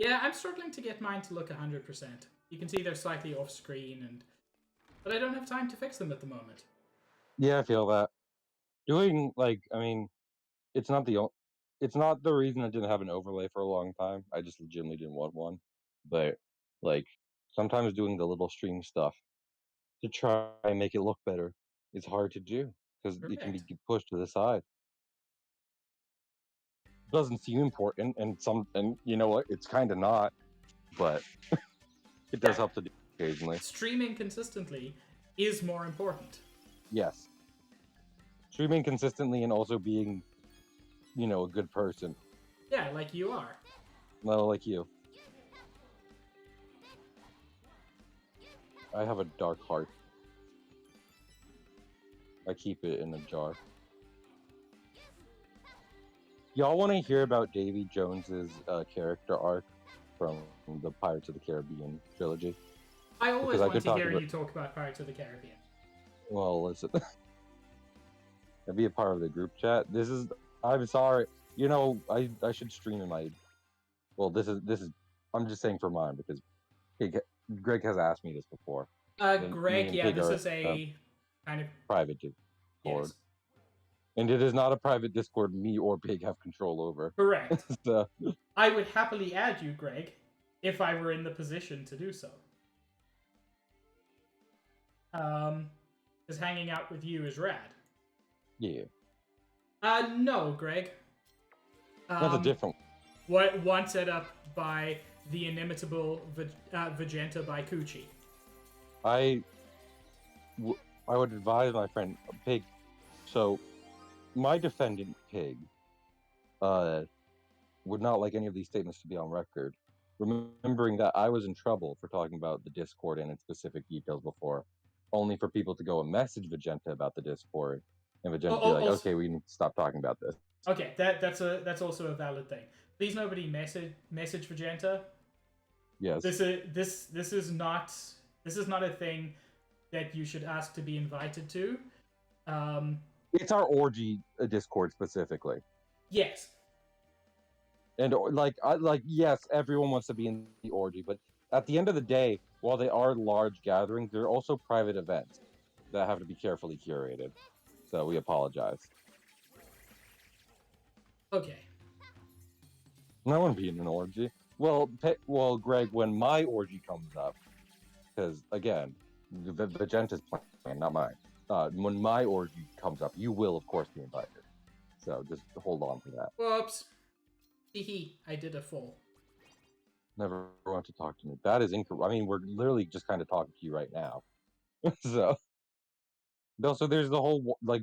Yeah, I'm struggling to get mine to look 100%. You can see they're slightly off screen, but I don't have time to fix them at the moment. Yeah, I feel that. Doing it's not the reason I didn't have an overlay for a long time. I just legitimately didn't want one. But sometimes doing the little stream stuff to try and make it look better is hard to do because it can be pushed to the side. Doesn't seem important, and you know what? It's kind of not, but it does help to do occasionally. Streaming consistently is more important. Yes. Streaming consistently and also being, a good person. Yeah, like you are. No, like you. I have a dark heart. I keep it in a jar. Y'all want to hear about Davy Jones's character arc from the Pirates of the Caribbean trilogy? I always want to hear you talk about Pirates of the Caribbean. Well, listen. I'd be a part of the group chat. I'm sorry. I should stream in my... Well, this is I'm just saying for mine because Greg has asked me this before. Greg, yeah, this is a kind of private Discord. Yes. And it is not a private Discord me or Pig have control over. Correct. So, I would happily add you, Greg, if I were in the position to do so. Because hanging out with you is rad. yeah. No, Greg. That's a different one set up by the inimitable Vegenta by Coochie. I would advise my friend Pig. So, my defendant Pig would not like any of these statements to be on record. Remembering that I was in trouble for talking about the Discord and its specific details before, only for people to go and message Vegenta about the Discord, and Vegenta be like, "Okay, we need to stop talking about this." Okay, that's also a valid thing. Please, nobody message Vegenta. Yes. This is not a thing that you should ask to be invited to. It's our orgy Discord specifically. Yes. And yes, everyone wants to be in the orgy, but at the end of the day, while they are large gatherings, they're also private events that have to be carefully curated. So we apologize. Okay. I want to be in an orgy. Well, Greg, when my orgy comes up, because again, the Vegenta's plan, not mine. When my orgy comes up, you will of course be invited. So just hold on to that. Whoops. Hehe, I did a full. Never want to talk to me. That is incorrect. I mean, we're literally just kind of talking to you right now. So, also, there's the whole like,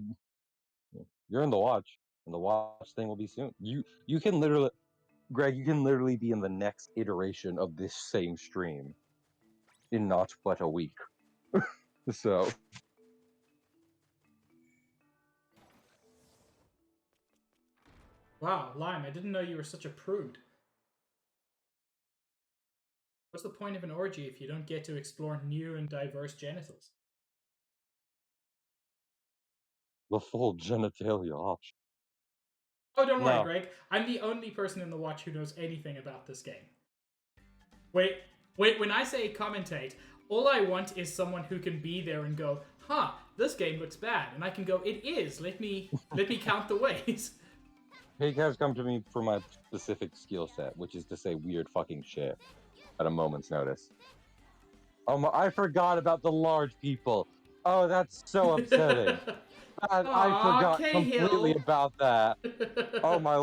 you're in the watch, and the watch thing will be soon. You can literally, Greg, you can literally be in the next iteration of this same stream in not but a week. So. Wow, Lime, I didn't know you were such a prude. What's the point of an orgy if you don't get to explore new and diverse genitals? The full genitalia option. Oh, don't worry, Greg. I'm the only person in the watch who knows anything about this game. Wait, when I say commentate, all I want is someone who can be there and go, huh, this game looks bad. And I can go, it is. Let me count the ways. Pig has come to me for my specific skill set, which is to say weird fucking shit at a moment's notice. I forgot about the large people. Oh, that's so upsetting. I forgot completely about that. Oh my,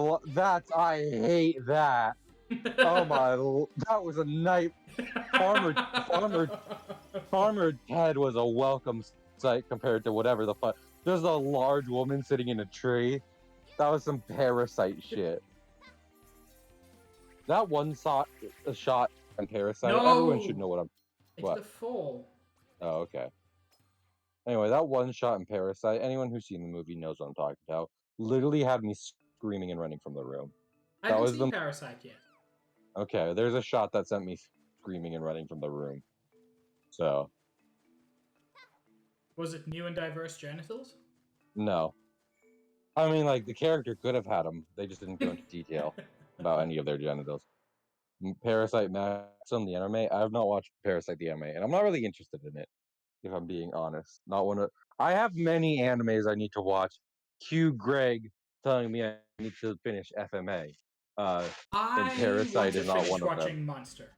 I hate that. Oh my, that was a night. Farmer Ted was a welcome sight compared to whatever the fuck. There's a large woman sitting in a tree. That was some Parasite shit. That one shot and Parasite. No! Everyone should know what I'm. It's the fall. Oh, okay. Anyway, that one shot in Parasite. Anyone who's seen the movie knows what I'm talking about. Literally had me screaming and running from the room. I haven't seen Parasite yet. Okay, there's a shot that sent me screaming and running from the room. So. Was it new and diverse genitals? No. I mean, like, the character could have had them. They just didn't go into detail about any of their genitals. Parasite Maxim, the anime. I have not watched Parasite the anime, and I'm not really interested in it, if I'm being honest. Not one of. I have many animes I need to watch. Cue Greg telling me I need to finish FMA. And Parasite is not one of them. Monster.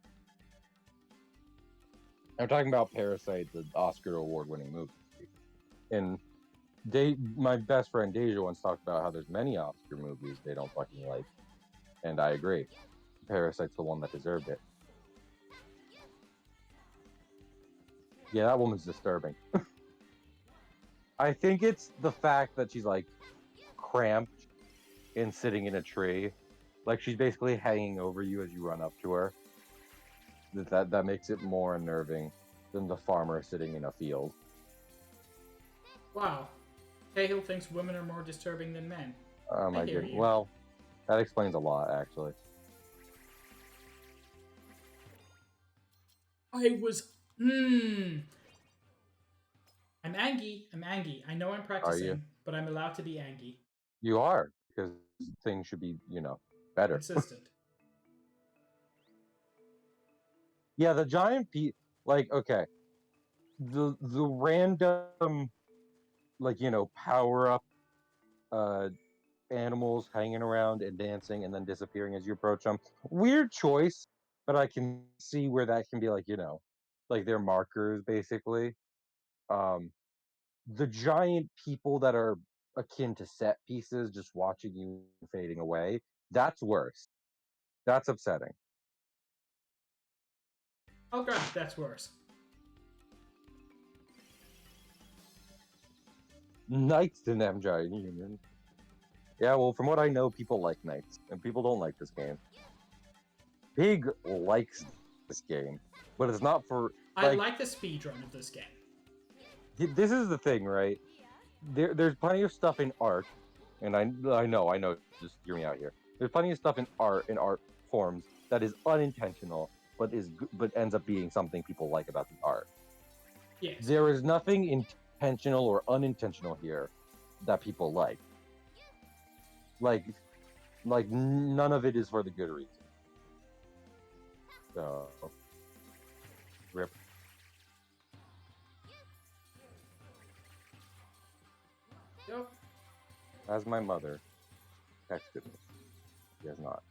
I'm talking about Parasite, the Oscar award-winning movie. And my best friend Deja once talked about how there's many Oscar movies they don't fucking like, and I agree. Parasite's the one that deserved it. Yeah, that woman's disturbing. I think it's the fact that she's like cramped and sitting in a tree, like she's basically hanging over you as you run up to her. That makes it more unnerving than the farmer sitting in a field. Wow. Cahill thinks women are more disturbing than men. Oh my goodness. Well, that explains a lot, actually. I was. I'm angry. I know I'm practicing, but I'm allowed to be angry. You are, because things should be, better. Consistent. Yeah, the giant like, okay, the random, like, power up animals hanging around and dancing and then disappearing as you approach them. Weird choice, but I can see where that can be, like, like their markers basically. Um, the giant people that are akin to set pieces just watching you fading away, that's worse. That's upsetting. Oh, grant that's worse. Knights in M Giant Union. Yeah, well, from what I know, people like Knights, and people don't like this game. Pig likes this game, but it's not for, I like, like the speedrun of this game. this is the thing, right? There's plenty of stuff in art, and I know. Just hear me out here. There's plenty of stuff in art forms that is unintentional, but ends up being something people like about the art. Yes. There is nothing intentional or unintentional here that people like. Like none of it is for the good reason. So, rip. Yep. As my mother texted me. She has not.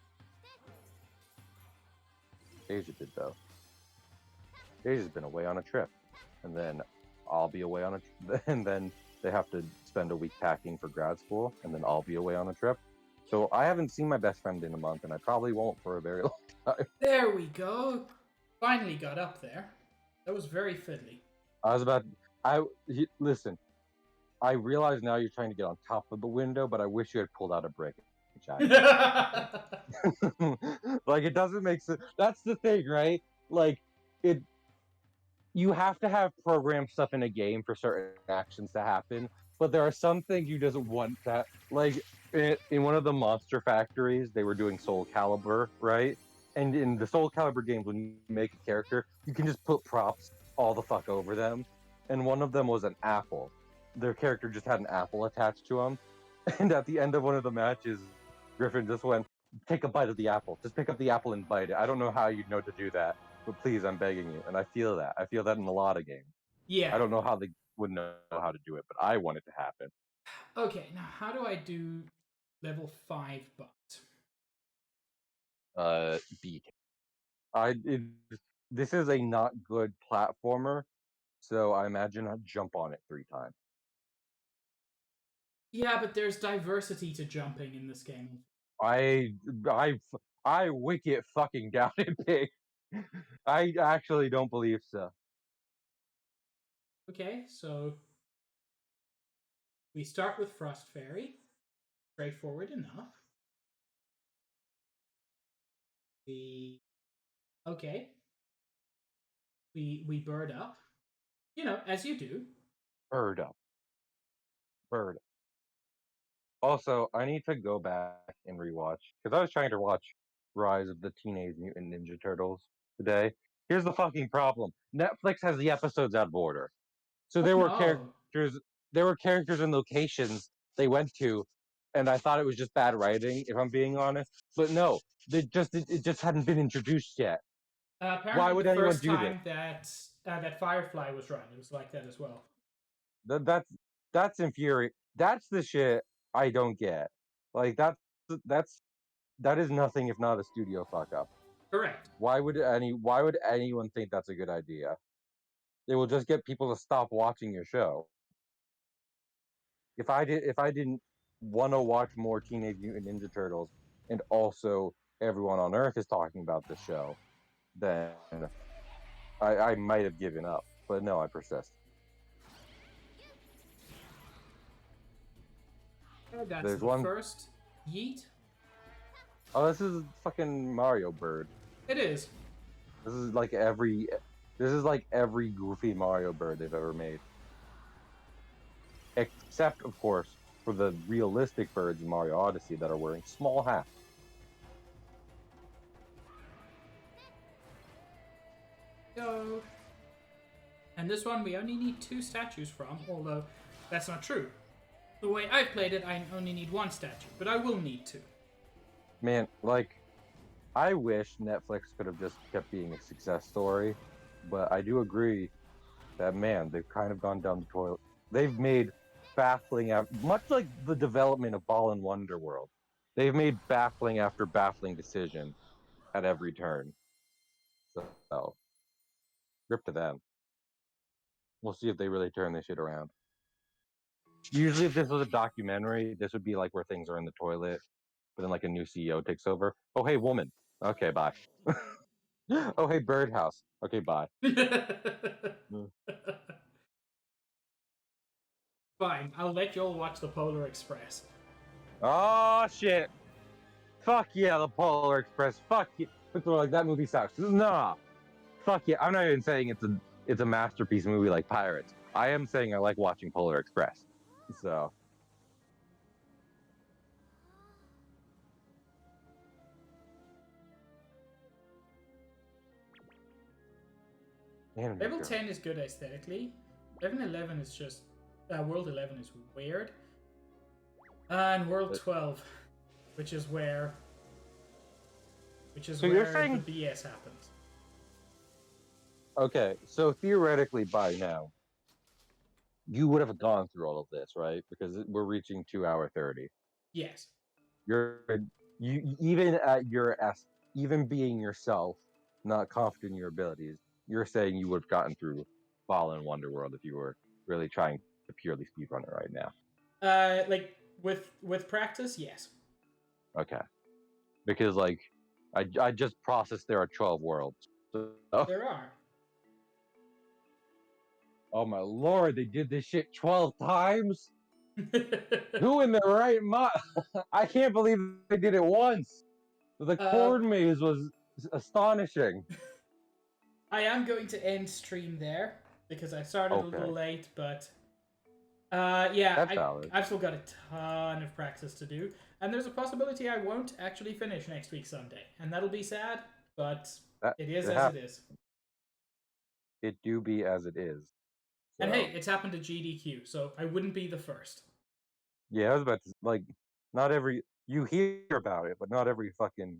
Asia did, though. Asia's been away on a trip. And then I'll be away on a and then they have to spend a week packing for grad school, and then I'll be away on a trip. So I haven't seen my best friend in a month, and I probably won't for a very long time. There we go. Finally got up there. That was very fiddly. Listen, I realize now you're trying to get on top of the window, but I wish you had pulled out a brick. Like, it doesn't make sense. That's the thing, right? Like, you have to have programmed stuff in a game for certain actions to happen, but there are some things you just want that. Like, in one of the Monster Factories, they were doing Soul Calibur, right? And in the Soul Calibur games, when you make a character, you can just put props all the fuck over them. And one of them was an apple. Their character just had an apple attached to him. And at the end of one of the matches, Griffin just went, "Take a bite of the apple. Just pick up the apple and bite it. I don't know how you'd know to do that, but please, I'm begging you." And I feel that. I feel that in a lot of games. Yeah. I don't know how they would know how to do it, but I want it to happen. Okay, now how do I do level 5 but? Beat. This is a not good platformer, so I imagine I'd jump on it 3 times. Yeah, but there's diversity to jumping in this game. I wicked fucking doubt it, Pig. I actually don't believe so. Okay, so we start with Frost Fairy. Straightforward enough. Okay. We bird up. You know, as you do. Bird up. Bird. Also, I need to go back and rewatch because I was trying to watch Rise of the Teenage Mutant Ninja Turtles today. Here's the fucking problem: Netflix has the episodes out of order, so Oh, no. there were characters and locations they went to, and I thought it was just bad writing, if I'm being honest. But no, it just hadn't been introduced yet. Apparently, Why would the anyone first do this? time that Firefly was run, it was like that as well. That's infuriating. That's the shit I don't get. Like, that's that is nothing if not a studio fuck up. Correct. Why would anyone think that's a good idea? It will just get people to stop watching your show. If I didn't want to watch more Teenage Mutant Ninja Turtles, and also everyone on Earth is talking about the show, then I might have given up. But no, I persist. That's There's the one. first yeet. Oh, this is fucking Mario Bird. It is. This is like every goofy Mario Bird they've ever made. Except, of course, for the realistic birds in Mario Odyssey that are wearing small hats. Go. And this one we only need 2 statues from, although that's not true. The way I've played it, I only need 1 statue, but I will need 2. Man, like, I wish Netflix could have just kept being a success story, but I do agree that, man, they've kind of gone down the toilet. They've made baffling, much like the development of Balan Wonderworld. They've made baffling after baffling decision at every turn. So, rip to them. We'll see if they really turn this shit around. Usually, if this was a documentary, this would be like where things are in the toilet, but then like a new CEO takes over. Oh, hey, woman. Okay, bye. Oh, hey, birdhouse. Okay, bye. Fine, I'll let you all watch the Polar Express. Oh shit! Fuck yeah, the Polar Express. Fuck yeah. People are like, that movie sucks. Nah. Fuck yeah. I'm not even saying it's a masterpiece movie like Pirates. I am saying I like watching Polar Express. So. Level 10 is good aesthetically. 11 is just... World 11 is weird. And World 12, which is where... you're saying... the BS happens. Okay, so theoretically by now, you would have gone through all of this, right? Because we're reaching 2 hour 30. Yes. You even at your even being yourself, not confident in your abilities, you're saying you would have gotten through Balan Wonderworld if you were really trying to purely speedrun it right now. Like with practice, yes. Okay, because like I just processed there are 12 worlds. So... There are. Oh my lord, they did this shit 12 times? Who in their right mind? I can't believe they did it once. The chord maze was astonishing. I am going to end stream there because I started a little late, but yeah, I've still got a ton of practice to do, and there's a possibility I won't actually finish next week Sunday, and that'll be sad, but it is as it is. It do be as it is. So. And hey, it's happened to GDQ, so I wouldn't be the first. Yeah, I was about to, like, not every... You hear about it, but not every fucking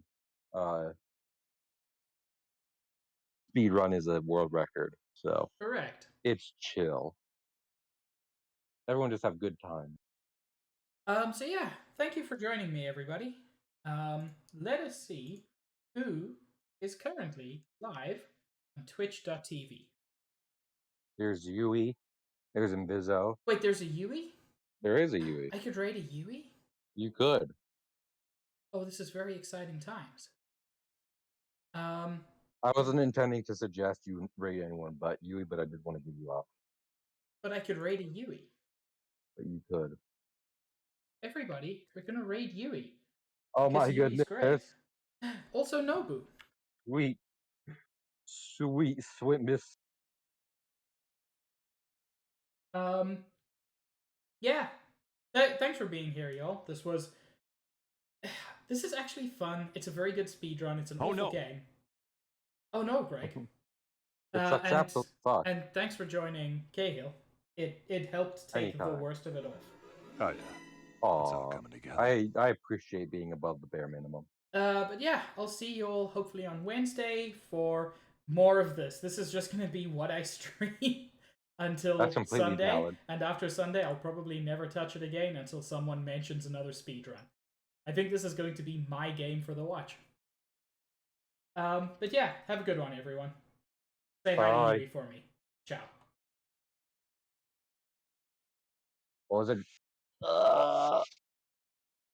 speed run is a world record. So correct. It's chill. Everyone just have good time. So yeah, thank you for joining me, everybody. Let us see who is currently live on Twitch.tv. There's Yui. There's Inviso. Wait, there's a Yui? There is a Yui. I could raid a Yui? You could. Oh, this is very exciting times. I wasn't intending to suggest you raid anyone but Yui, but I did want to give you up. But I could raid a Yui. But you could. Everybody, we're gonna raid Yui. Oh my goodness. Great. Also Nobu. Sweet. Sweet, sweet miss. Yeah. Thanks for being here, y'all. This is actually fun. It's a very good speedrun. It's an awful game. Oh no, Greg. And thanks for joining Cahill. It helped take the worst of it off. Oh yeah. Oh, I appreciate being above the bare minimum. But yeah, I'll see you all hopefully on Wednesday for more of this. This is just gonna be what I stream until Sunday, valid. And after Sunday, I'll probably never touch it again until someone mentions another speedrun. I think this is going to be my game for the watch. But yeah, have a good one, everyone. Say hi to Yui for me. Ciao. What was it?